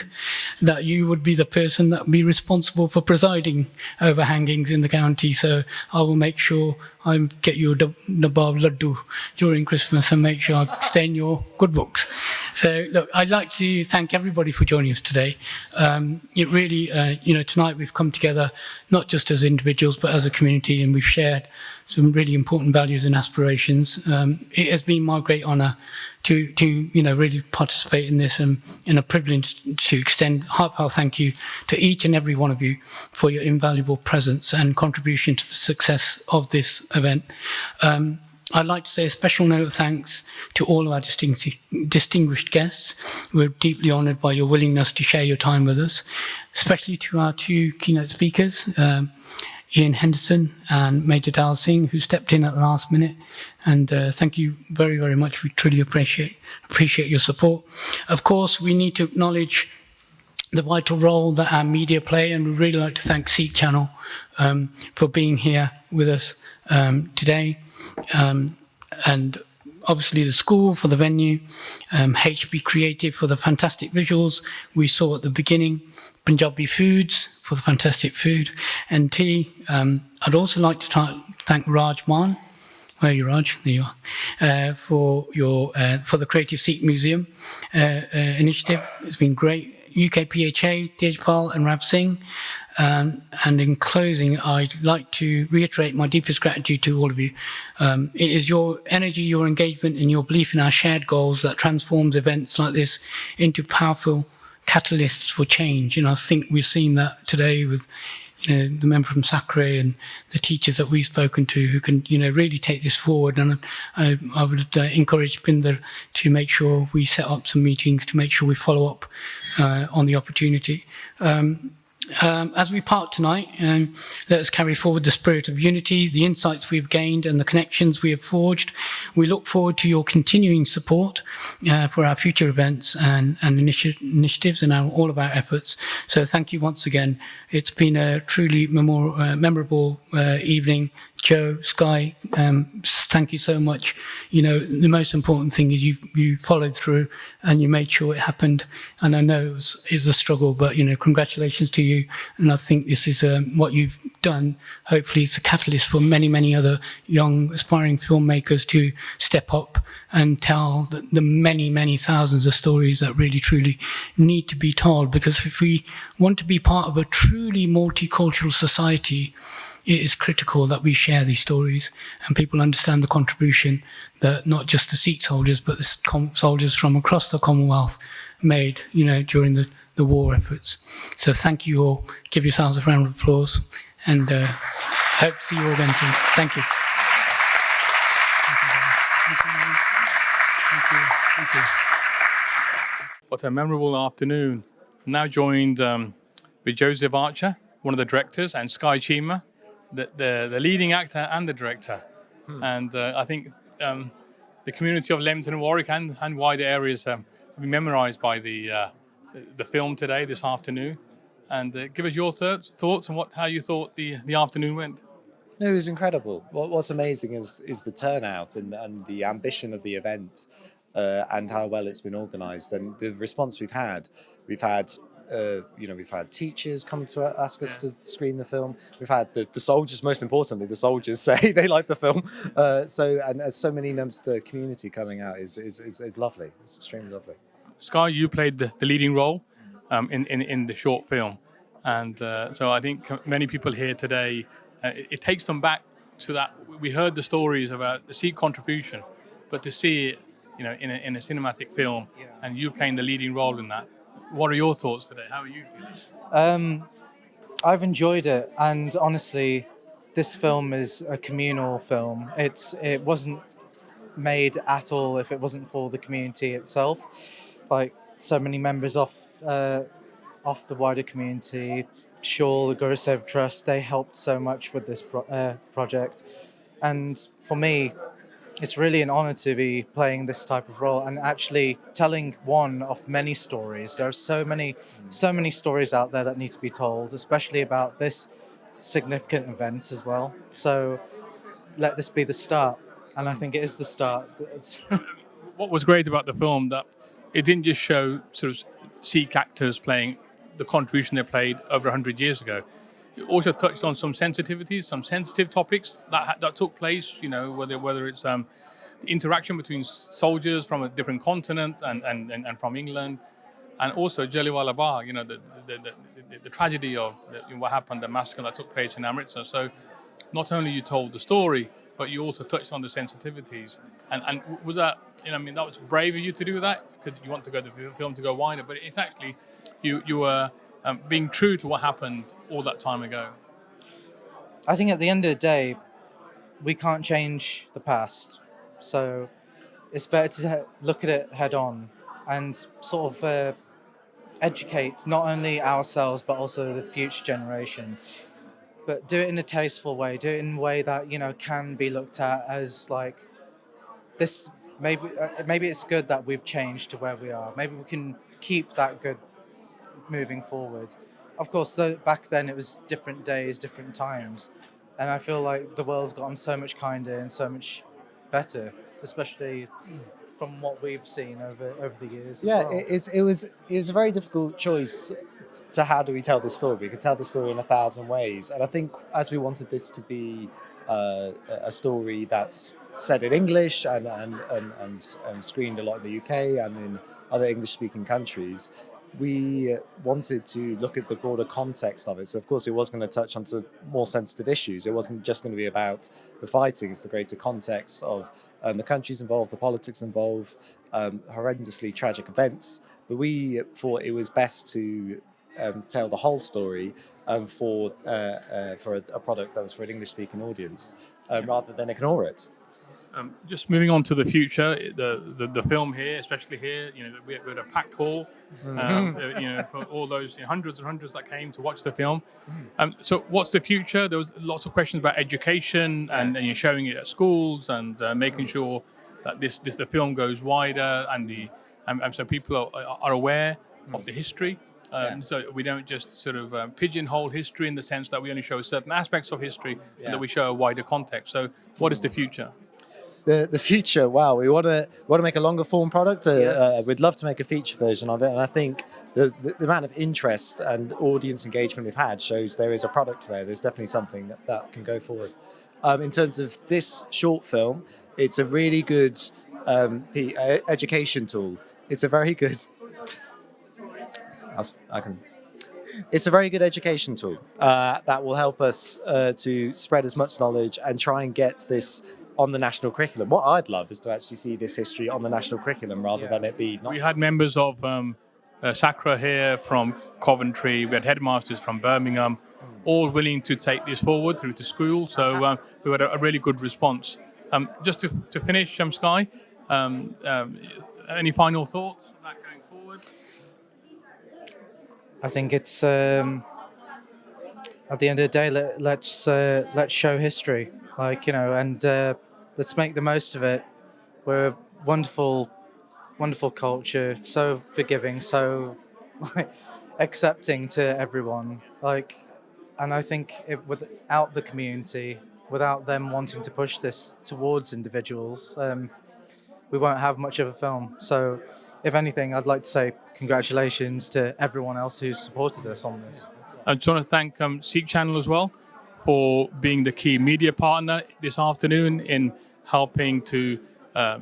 Speaker 9: that you would be the person that would be responsible for presiding over hangings in the county. So I will make sure I get you a Nabab Laddu during Christmas and make sure I stay in your good books. So look, I'd like to thank everybody for joining us today. It really, tonight we've come together, not just as individuals, but as a community, and we've shared some really important values and aspirations. It has been my great honour to really participate in this, and a privilege to extend heartfelt thank you to each and every one of you for your invaluable presence and contribution to the success of this event. I'd like to say a special note of thanks to all of our distinguished guests. We're deeply honoured by your willingness to share your time with us, especially to our two keynote speakers, Ian Henderson and Major Dal Singh, who stepped in at the last minute. And thank you very, very much. We truly appreciate your support. Of course, we need to acknowledge the vital role that our media play, and we'd really like to thank SIKH Channel for being here with us today. And obviously the school for the venue, HB Creative for the fantastic visuals we saw at the beginning, Punjabi Foods for the fantastic food and tea. I'd also like to thank Raj Man. Where are you, Raj? There you are. For the Creative Sikh Museum initiative. It's been great. UK PHA, Tejpal and Rav Singh. And in closing, I'd like to reiterate my deepest gratitude to all of you. It is your energy, your engagement, and your belief in our shared goals that transforms events like this into powerful catalysts for change. I think we've seen that today with the member from SAKH and the teachers that we've spoken to who can, really take this forward. And I would encourage Pinder to make sure we set up some meetings to make sure we follow up on the opportunity. As we part tonight, let us carry forward the spirit of unity, the insights we've gained and the connections we have forged. We look forward to your continuing support for our future events and initiatives and all of our efforts. So thank you once again. It's been a truly memorable evening. Joe, Sky, thank you so much. The most important thing is you followed through and you made sure it happened. And I know it was a struggle, but congratulations to you. And I think this is what you've done. Hopefully, it's a catalyst for many, many other young aspiring filmmakers to step up and tell the many, many thousands of stories that really, truly need to be told. Because if we want to be part of a truly multicultural society, it is critical that we share these stories and people understand the contribution that not just the Sikh soldiers, but the soldiers from across the Commonwealth made, during the war efforts. So thank you all. Give yourselves a round of applause and hope to see you all again soon. Thank you.
Speaker 1: Thank you. What a memorable afternoon. Now joined with Joseph Archer, one of the directors, and Sky Cheema, the leading actor and the director. And I think the community of Leamington and Warwick and wider areas have been memorised by the film today, this afternoon. And give us your thoughts on how you thought the afternoon went.
Speaker 11: No, it was incredible. What's amazing is the turnout and the ambition of the event and how well it's been organised and the response we've had. We've had teachers come to ask us to screen the film. We've had the soldiers, most importantly, the soldiers say they like the film. And so many members of the community coming out is lovely. It's extremely lovely.
Speaker 1: Sky, you played the leading role in the short film. And so I think many people here today, it takes them back to that. We heard the stories about the Sikh contribution, but to see it in a cinematic film and you playing the leading role in that, what are your thoughts today? How are you feeling?
Speaker 10: I've enjoyed it, and honestly, this film is a communal film. It wasn't made at all if it wasn't for the community itself. Like so many members off the wider community, Shaw, the Gurusev Trust, they helped so much with this project, and for me, it's really an honor to be playing this type of role and actually telling one of many stories. There are so many stories out there that need to be told, especially about this significant event as well. So let this be the start. And I think it is the start.
Speaker 1: What was great about the film, that it didn't just show sort of Sikh actors playing the contribution they played over 100 years ago. It also touched on some sensitivities, some sensitive topics that took place, whether it's the interaction between soldiers from a different continent and from England, and also Jallianwala Bagh, the tragedy of what happened, the massacre that took place in Amritsar. So not only you told the story, but you also touched on the sensitivities. And was that, that was brave of you to do that, because you want the film to go wider, but it's actually, you were being true to what happened all that time ago.
Speaker 10: I think at the end of the day, we can't change the past. So it's better to look at it head on and sort of educate not only ourselves, but also the future generation. But do it in a tasteful way, do it in a way that, can be looked at as like this. Maybe it's good that we've changed to where we are. Maybe we can keep that good moving forward. Of course, back then it was different days, different times, and I feel like the world's gotten so much kinder and so much better, especially from what we've seen over the years.
Speaker 11: Yeah,
Speaker 10: as well.
Speaker 11: it was a very difficult choice to how do we tell the story. We could tell the story in 1,000 ways, and I think as we wanted this to be a story that's said in English and screened a lot in the UK and in other English-speaking countries, we wanted to look at the broader context of it. So of course it was going to touch on to more sensitive issues. It wasn't just going to be about the fighting, it's the greater context of the countries involved, the politics involved, horrendously tragic events. But we thought it was best to tell the whole story for a product that was for an English-speaking audience, rather than ignore it.
Speaker 1: Just moving on to the future, the film here, especially here, we're at a packed hall, for all those hundreds and hundreds that came to watch the film. So what's the future? There was lots of questions about education and you're showing it at schools and making sure that the film goes wider and so people are aware of the history. So we don't just sort of pigeonhole history in the sense that we only show certain aspects of history and that we show a wider context. So what is the future?
Speaker 11: The future, wow, we want to make a longer form product. We'd love to make a feature version of it, and I think the amount of interest and audience engagement we've had shows there is a product there. There's definitely something that can go forward. In terms of this short film, it's a really good education tool. It's a very good. It's a very good education tool that will help us to spread as much knowledge and try and get this on the national curriculum. What I'd love is to actually see this history on the national curriculum rather than it be.
Speaker 1: We had members of SAKHR here from Coventry. We had headmasters from Birmingham, all willing to take this forward through to school. So we had a really good response. Just to finish, Sky, any final thoughts about going forward?
Speaker 10: I think it's at the end of the day, let's show history, and let's make the most of it. We're a wonderful, wonderful culture, so forgiving, so accepting to everyone. And I think without the community, without them wanting to push this towards individuals, we won't have much of a film. So, if anything, I'd like to say congratulations to everyone else who's supported us on this.
Speaker 1: I just want to thank SIKH Channel as well for being the key media partner this afternoon in helping to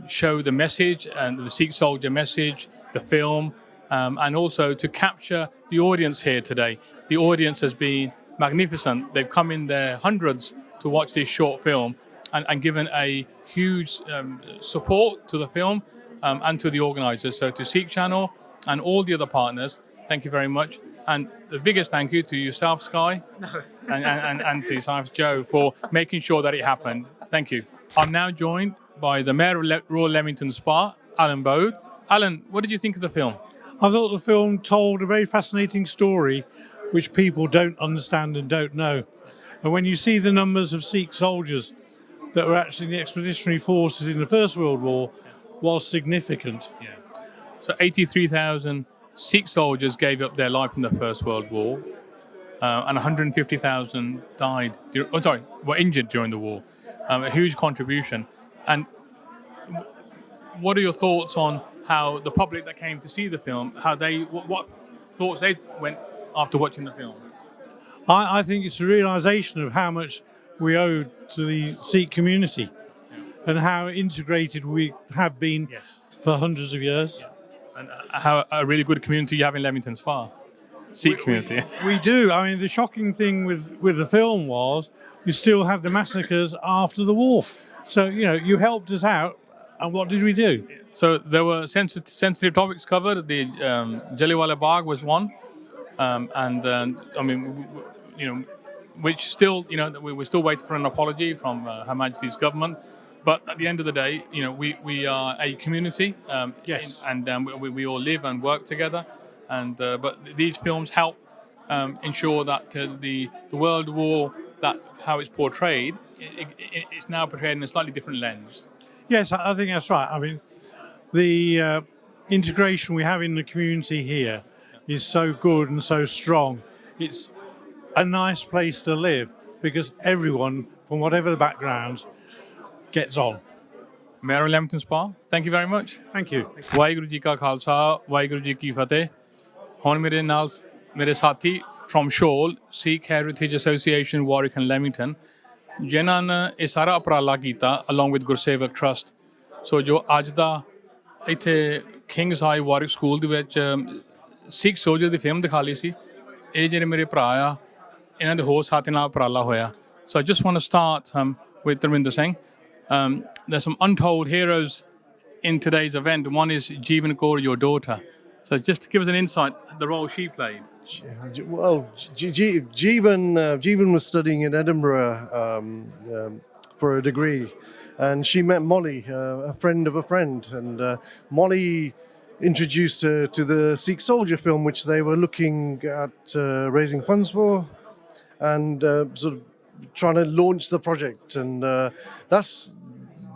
Speaker 1: show the message and the Sikh soldier message, the film, and also to capture the audience here today. The audience has been magnificent. They've come in their hundreds to watch this short film and given a huge support to the film and to the organisers. So to SIKH Channel and all the other partners, thank you very much. And the biggest thank you to yourself, Sky, and to yourself, Joe, for making sure that it happened. Thank you. I'm now joined by the Mayor of Royal Leamington Spa, Alan Bode. Alan, what did you think of the film?
Speaker 21: I thought the film told a very fascinating story which people don't understand and don't know. And when you see the numbers of Sikh soldiers that were actually in the expeditionary forces in the First World War, was significant.
Speaker 1: Yeah. So 83,000 Sikh soldiers gave up their life in the First World War, and 150,000 were injured during the war. A huge contribution. And what are your thoughts on how the public that came to see the film, what thoughts they went after watching the film?
Speaker 21: I think it's a realisation of how much we owe to the Sikh community and how integrated we have been for hundreds of years.
Speaker 1: And how a really good community you have in Leamington Spa. Sikh community.
Speaker 21: We do. I mean, the shocking thing with the film was you still have the massacres after the war. So, you helped us out, and what did we do?
Speaker 1: So there were sensitive topics covered. The Jallianwala Bagh was one. Which still, we're still waiting for an apology from Her Majesty's government. But at the end of the day, we are a community,
Speaker 21: yes,
Speaker 1: we all live and work together. But these films help ensure that the World War, that how it's portrayed, it's now portrayed in a slightly different lens.
Speaker 21: Yes, I think that's right. I mean, the integration we have in the community here is so good and so strong. It's a nice place to live because everyone, from whatever the background, gets on.
Speaker 1: Mayor of Leamington Spa, thank you very much.
Speaker 21: Thank you.
Speaker 1: Waheguru Ji Ka Khalsa, Waheguru Ji Ki Fateh. Hon mere naal mere sathi from Shoal, Sikh Heritage Association, Warwick and Leamington, ਜਿਨ੍ਹਾਂ ਨੇ ਇਹ ਸਾਰਾ ਉਪਰਾਲਾ ਕੀਤਾ along with Gursewak trust. ਸੋ ਜੋ ਅੱਜ ਦਾ ਇੱਥੇ Kings high ਵਾਰਿਕ school ਦੇ ਵਿੱਚ ਸਿੱਖ ਸੋਲਜਰ ਦੀ ਫਿਲਮ ਦਿਖਾ ਲਈ ਸੀ, ਇਹ ਜਿਹੜੇ ਮੇਰੇ ਭਰਾ ਆ ਇਹਨਾਂ ਦੇ ਹੋਰ ਸਾਥੀ ਨਾਲ ਉਪਰਾਲਾ ਹੋਇਆ. So I just want to start with Tarminder Singh. There's some untold heroes in today's event. One is Jeevan Kaur, your daughter. So just give us an insight, the role she played.
Speaker 14: Well, Jeevan was studying in Edinburgh for a degree, and she met Molly, a friend of a friend, and Molly introduced her to the Sikh Soldier film, which they were looking at raising funds for, and sort of trying to launch the project. And that's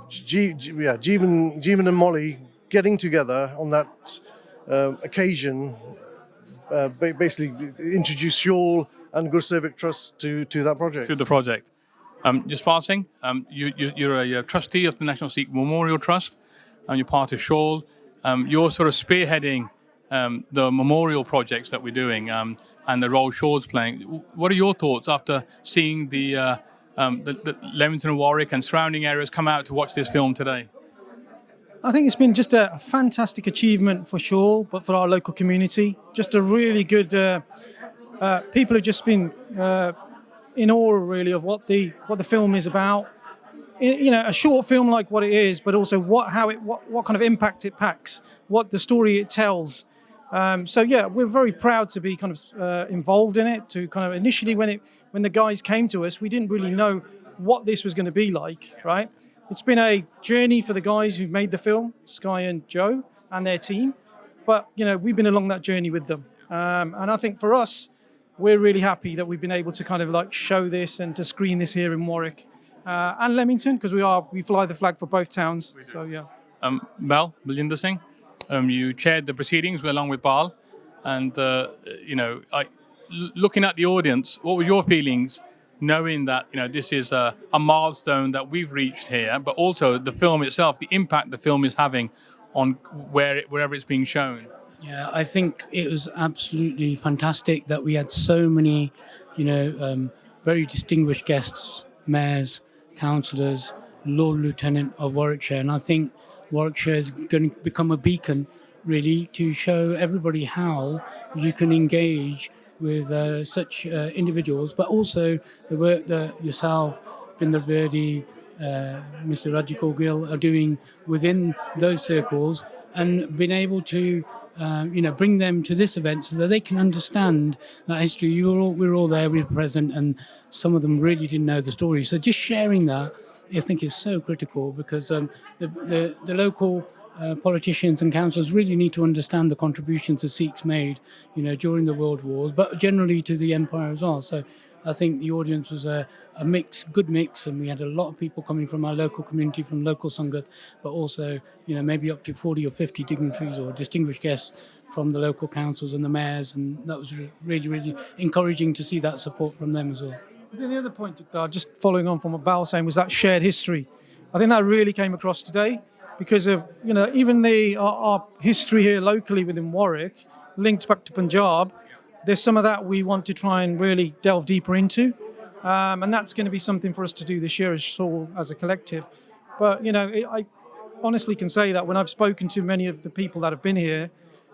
Speaker 14: Jeevan and Molly getting together on that occasion. Basically introduce Shawl and Gursevic Trust to that project.
Speaker 1: To the project. Just passing, you're a trustee of the National Sikh Memorial Trust, and you're part of Shawl. You're sort of spearheading the memorial projects that we're doing and the role Shawl's playing. What are your thoughts after seeing the Leamington and Warwick and surrounding areas come out to watch this film today?
Speaker 26: I think it's been just a fantastic achievement for Shawl, but for our local community. Just a really good. People have just been in awe, really, of what the film is about. You know, a short film like what it is, but also what kind of impact it packs, what the story it tells. So yeah, we're very proud to be kind of involved in it. To kind of initially, when the guys came to us, we didn't really know what this was going to be like, right? It's been a journey for the guys who've made the film, Sky and Joe and their team. But, you know, we've been along that journey with them. And I think for us, we're really happy that we've been able to kind of like show this and to screen this here in Warwick and Leamington, because we fly the flag for both towns. So, yeah.
Speaker 1: Bal, Baljinder Singh, you chaired the proceedings along with Bal. And, you know, looking at the audience, what were your feelings knowing that, you know, this is a milestone that we've reached here, but also the film itself, the impact the film is having on wherever it's being shown?
Speaker 9: Yeah, I think it was absolutely fantastic that we had so many, you know, very distinguished guests, mayors, councillors, Lord Lieutenant of Warwickshire, and I think Warwickshire is going to become a beacon, really, to show everybody how you can engage with such individuals, but also the work that yourself, Binder Birdi, Mr. Rajiko Gill are doing within those circles, and being able to you know, bring them to this event so that they can understand that history. We're all there, we're present, and some of them really didn't know the story. So just sharing that, I think, is so critical, because the local politicians and councillors really need to understand the contributions the Sikhs made, you know, during the World Wars, but generally to the empire as well. So I think the audience was a good mix, and we had a lot of people coming from our local community, from local Sangat, but also, you know, maybe up to 40 or 50 dignitaries or distinguished guests from the local councils and the mayors, and that was really, really encouraging to see that support from them as well.
Speaker 26: I think the other point, just following on from what Bal was saying, was that shared history. I think that really came across today, because of, you know, even our history here locally within Warwick, linked back to Punjab, there's some of that we want to try and really delve deeper into. And that's going to be something for us to do this year as a collective. But, you know, I honestly can say that when I've spoken to many of the people that have been here,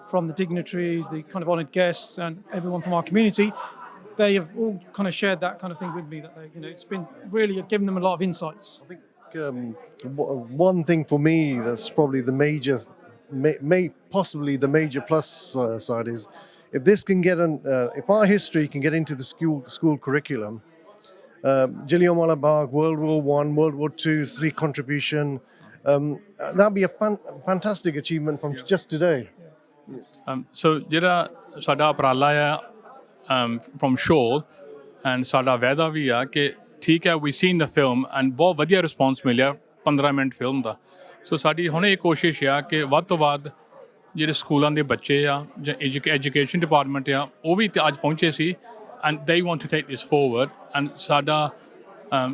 Speaker 26: from the dignitaries, the kind of honoured guests, and everyone from our community, they have all kind of shared that kind of thing with me, that they, you know, it's been really given them a lot of insights.
Speaker 14: I think one thing for me that's probably the major, possibly the major plus side is, if this can get if our history can get into the school curriculum, Jallianwala Bagh, World War I, World War II, Sikh contribution, that'd be a fantastic achievement from just today.
Speaker 1: So jira sada uprala hai from Shawl and sada veda vi hai ke ठीक है, we seen the film and बहुत ਵਧੀਆ response ਮਿਲਿਆ 15 minute film ਦਾ। ਸੋ ਸਾਡੀ ਹੁਣ ਇਹ ਕੋਸ਼ਿਸ਼ ਆ ਕਿ ਵੱਧ ਤੋਂ ਵੱਧ ਜਿਹੜੇ ਸਕੂਲਾਂ ਦੇ ਬੱਚੇ ਆ ਜਾਂ ਐਜੂਕੇਸ਼ਨ ਡਿਪਾਰਟਮੈਂਟ ਆ, ਉਹ ਵੀ ਅੱਜ ਪਹੁੰਚੇ ਸੀ, and they want to take this forward, and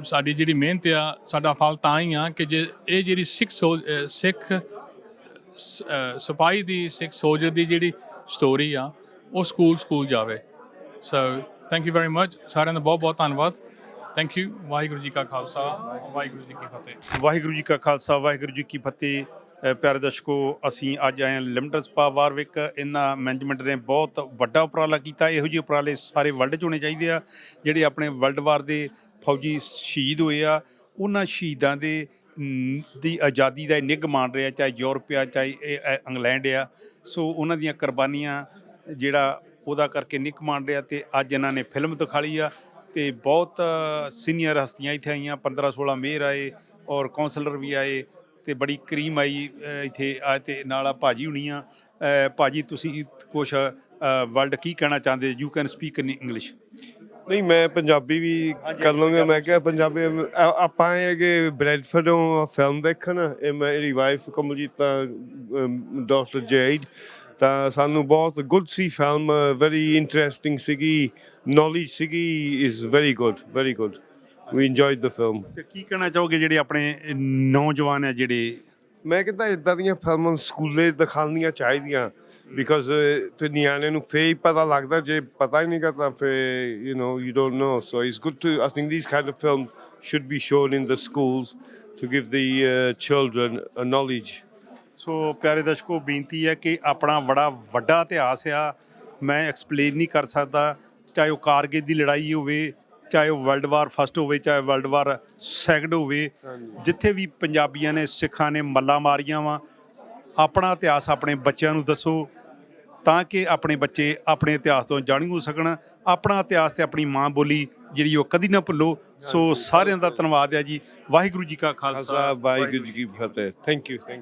Speaker 1: ਸਾਡੀ ਜਿਹੜੀ ਮਿਹਨਤ ਆ, ਸਾਡਾ ਫਲ ਤਾਂ ਹੀ ਆ ਕਿ ਜੇ ਇਹ ਜਿਹੜੀ ਸਿੱਖ ਸਿਪਾਹੀ ਦੀ, ਸਿੱਖ ਸੋਲਜਰ ਦੀ ਜਿਹੜੀ ਸਟੋਰੀ ਆ, ਉਹ ਸਕੂਲ ਜਾਵੇ। So thank you very much, ਸਾਰਿਆਂ ਦਾ ਬਹੁਤ ਬਹੁਤ ਧੰਨਵਾਦ। Thank you. ਵਾਹਿਗੁਰੂ ਜੀ ਕਾ ਖਾਲਸਾ, ਵਾਹਿਗੁਰੂ ਜੀ ਕੀ ਫਤਿਹ।
Speaker 23: ਵਾਹਿਗੁਰੂ ਜੀ ਕਾ ਖਾਲਸਾ, ਵਾਹਿਗੁਰੂ ਜੀ ਕੀ ਫਤਿਹ। ਪਿਆਰੇ ਦਰਸ਼ਕੋ, ਅਸੀਂ ਅੱਜ ਆਏ ਹਾਂ ਲਿਮਟਡ ਸਪਾ ਵਾਰਵਿਕ। ਇਹਨਾਂ ਮੈਨੇਜਮੈਂਟ ਨੇ ਬਹੁਤ ਵੱਡਾ ਉਪਰਾਲਾ ਕੀਤਾ। ਇਹੋ ਜਿਹੇ ਉਪਰਾਲੇ ਸਾਰੇ ਵਰਲਡ 'ਚ ਹੋਣੇ ਚਾਹੀਦੇ ਆ। ਜਿਹੜੇ ਆਪਣੇ ਵਰਲਡ ਵਾਰ ਦੇ ਫੌਜੀ ਸ਼ਹੀਦ ਹੋਏ ਆ, ਉਹਨਾਂ ਸ਼ਹੀਦਾਂ ਦੇ ਦੀ ਆਜ਼ਾਦੀ ਦਾ ਨਿੱਘ ਮਾਣ ਰਿਹਾ, ਚਾਹੇ ਯੂਰਪ ਆ ਚਾਹੇ ਇੰਗਲੈਂਡ ਆ। ਸੋ ਉਹਨਾਂ ਦੀਆਂ ਕੁਰਬਾਨੀਆਂ ਜਿਹੜਾ ਉਹਦਾ ਕਰਕੇ ਨਿੱਘ ਮਾਣ ਰਿਹਾ। ਅਤੇ ਅੱਜ ਇਹਨਾਂ ਨੇ ਫਿਲਮ ਦਿਖਾ ਲਈ ਆ ਅਤੇ ਬਹੁਤ ਸੀਨੀਅਰ ਹਸਤੀਆਂ ਇੱਥੇ ਆਈਆਂ, 15-16 ਮੇਅਰ ਆਏ ਔਰ ਕੌਂਸਲਰ ਵੀ ਆਏ ਅਤੇ ਬੜੀ ਕਰੀਮ ਆਈ ਇੱਥੇ ਆ। ਅਤੇ ਨਾਲ ਆ ਭਾਜੀ ਹੁਣੀ ਆ। ਭਾਜੀ ਤੁਸੀਂ ਕੁਛ ਵਰਲਡ ਕੀ ਕਹਿਣਾ ਚਾਹੁੰਦੇ? You can speak in English.
Speaker 15: ਨਹੀਂ, ਮੈਂ ਪੰਜਾਬੀ ਵੀ ਕਰ ਲਵਾਂਗਾ। ਮੈਂ ਕਿਹਾ ਪੰਜਾਬੀ ਆਪਾਂ ਆਏ ਹੈਗੇ ਬ੍ਰੈਡਫੋਰਡੋਂ ਫਿਲਮ ਦੇਖਣ, ਇਹ ਮੇਰੀ ਵਾਈਫ ਕਮਲਜੀਤ ਡਾਕਟਰ ਜੇਡ, ਤਾਂ ਸਾਨੂੰ ਬਹੁਤ ਗੁੱਡ ਸੀ ਫਿਲਮ, ਵੈਰੀ ਇੰਟਰਸਟਿੰਗ ਸੀਗੀ, ਨੌਲੇਜ ਸੀਗੀ, is very good, very good. We enjoyed the film.
Speaker 23: ਅਤੇ ਕੀ ਕਹਿਣਾ ਚਾਹੋਗੇ ਜਿਹੜੇ ਆਪਣੇ ਨੌਜਵਾਨ ਆ ਜਿਹੜੇ?
Speaker 15: ਮੈਂ ਕਹਿੰਦਾ ਇੱਦਾਂ ਦੀਆਂ ਫਿਲਮਾਂ ਸਕੂਲੇ ਦਿਖਾਉਣੀਆਂ ਚਾਹੀਦੀਆਂ, ਬਿਕੋਜ਼ ਫਿਰ ਨਿਆਣਿਆਂ ਨੂੰ ਫਿਰ ਹੀ ਪਤਾ ਲੱਗਦਾ, ਜੇ ਪਤਾ ਹੀ ਨਹੀਂ ਕਰਦਾ ਫਿਰ you don't know, so it's good to, I think these kind of films should be shown in the schools to give the children a knowledge.
Speaker 23: ਸੋ ਪਿਆਰੇ ਦਰਸ਼ਕੋ, ਬੇਨਤੀ ਹੈ ਕਿ ਆਪਣਾ ਬੜਾ ਵੱਡਾ ਇਤਿਹਾਸ ਆ, ਮੈਂ ਐਕਸਪਲੇਨ ਨਹੀਂ ਕਰ ਸਕਦਾ। ਚਾਹੇ ਉਹ ਕਾਰਗਿਲ ਦੀ ਲੜਾਈ ਹੋਵੇ, ਚਾਹੇ ਉਹ ਵਰਲਡ ਵਾਰ ਫਸਟ ਹੋਵੇ, ਚਾਹੇ ਵਰਲਡ ਵਾਰ ਸੈਕੰਡ ਹੋਵੇ, ਜਿੱਥੇ ਵੀ ਪੰਜਾਬੀਆਂ ਨੇ ਸਿੱਖਾਂ ਨੇ ਮੱਲਾਂ ਮਾਰੀਆਂ ਵਾ। ਆਪਣਾ ਇਤਿਹਾਸ ਆਪਣੇ ਬੱਚਿਆਂ ਨੂੰ ਦੱਸੋ ਤਾਂ ਕਿ ਆਪਣੇ ਬੱਚੇ ਆਪਣੇ ਇਤਿਹਾਸ ਤੋਂ ਜਾਣੂ ਹੋ ਸਕਣ। ਆਪਣਾ ਇਤਿਹਾਸ ਅਤੇ ਆਪਣੀ ਮਾਂ ਬੋਲੀ ਜਿਹੜੀ ਉਹ ਕਦੀ ਨਾ ਭੁੱਲੋ। ਸੋ ਸਾਰਿਆਂ ਦਾ ਧੰਨਵਾਦ ਹੈ ਜੀ। ਵਾਹਿਗੁਰੂ ਜੀ ਕਾ ਖਾਲਸਾ,
Speaker 15: ਵਾਹਿਗੁਰੂ ਜੀ ਕੀ ਫਤਿਹ। Thank you.